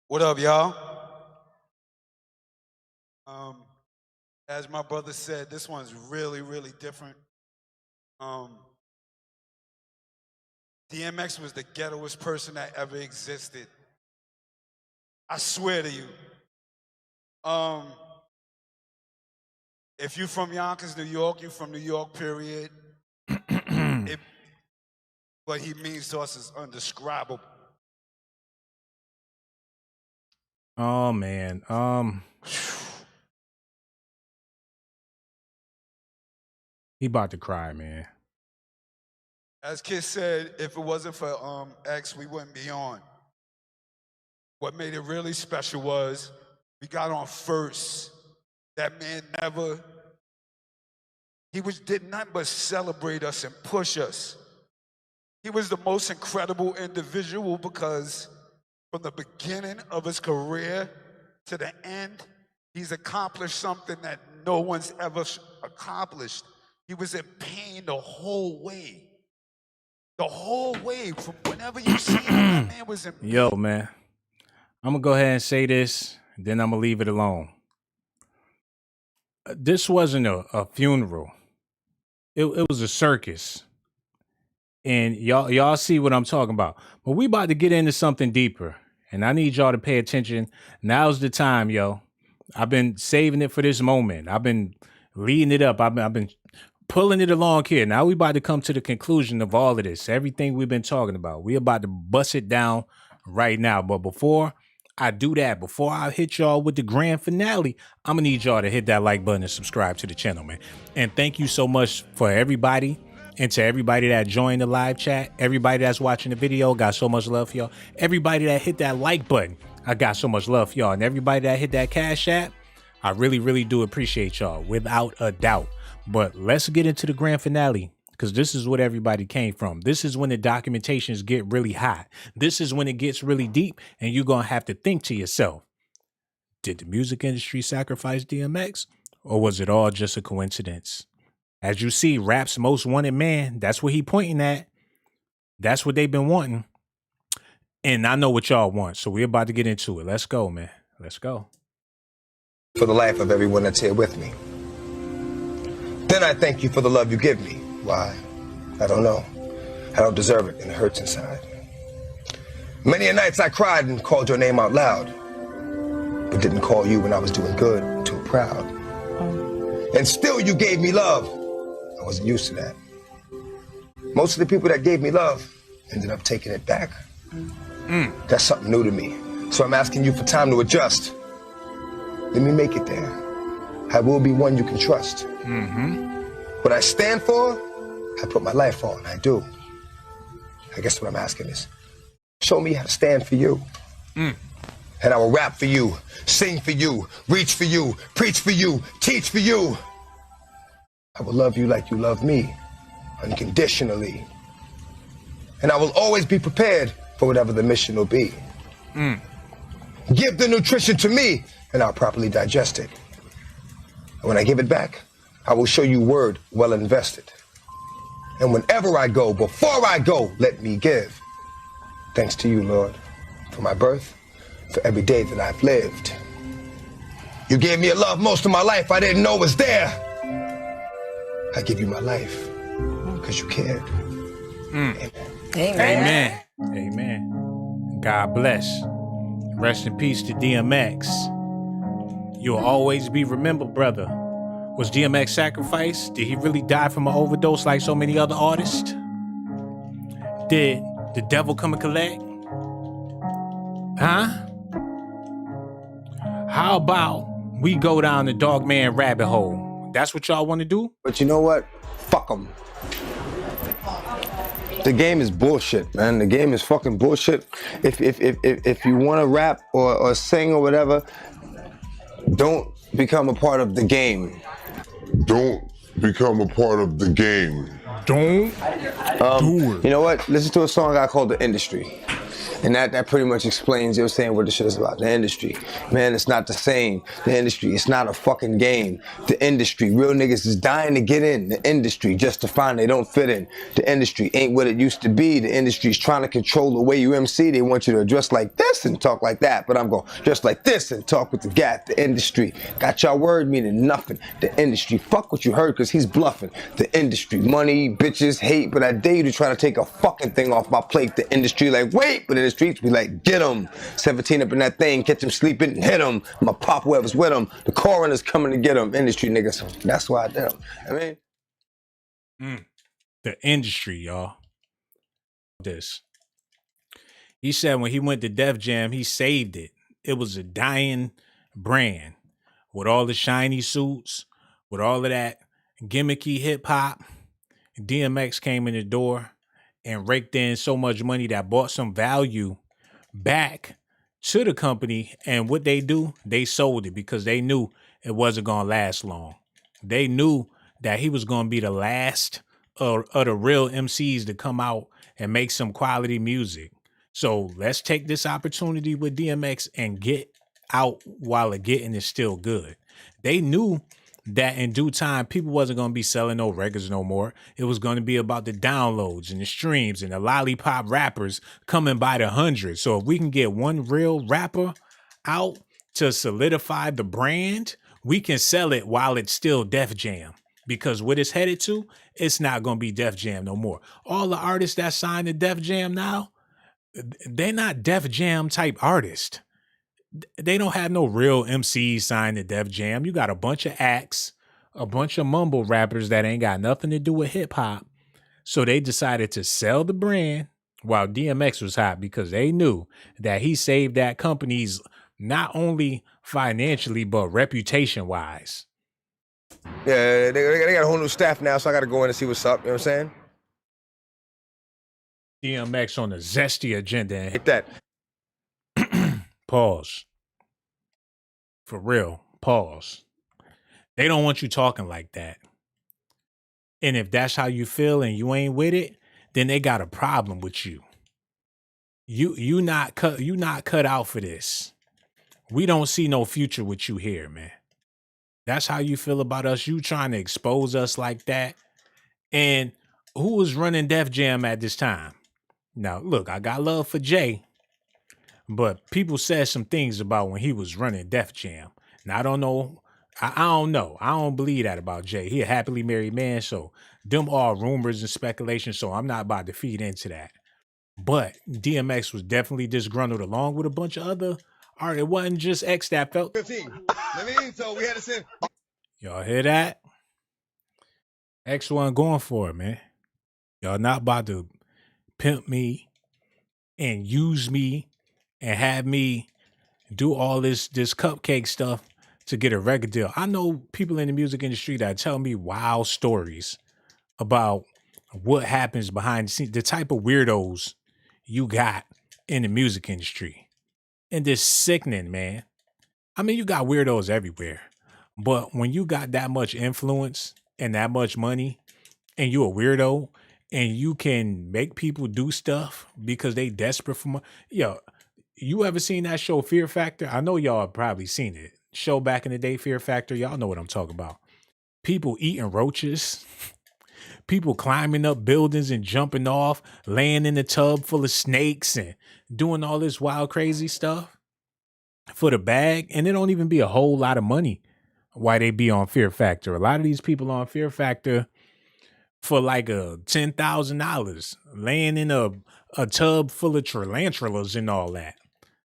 What up, y'all? As my brother said, this one's really, really different. DMX was the ghettoest person that ever existed. I swear to you. If you're from Yonkers, New York, you're from New York, period. What he means to us is undescribable. Oh man. He about to cry, man. As Kid said, if it wasn't for X, we wouldn't be on. What made it really special was we got on first. That man did nothing but celebrate us and push us. He was the most incredible individual because from the beginning of his career to the end, he's accomplished something that no one's ever accomplished. He was in pain the whole way. The whole way, from whenever you see him, that man was in pain. Yo, man. I'm going to go ahead and say this, then I'm going to leave it alone. This wasn't a funeral. It was a circus. And y'all see what I'm talking about. But we about to get into something deeper. And I need y'all to pay attention. Now's the time, yo. I've been saving it for this moment. I've been leading it up. I've been pulling it along here. Now we about to come to the conclusion of all of this. Everything we've been talking about. We about to bust it down right now. But before I do that, before I hit y'all with the grand finale, I'm going to need y'all to hit that like button and subscribe to the channel, man. And thank you so much for everybody. And to everybody that joined the live chat, everybody that's watching the video, got so much love for y'all. Everybody that hit that like button, I got so much love for y'all. And everybody that hit that Cash App, I really, really do appreciate y'all, without a doubt. But let's get into the grand finale, because this is what everybody came from. This is when the documentations get really hot. This is when it gets really deep, and you're going to have to think to yourself, did the music industry sacrifice DMX, or was it all just a coincidence? As you see, rap's most wanted man, that's what he pointing at. That's what they've been wanting. And I know what y'all want, so we're about to get into it. Let's go, man. Let's go. For the life of everyone that's here with me. Then I thank you for the love you give me. Why? I don't know. I don't deserve it, and it hurts inside. Many a nights I cried and called your name out loud, but didn't call you when I was doing good, too proud. And still you gave me love. I wasn't used to that. Most of the people that gave me love ended up taking it back. That's something new to me. So I'm asking you for time to adjust. Let me make it there. I will be one you can trust. What I stand for, I put my life on. I do. I guess what I'm asking is, show me how to stand for you. And I will rap for you, sing for you, reach for you, preach for you, teach for you. I will love you like you love me, unconditionally. And I will always be prepared for whatever the mission will be. Give the nutrition to me, and I'll properly digest it. And when I give it back, I will show you word well invested. And whenever I go, before I go, let me give. Thanks to you, Lord, for my birth, for every day that I've lived. You gave me a love most of my life I didn't know was there. I give you my life because you cared. Amen. Amen. Amen. God bless. Rest in peace to DMX. You'll always be remembered, brother. Was DMX sacrificed? Did he really die from an overdose like so many other artists? Did the devil come and collect? Huh? How about we go down the dog man rabbit hole? That's what y'all want to do? But you know what? Fuck them. The game is bullshit, man. The game is fucking bullshit. If you want to rap or sing or whatever, don't become a part of the game. Don't become a part of the game. Don't do it. You know what? Listen to a song I called The Industry. And that pretty much explains, you know what I'm saying, what the shit is about. The industry. Man, it's not the same. The industry, it's not a fucking game. The industry, real niggas is dying to get in the industry just to find they don't fit in. The industry ain't what it used to be. The industry's trying to control the way you MC. They want you to dress like this and talk like that. But I'm going to dress like this and talk with the gap. The industry got y'all word meaning nothing. The industry, fuck what you heard because he's bluffing. The industry, money, bitches, hate. But I dare you to try to take a fucking thing off my plate. The industry like, wait, but in the streets, we like, get him. 17 up in that thing, catch him sleeping, hit him. My pop whoever's with him. The coroner's coming to get him. Industry niggas. That's why I did him. I mean. The industry, y'all. This. He said when he went to Def Jam, he saved it. It was a dying brand with all the shiny suits, with all of that gimmicky hip hop. DMX came in the door and raked in so much money that brought some value back to the company. And what they do, they sold it because they knew it wasn't going to last long. They knew that he was going to be the last of the real MCs to come out and make some quality music. So let's take this opportunity with DMX and get out while the getting is still good. They knew that in due time, people wasn't going to be selling no records no more. It was going to be about the downloads and the streams and the lollipop rappers coming by the hundreds. So if we can get one real rapper out to solidify the brand, we can sell it while it's still Def Jam. Because what it's headed to, it's not going to be Def Jam no more. All the artists that signed to Def Jam now, they're not Def Jam type artists. They don't have no real MCs signed to Def Jam. You got a bunch of acts, a bunch of mumble rappers that ain't got nothing to do with hip hop. So they decided to sell the brand while DMX was hot because they knew that he saved that company's not only financially, but reputation wise. Yeah, they got a whole new staff now, so I got to go in and see what's up. You know what I'm saying? DMX on the zesty agenda. Like that. Pause. For real. Pause. They don't want you talking like that. And if that's how you feel and you ain't with it, then they got a problem with you. You not cut out for this. We don't see no future with you here, man. That's how you feel about us. You trying to expose us like that. And who was running Def Jam at this time? Now, look, I got love for Jay, but people said some things about when he was running Def Jam. Now, I don't know. I don't know. I don't believe that about Jay. He a happily married man, so them all rumors and speculation, so I'm not about to feed into that. But DMX was definitely disgruntled along with a bunch of other art. It wasn't just X that felt. 15. So we had to send. Y'all hear that? X wasn't going for it, man. Y'all not about to pimp me and use me and have me do all this cupcake stuff to get a record deal. I know people in the music industry that tell me wild stories about what happens behind the scenes, the type of weirdos you got in the music industry. And this sickening, man. I mean, you got weirdos everywhere. But when you got that much influence and that much money and you a weirdo and you can make people do stuff because they desperate for money. Yo, you ever seen that show Fear Factor? I know y'all have probably seen it. Show back in the day, Fear Factor. Y'all know what I'm talking about. People eating roaches. People climbing up buildings and jumping off, laying in the tub full of snakes and doing all this wild, crazy stuff for the bag. And it don't even be a whole lot of money why they be on Fear Factor. A lot of these people on Fear Factor for like $10,000 laying in a tub full of tarantulas and all that.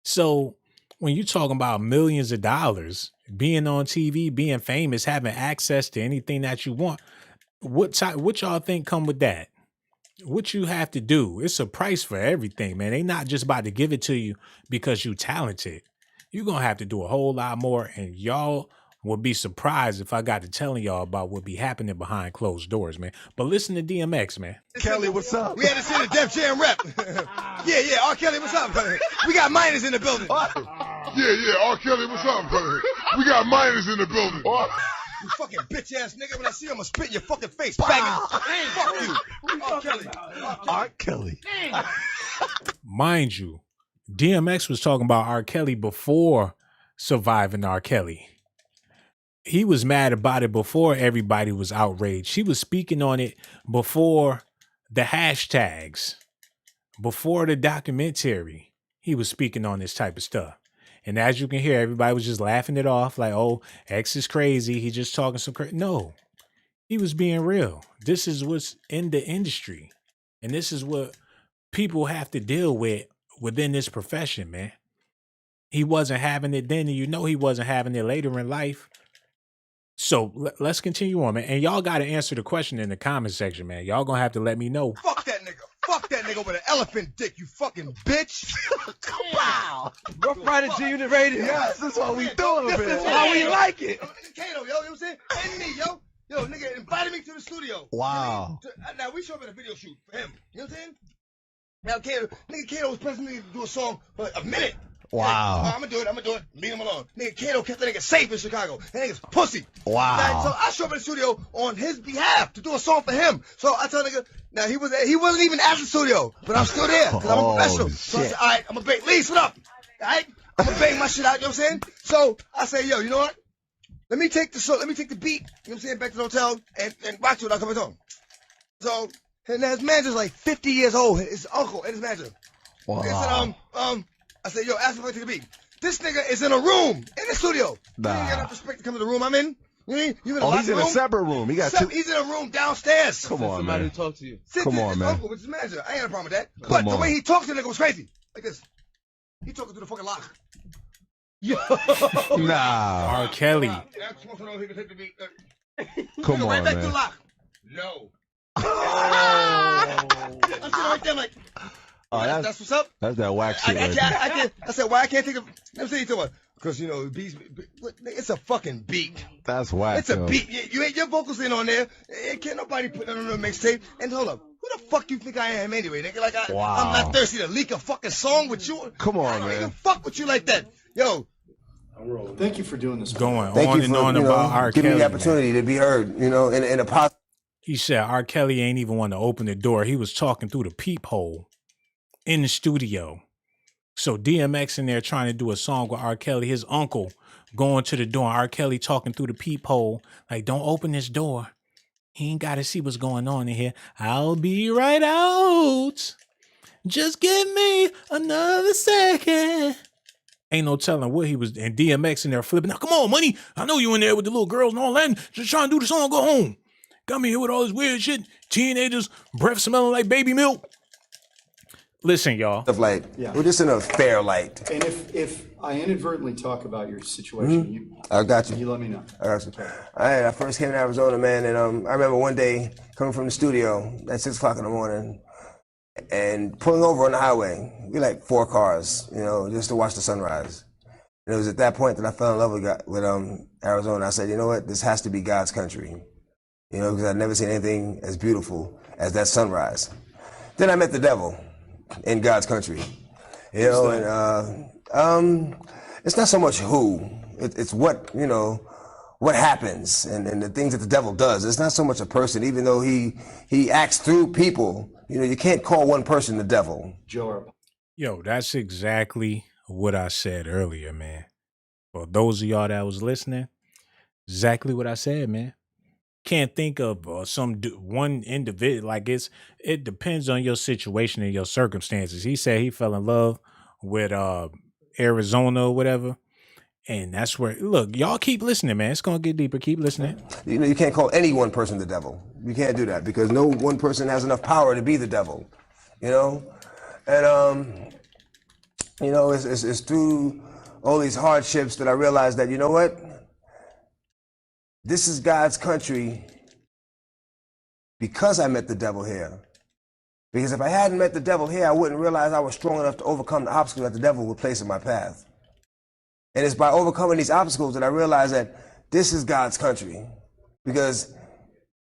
So when you're talking about millions of dollars, being on TV, being famous, having access to anything that you want, what y'all think come with that? What you have to do? It's a price for everything, man. They not just about to give it to you because you talented. You're going to have to do a whole lot more, and y'all would be surprised if I got to telling y'all about what be happening behind closed doors, man. But listen to DMX, man. Kelly, what's up? We had to send a Def Jam rep. yeah, R. Kelly, what's up? We got minors in the building. Yeah, R. Kelly, what's up? We got minors in the building. You fucking bitch ass nigga, when I see you, I'm gonna spit in your fucking face. Faggot. Fuck you. R. Kelly. R. Kelly. Mind you, DMX was talking about R. Kelly before surviving R. Kelly. He was mad about it before everybody was outraged. He was speaking on it before the hashtags, before the documentary. He was speaking on this type of stuff. And as you can hear, everybody was just laughing it off like, oh, X is crazy. He's just talking some crazy. No, he was being real. This is what's in the industry. And this is what people have to deal with within this profession, man. He wasn't having it then, and you know he wasn't having it later in life. So let's continue on, man. And y'all got to answer the question in the comment section, man. Y'all going to have to let me know. Fuck that nigga. Fuck that nigga with an elephant dick, you fucking bitch. Wow. Ruff Ryders Unit Radio. Yes, this is what we doing, man. This is how we like it. Kato, yo, you know what I'm saying? And me, yo. Yo, nigga invited me to the studio. Wow. Now, we show up at a video shoot for him. You know what I'm saying? Now, Kato was pressing me to do a song for a minute. Wow. I'm gonna do it. Leave him alone. Nigga, Kato kept that nigga safe in Chicago. That nigga's pussy. Wow. Right? So I show up in the studio on his behalf to do a song for him. So I tell nigga, now he wasn't even at the studio, but I'm still there because I'm a professional. So I said, all right, I'm gonna bang. Lease, what up? All right, I'm gonna bang my shit out. You know what I'm saying? So I say, yo, you know what? Let me take the beat. You know what I'm saying? Back to the hotel and watch it when I come home. So and his manager's like 50 years old. His uncle and his manager. Wow. I said, yo, ask him if I take the beat. This nigga is in a room in the studio. Nah. You ain't got enough respect to come to the room I'm in. You in a He's in a separate room. He got two. He's in a room downstairs. Come on, man. Talk to you. Come on, his man. uncle with his manager. I ain't got a problem with that. Come But the on. way he talks to the nigga was crazy. Like this. He talking through the fucking lock. Yo. Nah. R. Kelly. Yeah, I'm supposed to know he can take the beat. Come Go on, right back to man. the lock. No. I'm sitting right there like, Oh, that's what's up. That's that whack shit. right there. I can't. I said, why I can't take a. Let me say to what? Because you know, beats. It's a fucking beat. That's whack. It's a yo. beat. You ain't your vocals in on there. Can't nobody put that on a mixtape. And hold up, who the fuck you think I am anyway? Nigga, like Wow. I'm not thirsty to leak a fucking song with you. Come on, I don't man. even fuck with you like that, yo. Thank you for doing this. Going Thank on you and for on about R. giving Kelly. me the man. opportunity to be heard. You know, in a positive. He said R. Kelly ain't even want to open the door. He was talking through the peephole in the studio. So DMX in there trying to do a song with R. Kelly, his uncle going to the door, R. Kelly talking through the peephole, like, don't open this door. He ain't got to see what's going on in here. I'll be right out. Just give me another second. Ain't no telling what he was, and DMX in there flipping. Now, come on, money. I know you in there with the little girls and all that. Just trying to do the song, go home. Got me here with all this weird shit. Teenagers, breath smelling like baby milk. Listen, y'all. Of like, Yeah. we're just in a fair light. And if I inadvertently talk about your situation, I got you. you let me know. I got you. I first came to Arizona, man, and I remember one day coming from the studio at 6 o'clock in the morning and pulling over on the highway. We like 4 cars, you know, just to watch the sunrise. And it was at that point that I fell in love with Arizona. I said, you know what, this has to be God's country. You know, because I'd never seen anything as beautiful as that sunrise. Then I met the devil in God's country. You know, and it's not so much who, it's what, you know, what happens and the things that the devil does. It's not so much a person, even though he acts through people. You know, you can't call one person the devil. Yo, that's exactly what I said earlier, man. For those of y'all that was listening, exactly what I said, man. Can't think of one individual. Like it depends on your situation and your circumstances. He said he fell in love with Arizona or whatever, and that's where. Look, y'all keep listening, man. It's gonna get deeper. Keep listening. You know, you can't call any one person the devil. You can't do that because no one person has enough power to be the devil. You know, and you know, it's through all these hardships that I realized that, you know what, this is God's country because I met the devil here. Because if I hadn't met the devil here, I wouldn't realize I was strong enough to overcome the obstacles that the devil would place in my path. And it's by overcoming these obstacles that I realized that this is God's country because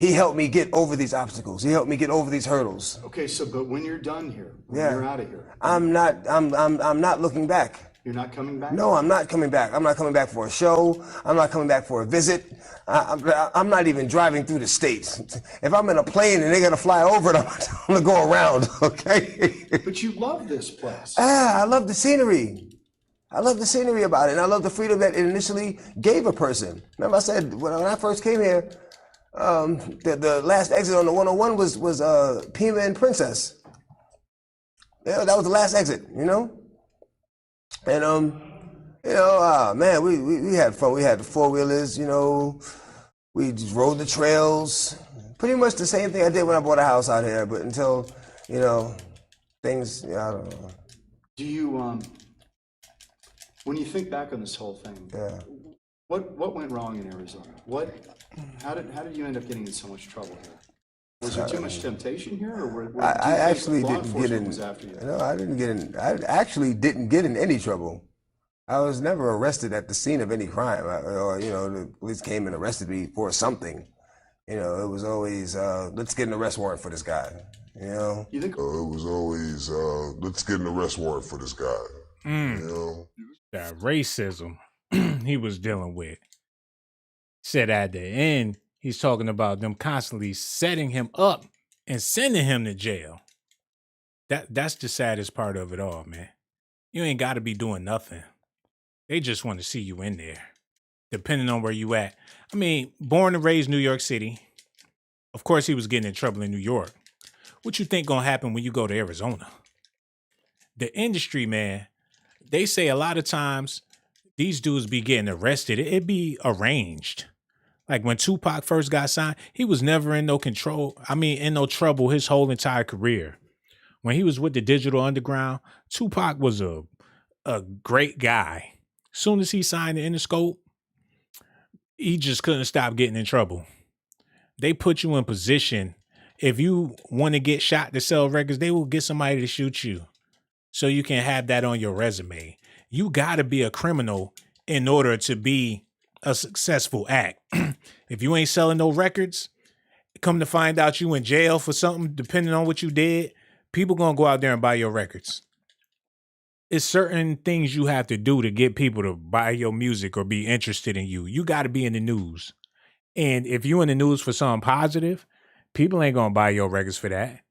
he helped me get over these obstacles. He helped me get over these hurdles. Okay, so but when you're done here, when Yeah. you're out of here, I'm not looking back. you're not coming back? No, I'm not coming back. I'm not coming back for a show. I'm not coming back for a visit. I'm not even driving through the states. If I'm in a plane and they gotta fly over it, I'm gonna go around, okay? But you love this place. I love the scenery. I love the scenery about it, and I love the freedom that it initially gave a person. Remember I said, when I first came here, the last exit on the 101 was Pima and Princess. Yeah, that was the last exit, you know? And you know, man, we had fun. We had the 4-wheelers, you know. We just rode the trails. Pretty much the same thing I did when I bought a house out here, but until, you know, things, I don't know. Do you, when you think back on this whole thing, what went wrong in Arizona? How did you end up getting in so much trouble here? Was there too much temptation here, or I actually didn't get in. Was after you? No, I didn't get in. I actually didn't get in any trouble. I was never arrested at the scene of any crime, or you know, the police came and arrested me for something. You know, it was always let's get an arrest warrant for this guy. You know, it was always let's get an arrest warrant for this guy. That racism he was dealing with. Said at the end, he's talking about them constantly setting him up and sending him to jail. That's the saddest part of it all, man. You ain't got to be doing nothing. They just want to see you in there, depending on where you at. I mean, born and raised New York City. Of course, he was getting in trouble in New York. What you think gonna happen when you go to Arizona? The industry, man, they say a lot of times these dudes be getting arrested. It be arranged. Like when Tupac first got signed, he was never in no trouble his whole entire career. When he was with the Digital Underground, Tupac was a great guy. Soon as he signed the Interscope, he just couldn't stop getting in trouble. They put you in position. If you want to get shot to sell records, they will get somebody to shoot you so you can have that on your resume. You got to be a criminal in order to be a successful act. If you ain't selling no records, come to find out you in jail for something, depending on what you did, people going to go out there and buy your records. It's certain things you have to do to get people to buy your music or be interested in you. You got to be in the news. And if you in the news for something positive, people ain't going to buy your records for that.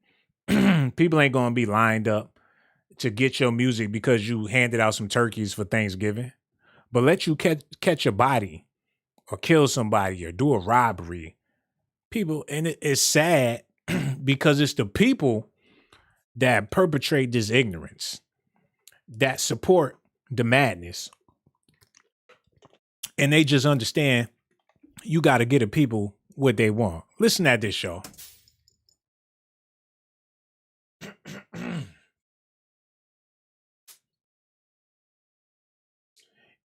People ain't going to be lined up to get your music because you handed out some turkeys for Thanksgiving. But let you catch a body or kill somebody or do a robbery. People, and it's sad because it's the people that perpetrate this ignorance, that support the madness. And they just understand you got to get the people what they want. Listen at this, y'all.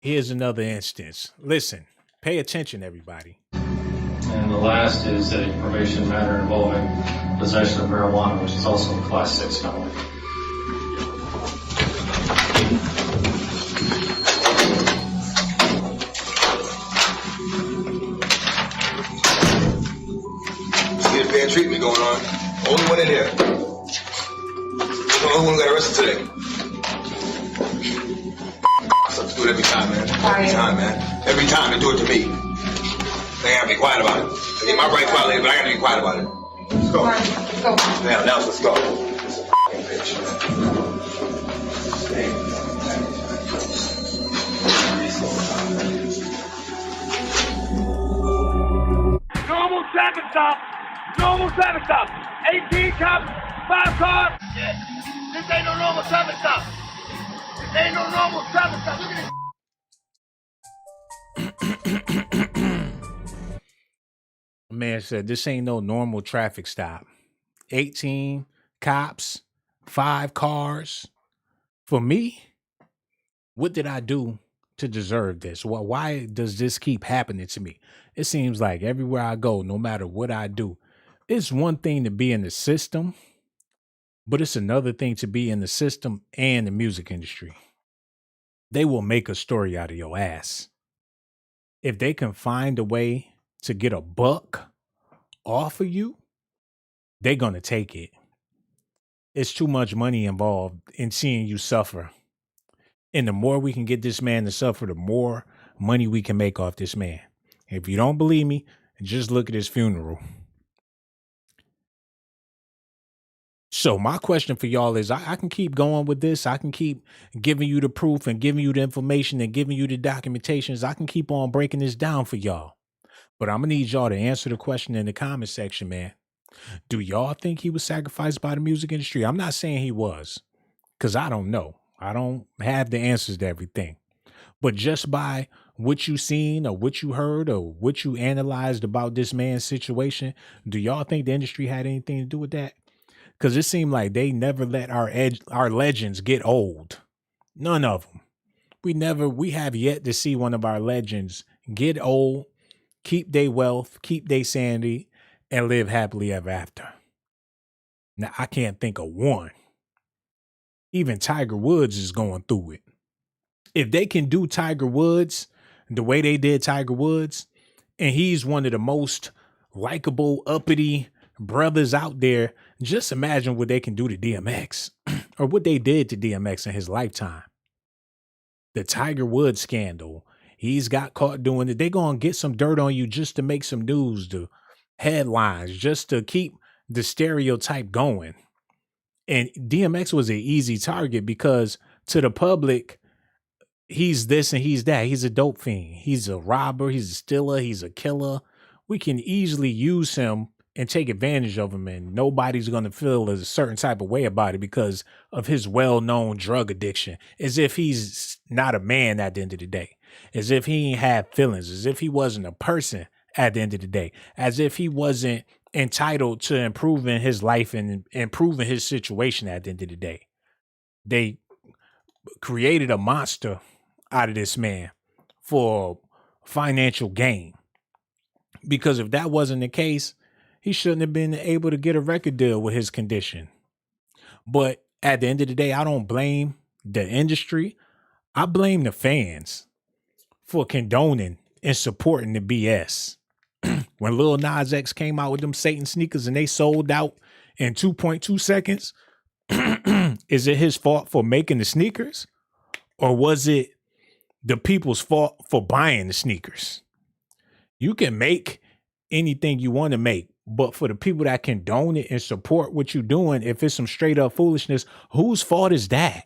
Here's another instance. Listen, pay attention, everybody. And the last is a probation matter involving possession of marijuana, which is also a Class 6 felony. See the bad treatment going on. Only one in here. The only one got arrested today. Stuff to do it every time, man. Every time, man. Every time they do it to me. They gotta be quiet about it. I get my rights violated, but I gotta be quiet about it. Let's go. Let's go. Now let's go. This is a fucking bitch, Normal traffic stop. Normal traffic stop. 18 cops, 5 cars. Yeah. This ain't no normal traffic stop. This ain't no normal traffic stop. Look at this. Man said, this ain't no normal traffic stop. 18 cops, 5 cars. For me, what did I do to deserve this? Why does this keep happening to me? It seems like everywhere I go, no matter what I do, it's one thing to be in the system, but it's another thing to be in the system and the music industry. They will make a story out of your ass. If they can find a way to get a buck off of you, they're going to take it. It's too much money involved in seeing you suffer. And the more we can get this man to suffer, the more money we can make off this man. If you don't believe me, just look at his funeral. So my question for y'all is, I can keep going with this. I can keep giving you the proof and giving you the information and giving you the documentations. I can keep on breaking this down for y'all. But I'm going to need y'all to answer the question in the comment section, man. Do y'all think he was sacrificed by the music industry? I'm not saying he was, because I don't know. I don't have the answers to everything. But just by what you seen or what you heard or what you analyzed about this man's situation, do y'all think the industry had anything to do with that? Because it seemed like they never let our legends get old. None of them. We have yet to see one of our legends get old, keep their wealth, keep their sanity, and live happily ever after. Now, I can't think of one. Even Tiger Woods is going through it. If they can do Tiger Woods the way they did Tiger Woods, and he's one of the most likable, uppity brothers out there, just imagine what they can do to DMX or what they did to DMX in his lifetime. The Tiger Woods scandal. He's got caught doing it. They're going to get some dirt on you just to make some news, the headlines, just to keep the stereotype going. And DMX was an easy target because to the public, he's this and he's that. He's a dope fiend. He's a robber. He's a stealer. He's a killer. We can easily use him and take advantage of him, and nobody's going to feel a certain type of way about it because of his well-known drug addiction, as if he's not a man at the end of the day, as if he ain't had feelings, as if he wasn't a person at the end of the day, as if he wasn't entitled to improving his life and improving his situation at the end of the day. They created a monster out of this man for financial gain, because if that wasn't the case, he shouldn't have been able to get a record deal with his condition. But at the end of the day, I don't blame the industry. I blame the fans for condoning and supporting the BS. When Lil Nas X came out with them Satan sneakers and they sold out in 2.2 seconds, is it his fault for making the sneakers? Or was it the people's fault for buying the sneakers? You can make anything you want to make, but for the people that condone it and support what you're doing, if it's some straight up foolishness, whose fault is that?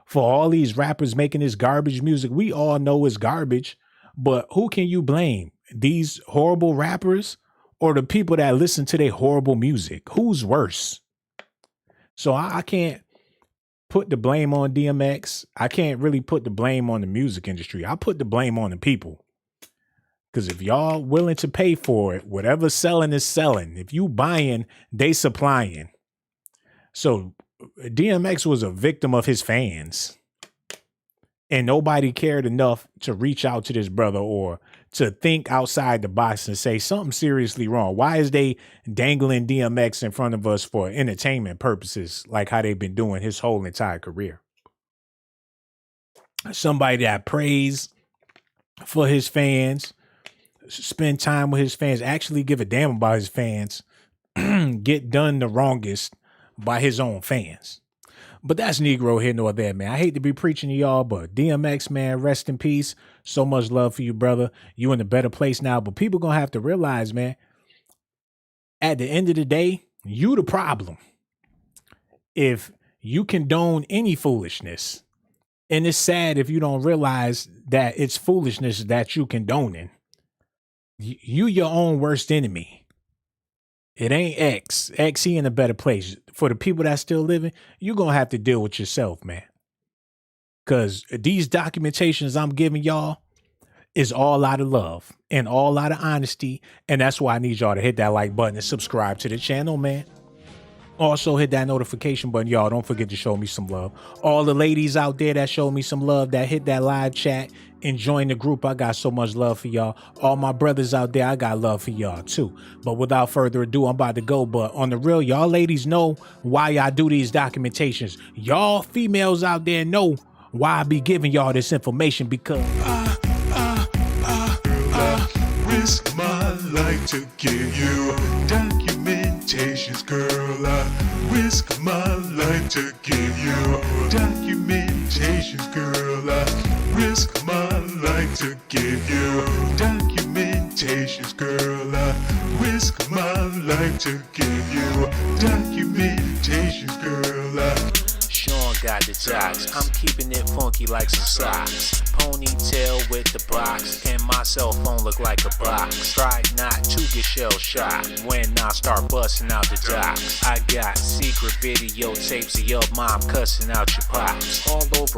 For all these rappers making this garbage music, we all know it's garbage, but who can you blame? These horrible rappers or the people that listen to their horrible music? Who's worse? So I can't put the blame on DMX. I can't really put the blame on the music industry. I put the blame on the people. Because if y'all willing to pay for it, whatever selling is selling. If you buying, they supplying. So DMX was a victim of his fans. And nobody cared enough to reach out to this brother or to think outside the box and say something seriously wrong. Why is they dangling DMX in front of us for entertainment purposes, like how they've been doing his whole entire career? Somebody that prays for his fans, spend time with his fans, actually give a damn about his fans, get done the wrongest by his own fans. But that's Negro here nor there, man. I hate to be preaching to y'all, but DMX, man, rest in peace. So much love for you, brother. You in a better place now. But people gonna have to realize, man, at the end of the day, you the problem. If you condone any foolishness, and it's sad if you don't realize that it's foolishness that you condoning, you your own worst enemy. It ain't X. X, he in a better place. For the people that still living, you're going to have to deal with yourself, man. Because these documentations I'm giving y'all is all out of love and all out of honesty. And that's why I need y'all to hit that like button and subscribe to the channel, man. Also, hit that notification button, y'all. Don't forget to show me some love. All the ladies out there that show me some love, that hit that live chat and join the group, I got so much love for y'all. All my brothers out there, I got love for y'all too. But without further ado, I'm about to go. But on the real, y'all ladies know why I do these documentations. Y'all females out there know why I be giving y'all this information, because risk my life to give you documentations, girl. I risk my life to give you documentations, girl. I risk my life to give you documentations, girl. I risk my life to give you documentations, girl. Sean got the jocks. I'm keeping it funky like some socks. Ponytail with the box. And my cell phone look like a box. Try not to get shell shocked when I start busting out the docs. I got secret videotapes of your mom cussing out your pops all over